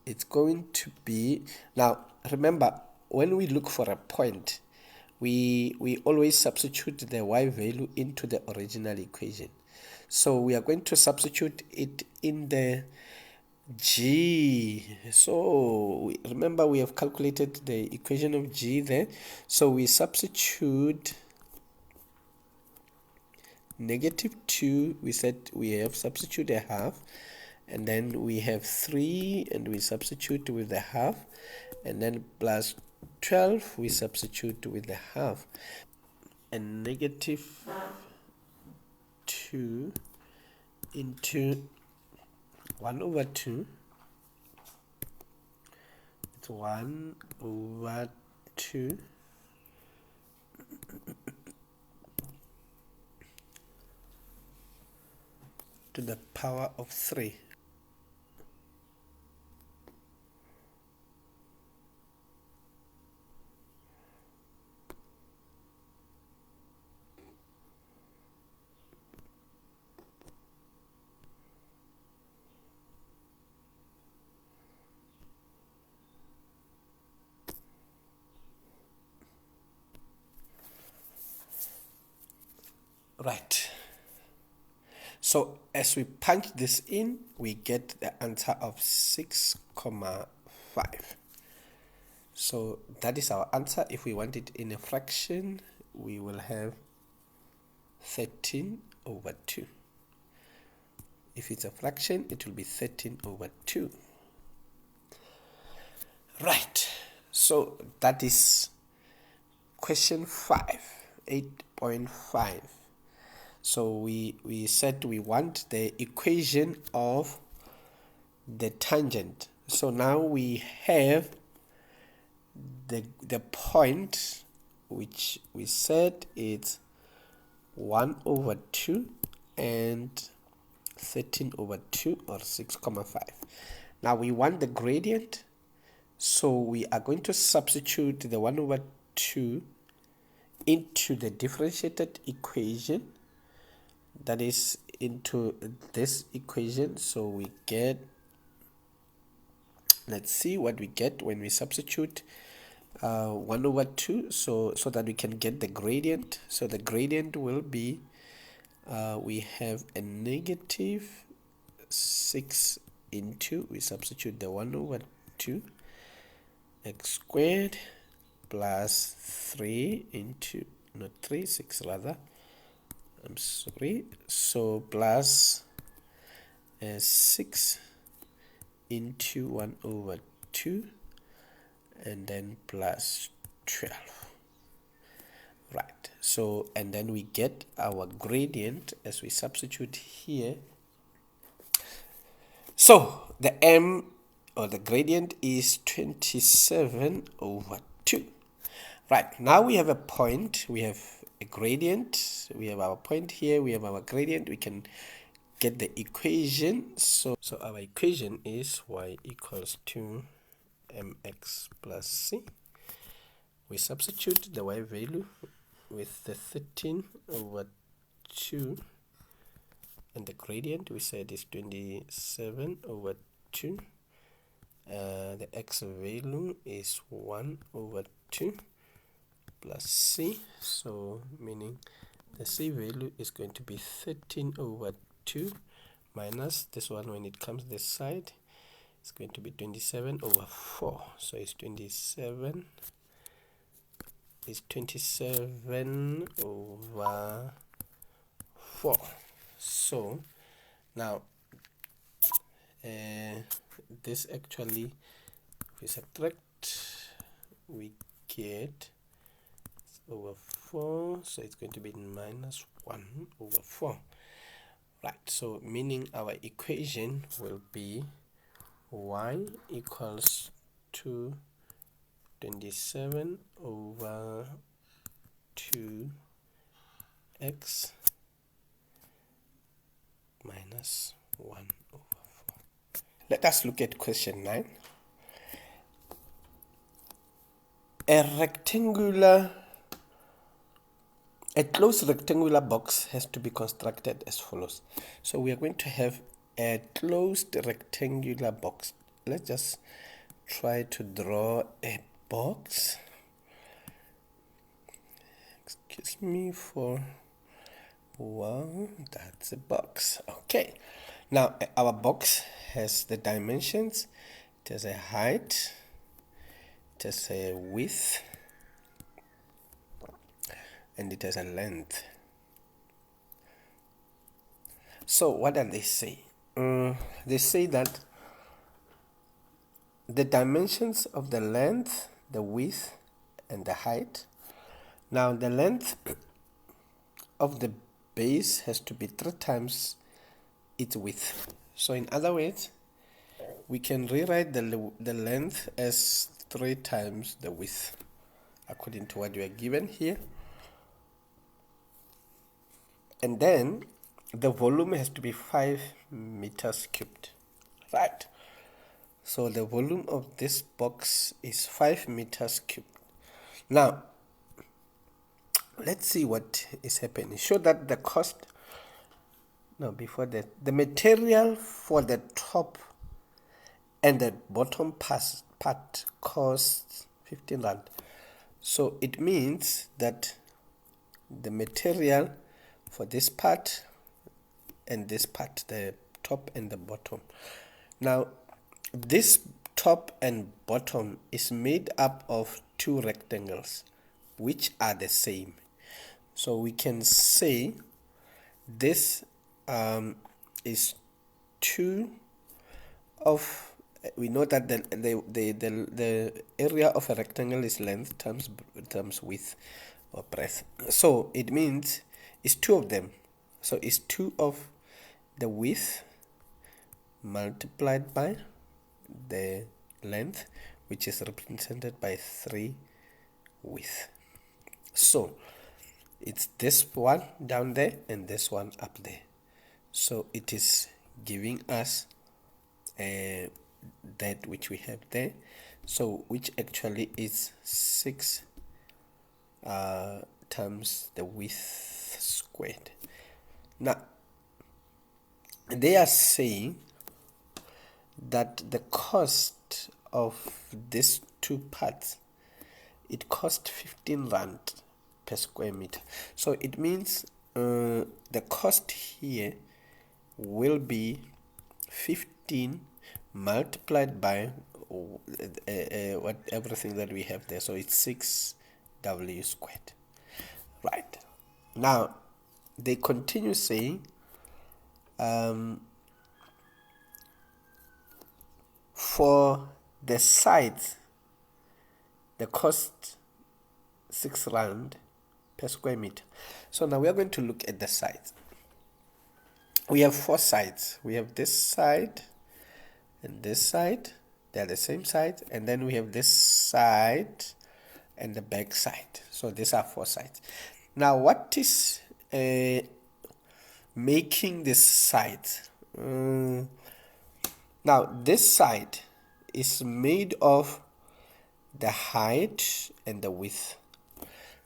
it's going to be, now remember, when we look for a point, we always substitute the y value into the original equation. So we are going to substitute it in the g. So remember, we have calculated the equation of g there. So we substitute negative 2, we said we have substitute a half, and then we have 3, and we substitute with the half, and then plus 12 we substitute with the half, and negative 2 into 1 over 2, it's 1 over 2 to the power of 3. Right. So as we punch this in, we get the answer of 6,5. So that is our answer. If we want it in a fraction, we will have 13 over 2. If it's a fraction, it will be 13 over 2. Right. So that is question 5, 8.5. So we said we want the equation of the tangent. So now we have the point, which we said it's 1 over 2 and 13 over 2, or 6,5. Now we want the gradient, so we are going to substitute the 1 over 2 into the differentiated equation, that is into this equation. So we get, let's see what we get when we substitute 1 over 2, so that we can get the gradient. So the gradient will be, we have a negative 6 into, we substitute the 1 over 2, x squared plus 3 into, not 3, 6 rather, I'm sorry, so plus 6 into 1 over 2, and then plus 12. Right, so and then we get our gradient as we substitute here. So the m, or the gradient, is 27 over 2. Right, now we have a point, we have a gradient, we have our point here, we have our gradient, we can get the equation. So our equation is y equals to mx plus c. We substitute the y value with the 13 over 2, and the gradient we said is 27 over 2. The x value is 1 over 2 plus c, so meaning the c value is going to be 13 over 2 minus this one. When it comes this side, it's going to be 27 over 4, so it's 27 over 4. So now this actually, if we subtract, we get over 4, so it's going to be minus 1 over 4. Right, so meaning our equation will be y equals to 27 over 2x minus 1 over 4. Let us look at question 9. A closed rectangular box has to be constructed as follows. So we are going to have a closed rectangular box. Let's just try to draw a box. Excuse me for, wow, that's a box. Okay, now our box has the dimensions. It has a height, it has a width, and it has a length. So what do they say? They say that the dimensions of the length, the width, and the height. Now the length of the base has to be 3 times its width. So in other words, we can rewrite the length as 3 times the width according to what you are given here. And then the volume has to be 5 meters cubed, right? So the volume of this box is 5 meters cubed. Now let's see what is happening. Show that the cost, no, before that, the material for the top and the bottom part costs 15 rand. So it means that the material for this part and this part, the top and the bottom. Now this top and bottom is made up of 2 rectangles which are the same. So we can say this is 2 of, we know that the area of a rectangle is length times width or breadth. So it means it's 2 of them. So it's 2 of the width multiplied by the length, which is represented by 3 width. So it's this one down there and this one up there. So it is giving us that which we have there, so which actually is 6 times the width squared. Now they are saying that the cost of these 2 parts, it costs 15 rand per square meter. So it means the cost here will be 15 multiplied by what everything that we have there. So it's 6w squared, right? Now they continue saying for the sides, the cost 6 rand per square meter. So now we are going to look at the sides. We have 4 sides. We have this side and this side. They are the same side. And then we have this side and the back side. So these are 4 sides. Now what is making this side? Now this side is made of the height and the width.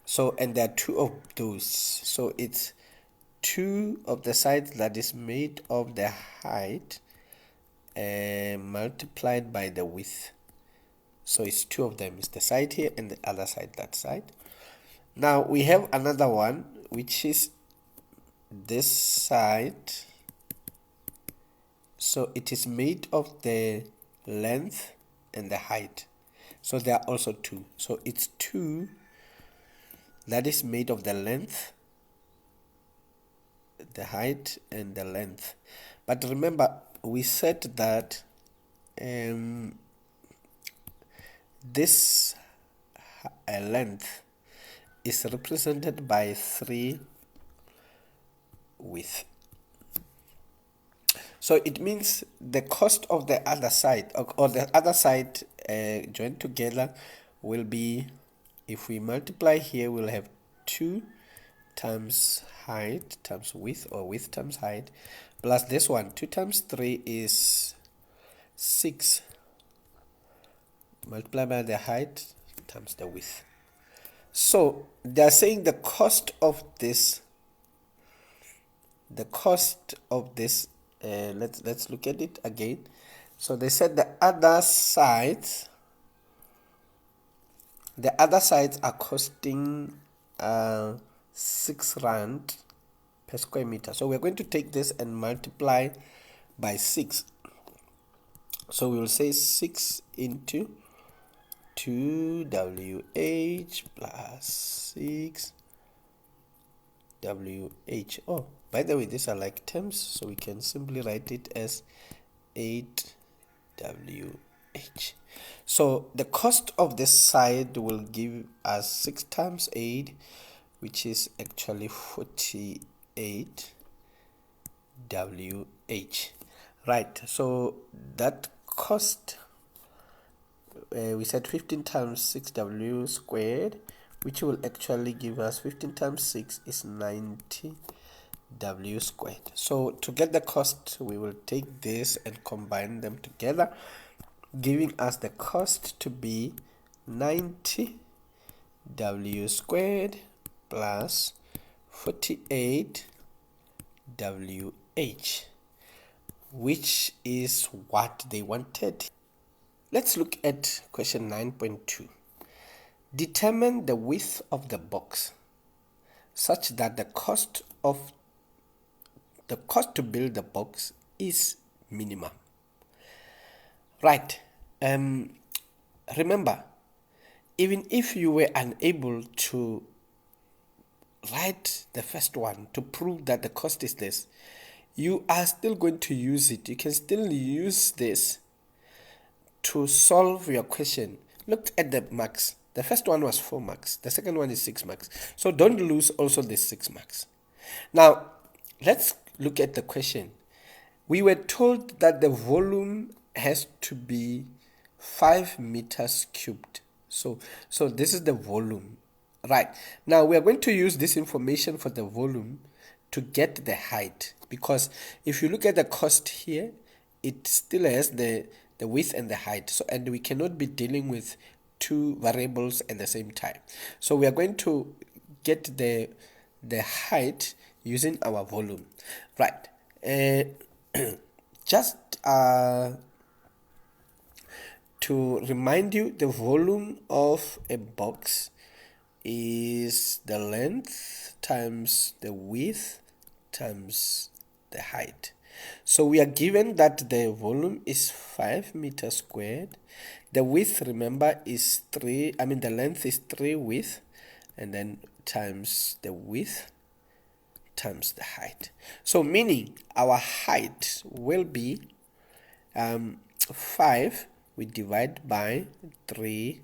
So, and there are 2 of those. So it's 2 of the sides that is made of the height multiplied by the width. So it's 2 of them. It's the side here and the other side, that side. Now we have another one, which is this side. So it is made of the length and the height. So there are also 2. So it's 2 that is made of the length, the height and the length. But remember, we said that this length is represented by 3 width. So it means the cost of the other side, or the other side joined together, will be, if we multiply here, we'll have 2 times height times width, or width times height, plus this one, 2 times 3 is 6, multiplied by the height times the width. So they are saying the cost of this, let's look at it again. So they said the other sides are costing 6 rand per square meter. So we're going to take this and multiply by 6. So we will say 6 into 2wh plus 6wh. Oh, by the way, these are like terms, so we can simply write it as 8wh. So the cost of this side will give us 6 times 8, which is actually 48wh. Right, so that cost we said 15 times 6w squared, which will actually give us 15 times 6 is 90w squared. So to get the cost, we will take this and combine them together, giving us the cost to be 90w squared plus 48wh, which is what they wanted. Let's look at question 9.2. Determine the width of the box such that the cost to build the box is minimum. Right. Remember, even if you were unable to write the first one to prove that the cost is this, you are still going to use it. You can still use this to solve your question. Look at the marks. The first one was 4 marks. The second one is 6 marks. So don't lose also the 6 marks. Now, let's look at the question. We were told that the volume has to be 5 meters cubed. So this is the volume. Right. Now, we are going to use this information for the volume to get the height. Because if you look at the cost here, it still has the width and the height. So, and we cannot be dealing with two variables at the same time. So we are going to get the height using our volume. Right. Just to remind you, the volume of a box is the length times the width times the height. So we are given that the volume is 5 meters squared. The width, remember, is the length is 3 width, and then times the width times the height. So meaning our height will be 5 we divide by 3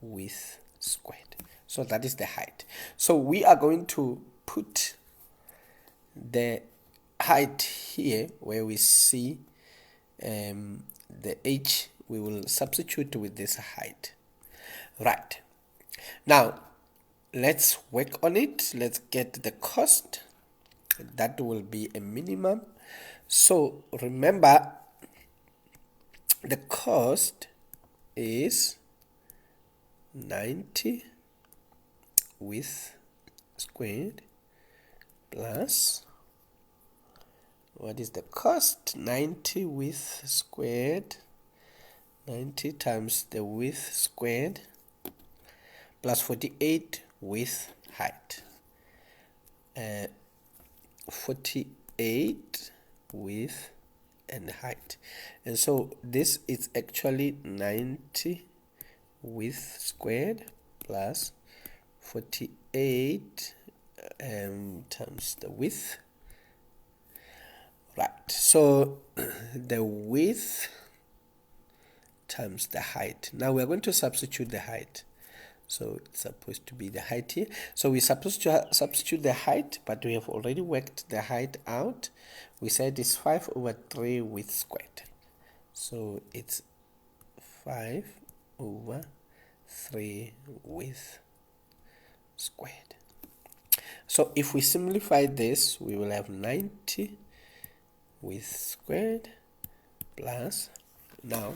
width squared. So that is the height. So we are going to put the height here where we see the h. We will substitute with this height. Right. Now, let's work on it. Let's get the cost. That will be a minimum. So remember, the cost is 90 width squared plus, what is the cost? 90 width squared, 90 times the width squared plus 48 width height. 48 width and height. And so this is actually 90 width squared plus 48 times the width. Right. So the width times the height. Now we're going to substitute the height. So it's supposed to be the height here. So we're supposed to substitute the height, but we have already worked the height out. We said it's 5 over 3 width squared. So it's 5 over 3 width squared. So if we simplify this, we will have 90 width squared plus, now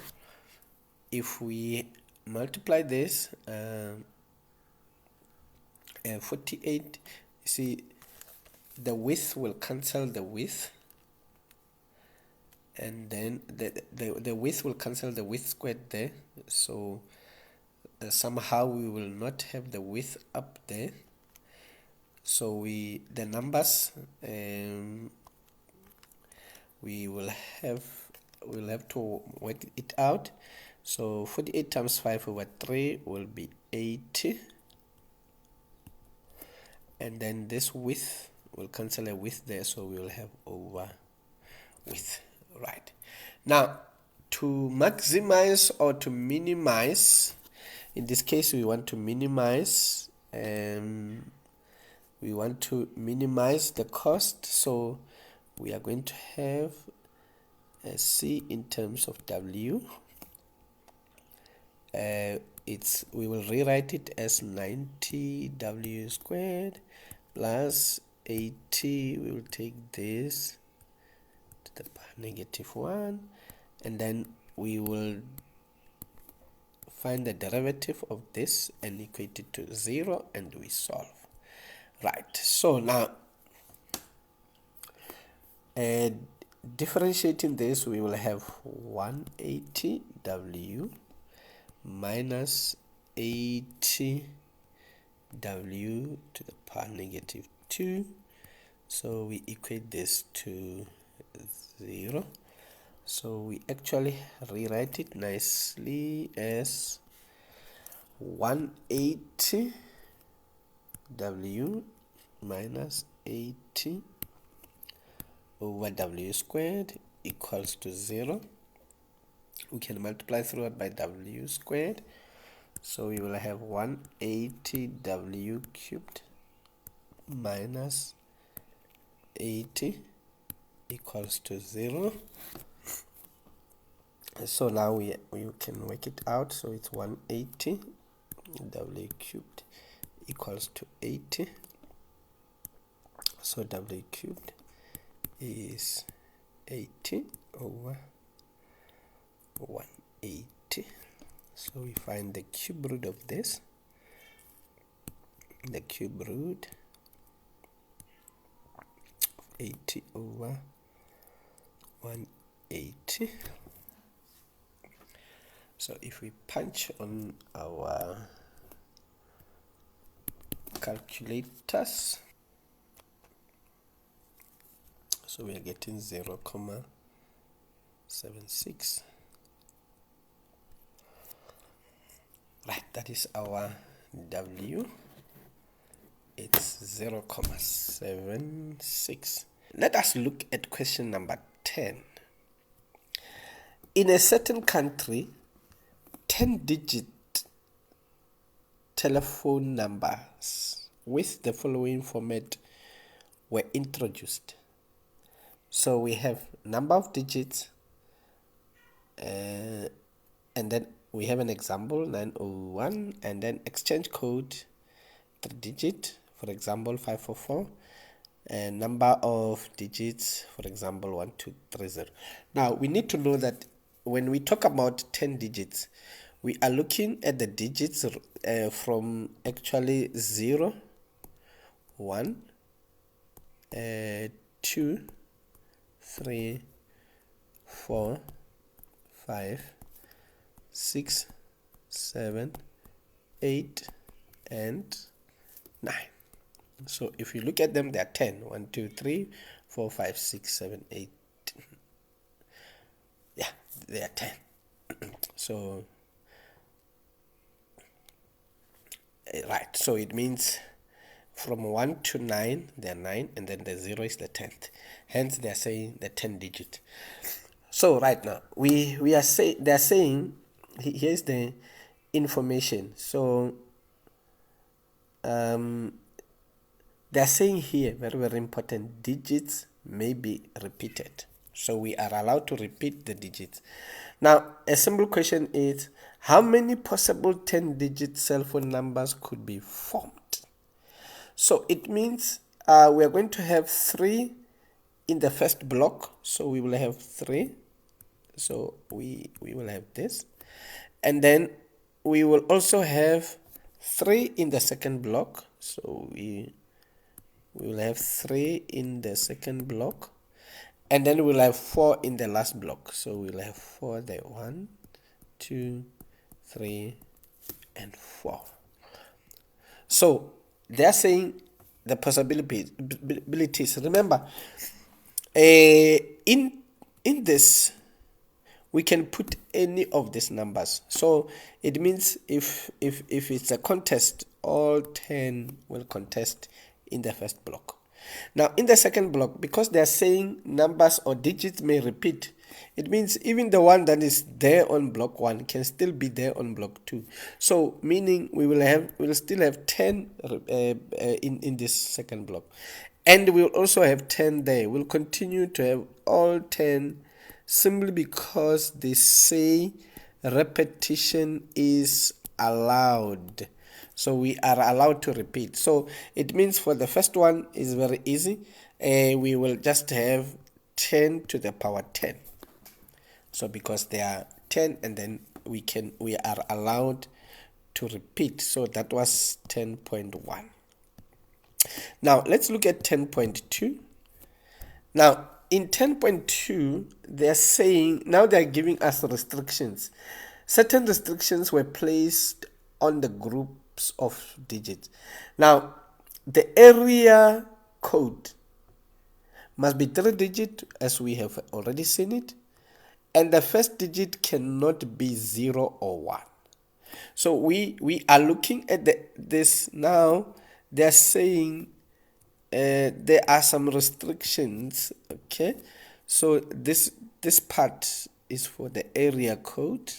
if we multiply this 48, see the width will cancel the width, and then the width will cancel the width squared there, so somehow we will not have the width up there. So the numbers we'll have to work it out. So 48 times 5 over 3 will be 80, and then this width will cancel a width there, so we will have over width. Right. Now, to maximize or to minimize, in this case we want to minimize, the cost, so we are going to have a C in terms of W we will rewrite it as 90w squared plus 80. We will take this to the power -1, and then we will find the derivative of this and equate it to 0, and we solve. Right, so now differentiating this, we will have 180w minus 80w to the power -2. So we equate this to 0. So we actually rewrite it nicely as 180w minus 80 over w squared equals to 0. We can multiply through it by w squared. So we will have 180w cubed minus 80 equals to 0. So now we can work it out. So it's 180 w cubed equals to 80. So w cubed is 80 over 180. So we find the cube root of this. The cube root 80 over 180. So if we punch on our calculators, so we are getting 0.76. Right, that is our W. It's 0.76. Let us look at question number 10. In a certain country, 10-digit telephone numbers with the following format were introduced. So we have number of digits, and then we have an example 901, and then exchange code 3-digit, for example 544, and number of digits, for example 1230. Now we need to know that when we talk about 10 digits, we are looking at the digits from actually 0, 1, 2, 3, 4, 5, 6, 7, 8, and 9. So if you look at them, they are 10. 1, 2, 3, 4, 5, 6, 7, 8. Yeah, they are 10. So, right. So it means from 1 to 9, they are 9, and then the 0 is the 10th. Hence, they are saying the 10 digit. So right now, we are they are saying, here's the information. So they are saying here, very, very important, digits may be repeated. So we are allowed to repeat the digits. Now, a simple question is, how many possible 10-digit cell phone numbers could be formed? So it means we are going to have 3 in the first block. So we will have 3. So we will have this. And then we will also have 3 in the second block. So we will have 3 in the second block. And then we'll have 4 in the last block. So we'll have 4 there. 1, 2, 3, and 4. So they are saying the possibilities. Remember, in this, we can put any of these numbers. So it means if it's a contest, all 10 will contest in the first block. Now in the second block, because they are saying numbers or digits may repeat, it means even the one that is there on block 1 can still be there on block 2. So meaning we will still have 10 in this second block, and we'll also have 10 there. We'll continue to have all 10 simply because they say repetition is allowed. So we are allowed to repeat. So it means for the first one is very easy. We will just have 10 to the power 10. So because they are 10, and then we are allowed to repeat. So that was 10.1. Now let's look at 10.2. Now in 10.2, they're saying, now they're giving us restrictions. Certain restrictions were placed on the groups of digits. Now, the area code must be 3-digit, as we have already seen it, and the first digit cannot be 0 or 1. So we are looking at this now. They're saying there are some restrictions. Okay, so this part is for the area code.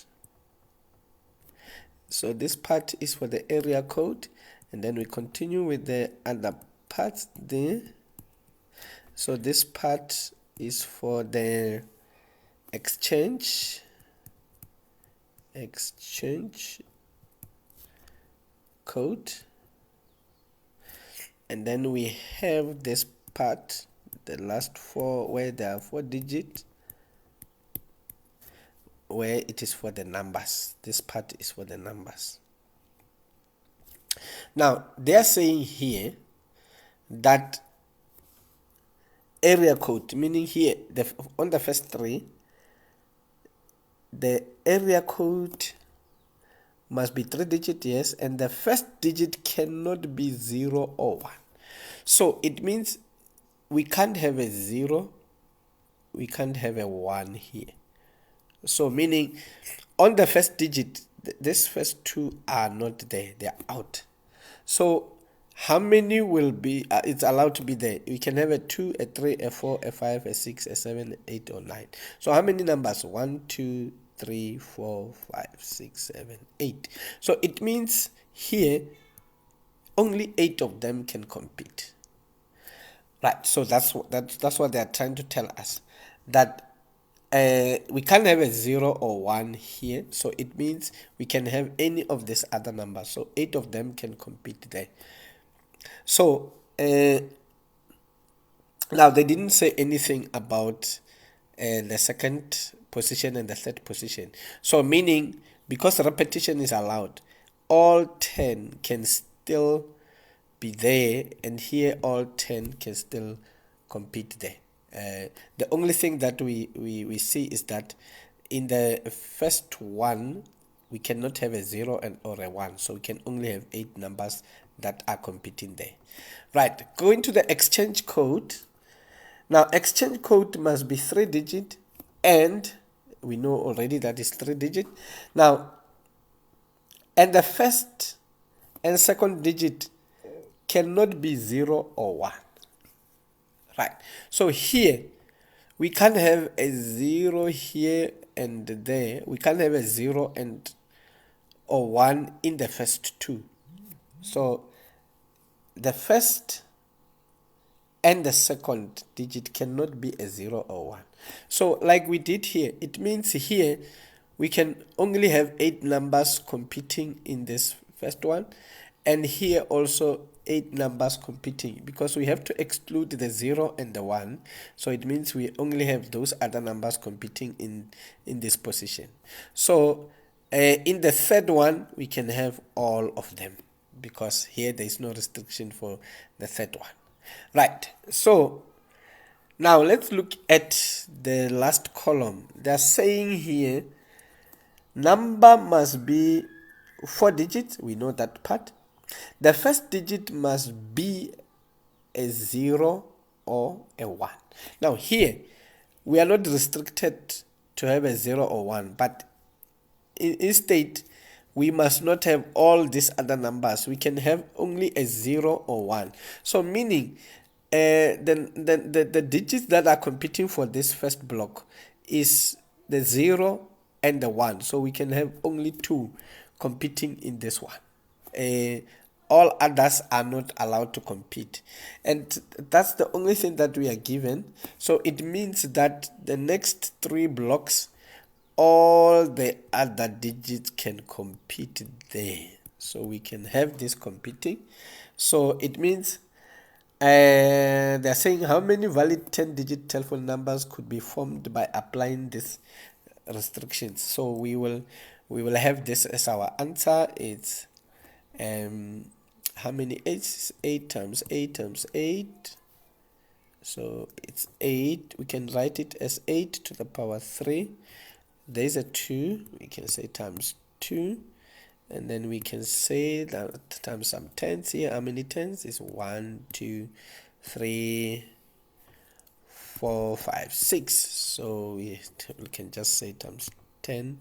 So this part is for the area code, and then we continue with the other parts there. So this part is for the exchange code, and then we have this part, the last 4, where there are 4 digits, where it is for the numbers. This part is for the numbers. Now they are saying here that area code, meaning here on the first 3, the area code must be 3-digit, yes, and the first digit cannot be 0 or 1. So it means we can't have a 0, we can't have a 1 here. So meaning on the first digit, this first 2 are not there, they are out. So how many will be, it's allowed to be there? We can have a 2, a 3, a 4, a 5, a 6, a 7, 8, or 9. So how many numbers? 1, 2, 3, 4, 5, 6, 7, 8. So it means here only 8 of them can compete. Right, so that's what they are trying to tell us, that we can't have a 0 or 1 here. So it means we can have any of these other numbers. So 8 of them can compete there. So now they didn't say anything about the second position and the third position. So meaning, because repetition is allowed, all 10 can still be there, and here all 10 can still compete there. The only thing that we see is that in the first one we cannot have a 0 or a 1, so we can only have 8 numbers that are competing there. Right, going to the exchange code. Now exchange code must be 3-digit, and we know already that is 3-digit. Now, and the first and second digit cannot be 0 or 1. Right, so here we can't have a 0 here and there. We can't have a 0 or 1 in the first 2. So the first and the second digit cannot be a 0 or 1. So like we did here, it means here we can only have 8 numbers competing in this first one, and here also 8 numbers competing, because we have to exclude the 0 and the 1. So it means we only have those other numbers competing in this position. So in the third one we can have all of them, because here there is no restriction for the third one. Right, so now let's look at the last column. They're saying here number must be 4 digits. We know that part. The first digit must be a 0 or a 1. Now here we are not restricted to have a 0 or 1, but instead we must not have all these other numbers. We can have only a 0 or 1. So meaning the digits that are competing for this first block is the 0 and the 1. So we can have only 2 competing in this one. All others are not allowed to compete, and that's the only thing that we are given. So it means that the next 3 blocks, all the other digits can compete there. So we can have this competing. So it means they're saying how many valid 10-digit telephone numbers could be formed by applying this restrictions. So we will have this as our answer. It's how many 8s? 8 times 8 times 8. So it's 8. We can write it as 8 to the power 3. There's a 2. We can say times 2. And then we can say that times some tens here. How many tens? Is 1, 2, 3, 4, 5, 6. So we can just say times 10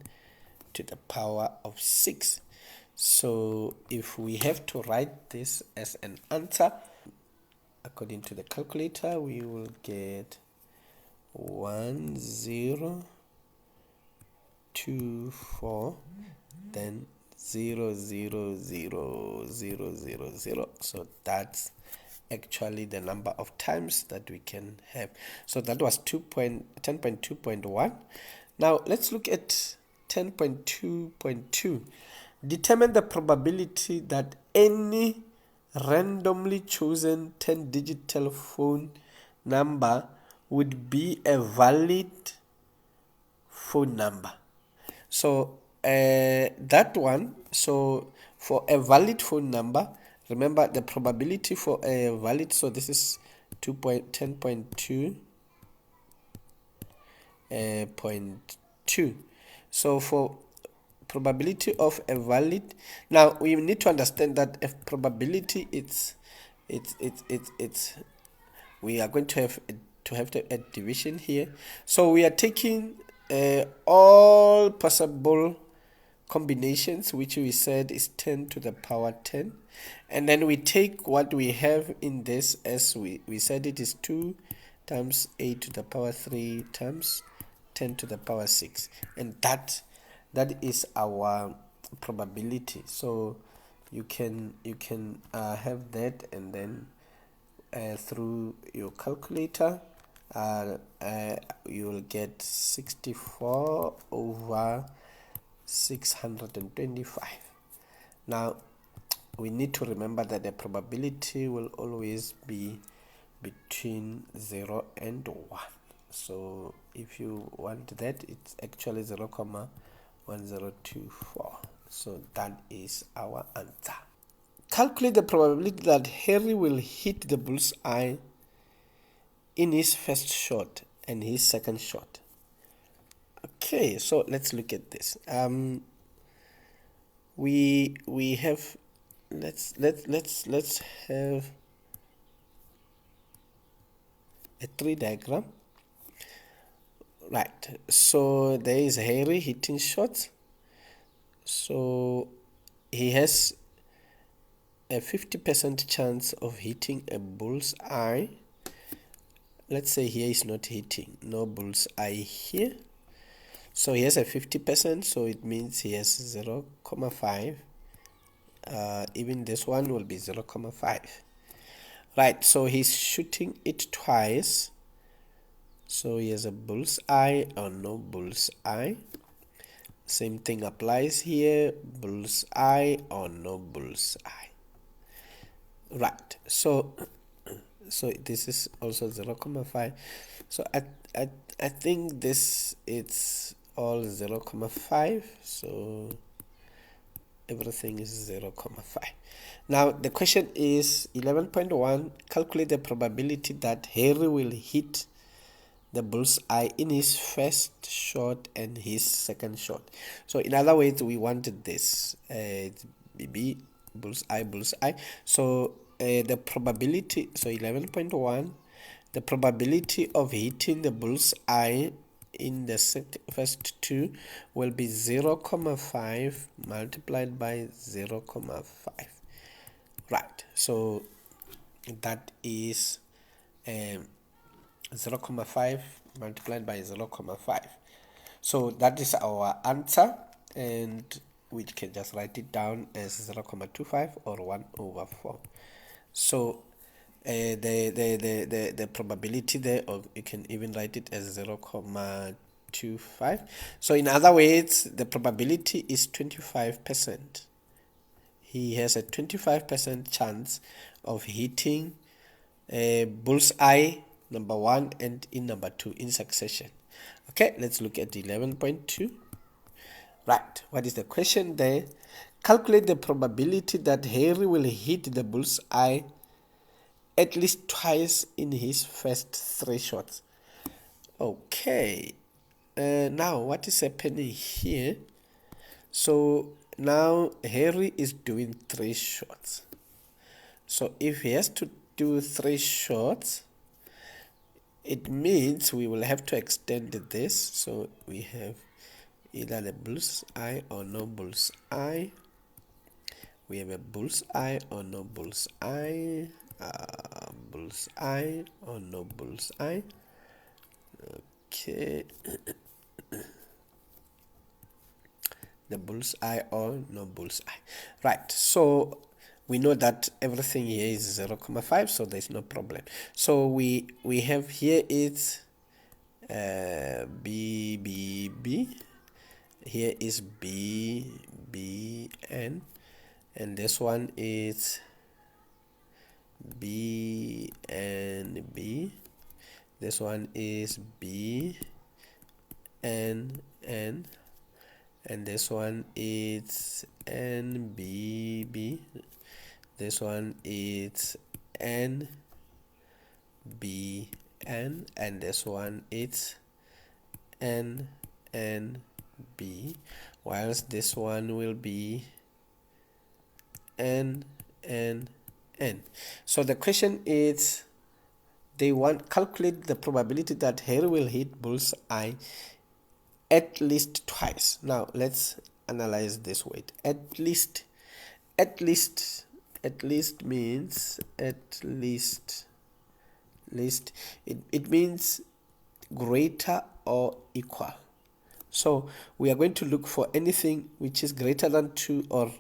to the power of 6. So if we have to write this as an answer, according to the calculator, we will get 1024, then 0000000. So that's actually the number of times that we can have. So that was 10.2.1. Now let's look at 10.2.2. Determine the probability that any randomly chosen 10-digit telephone number would be a valid phone number. So that one, so for a valid phone number, remember the probability for a valid, so this is 10.2. So for probability of a valid, now we need to understand that if probability it's we are going to have a division here. So we are taking all possible combinations, which we said is 10 to the power 10, and then we take what we have in this, as we said it is 2 times 8 to the power 3 times 10 to the power 6, and that is our probability. So you can have that, and then through your calculator you will get 64 over 625. Now we need to remember that the probability will always be between 0 and 1. So if you want that, it's actually 0.1024. So that is our answer. Calculate the probability that Harry will hit the bullseye in his first shot and his second shot. Okay, so let's look at this. We have let's have a tree diagram. Right, so there is Harry hitting shots. So he has a 50% chance of hitting a bullseye. Let's say here is not hitting, no bullseye here. So he has a 50%, so it means he has 0.5. Even this one will be 0.5. Right, so he's shooting it twice. So he has a bullseye or no bullseye. Same thing applies here, bullseye or no bullseye. Right, so this is also 0.5. So I think this it's all 0.5. So everything is 0.5. Now the question is 11.1. Calculate the probability that Harry will hit the bullseye in his first shot and his second shot. So in other words, we wanted this BB bullseye. So the probability, so 11.1, the probability of hitting the bullseye in the first two will be 0.5 multiplied by 0.5. Right, so that is 0.5 multiplied by 0.5. So that is our answer, and we can just write it down as 0.25 or 1/4. So the probability there, or you can even write it as 0.25 0.25. So in other words, the probability is 25%. He has a 25% chance of hitting bullseye number 1 and in number 2 in succession. Okay, let's look at 11.2. Right, what is the question there? Calculate the probability that Harry will hit the bullseye at least twice in his first 3 shots. Okay, now what is happening here? So now Harry is doing 3 shots. So if he has to do 3 shots, it means we will have to extend this. So we have either the bullseye or no bullseye. We have a bullseye or no bullseye. Bullseye or no bullseye. Okay. The bullseye or no bullseye. Right. So we know that everything here is 0.5, so there's no problem. So we have here is B, B, B. Here is B, B, N. And this one is B, N, B. This one is B, N, N. And this one is N, B, B. This one is N, B, N. And this one is N, N, B. Whilst this one will be N, N, N. So the question is, they want calculate the probability that Harry will hit bullseye at least twice. Now let's analyze this word. At least means it means greater or equal. So we are going to look for anything which is greater than 2 or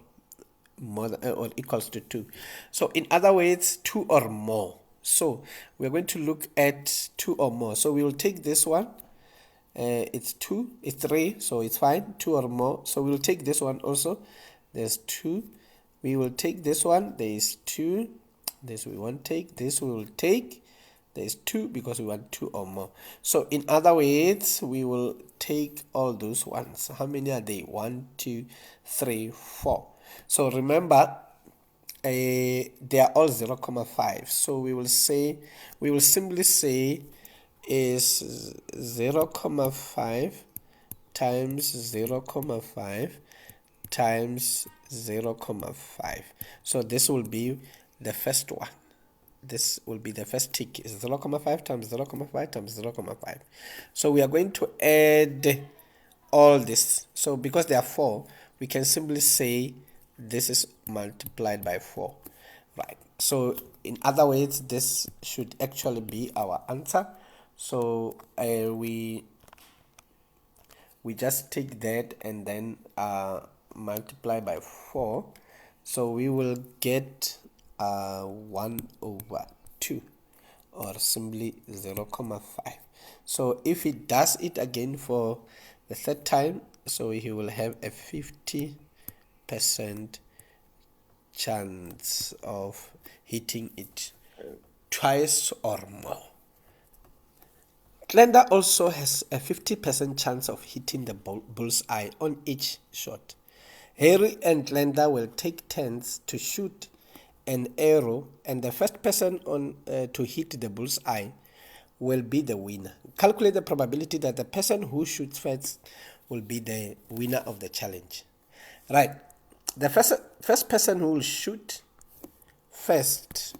more than, or equals to 2. So in other words, 2 or more. So we're going to look at 2 or more. So we will take this one. It's 2, it's 3, so it's fine. 2 or more. So we will take this one also. There's 2. We will take this one. There is 2. This we won't take. This we will take. There's 2 because we want 2 or more. So in other words, we will take all those ones. How many are they? 1, 2, 3, 4. So remember, they are all 0.5. So we will simply say is 0.5 times 0.5 times 0.5. So this will be the first one. This will be the first tick. Is 0.5 times 0.5 times 0.5. So we are going to add all this. So because there are 4, we can simply say this is multiplied by 4. Right. So in other words, this should actually be our answer. So we just take that and then multiply by 4. So we will get 1/2 or simply 0.5. So if he does it again for the third time, so he will have a 50% chance of hitting it twice or more. Glenda also has a 50% chance of hitting the bullseye on each shot. Harry and Glenda will take turns to shoot an arrow, and the first person to hit the bullseye will be the winner. Calculate the probability that the person who shoots first will be the winner of the challenge. Right. The first person who will shoot first,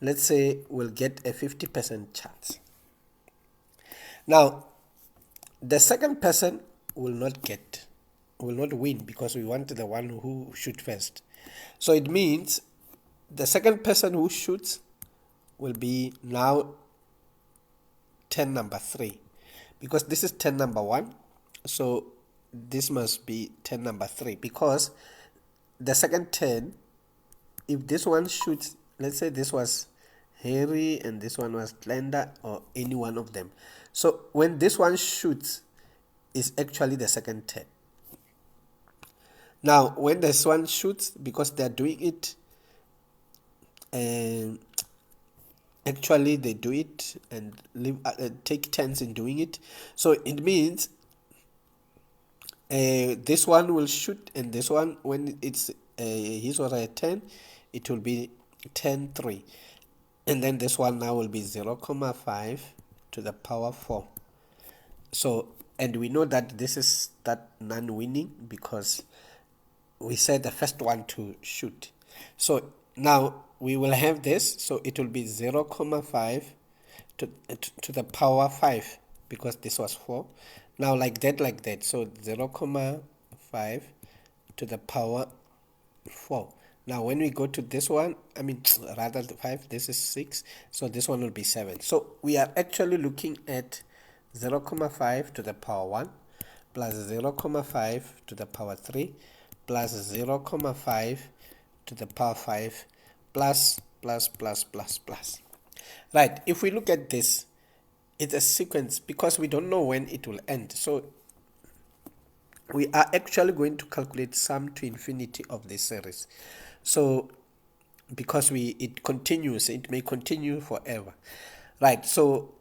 let's say, will get a 50% chance. Now, the second person will not win because we want the one who shoots first. So it means the second person who shoots will be now turn number 3, because this is turn number 1. So this must be turn number 3, because the second turn, if this one shoots, let's say this was Harry and this one was Glenda, or any one of them. So when this one shoots, is actually the second turn. Now, when this one shoots, because they're doing it, actually they do it and take turns in doing it. So it means this one will shoot, and this one, when it's his or her turn, it will be 10-3. And then this one now will be 0.5 to the power 4. So, and we know that this is that non-winning because we said the first one to shoot. So now we will have this, so it will be 0.5 to the power 5 because this was 4. Now like that, so 0.5 to the power 4. Now when we go to this one, I mean rather 5, this is 6, so this one will be 7. So we are actually looking at 0.5 to the power 1 plus 0.5 to the power 3 plus 0.5 to the power 5 plus. Right, if we look at this, it's a sequence because we don't know when it will end. So we are actually going to calculate sum to infinity of this series. So because it continues, it may continue forever. Right, so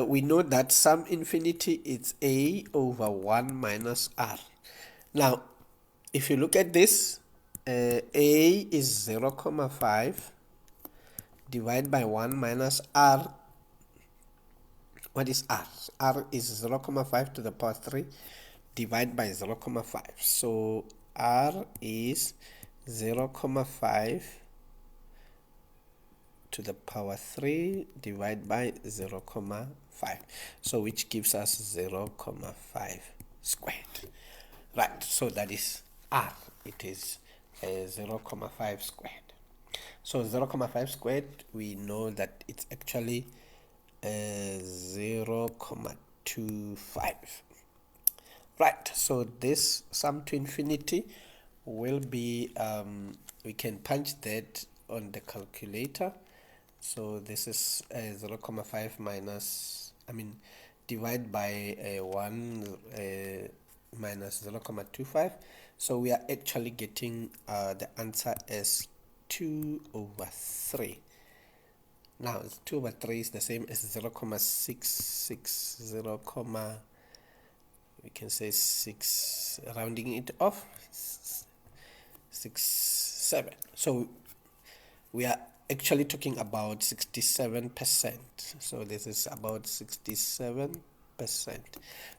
we know that sum infinity is a over 1 minus r. Now, if you look at this, a is 0.5 divided by 1 minus r. What is r? R is 0.5 to the power 3 divided by 0.5. So r is 0.5 to the power 3 divided by 0.5. So which gives us 0.5 squared. Right, so that is r. It is 0.5 squared. So 0.5 squared, we know that it's actually 0.25. Right, so this sum to infinity will be, we can punch that on the calculator. So this is 0.5 minus, divide by 1 minus 0.25. So we are actually getting the answer as 2 over 3. Now 2 over 3 is the same as 0.660, we can say 6, rounding it off, 67. So we are actually talking about 67%. So this is about 67%.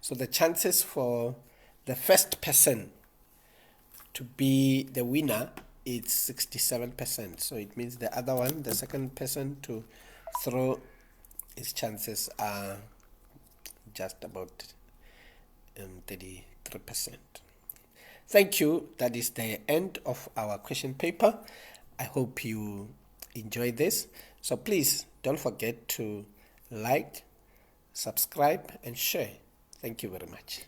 So the chances for the first person to be the winner is 67%. So it means the other one, the second person to throw, his chances are just about 33%. Thank you. That is the end of our question paper. I hope you enjoy this. So please don't forget to like, subscribe, and share. Thank you very much.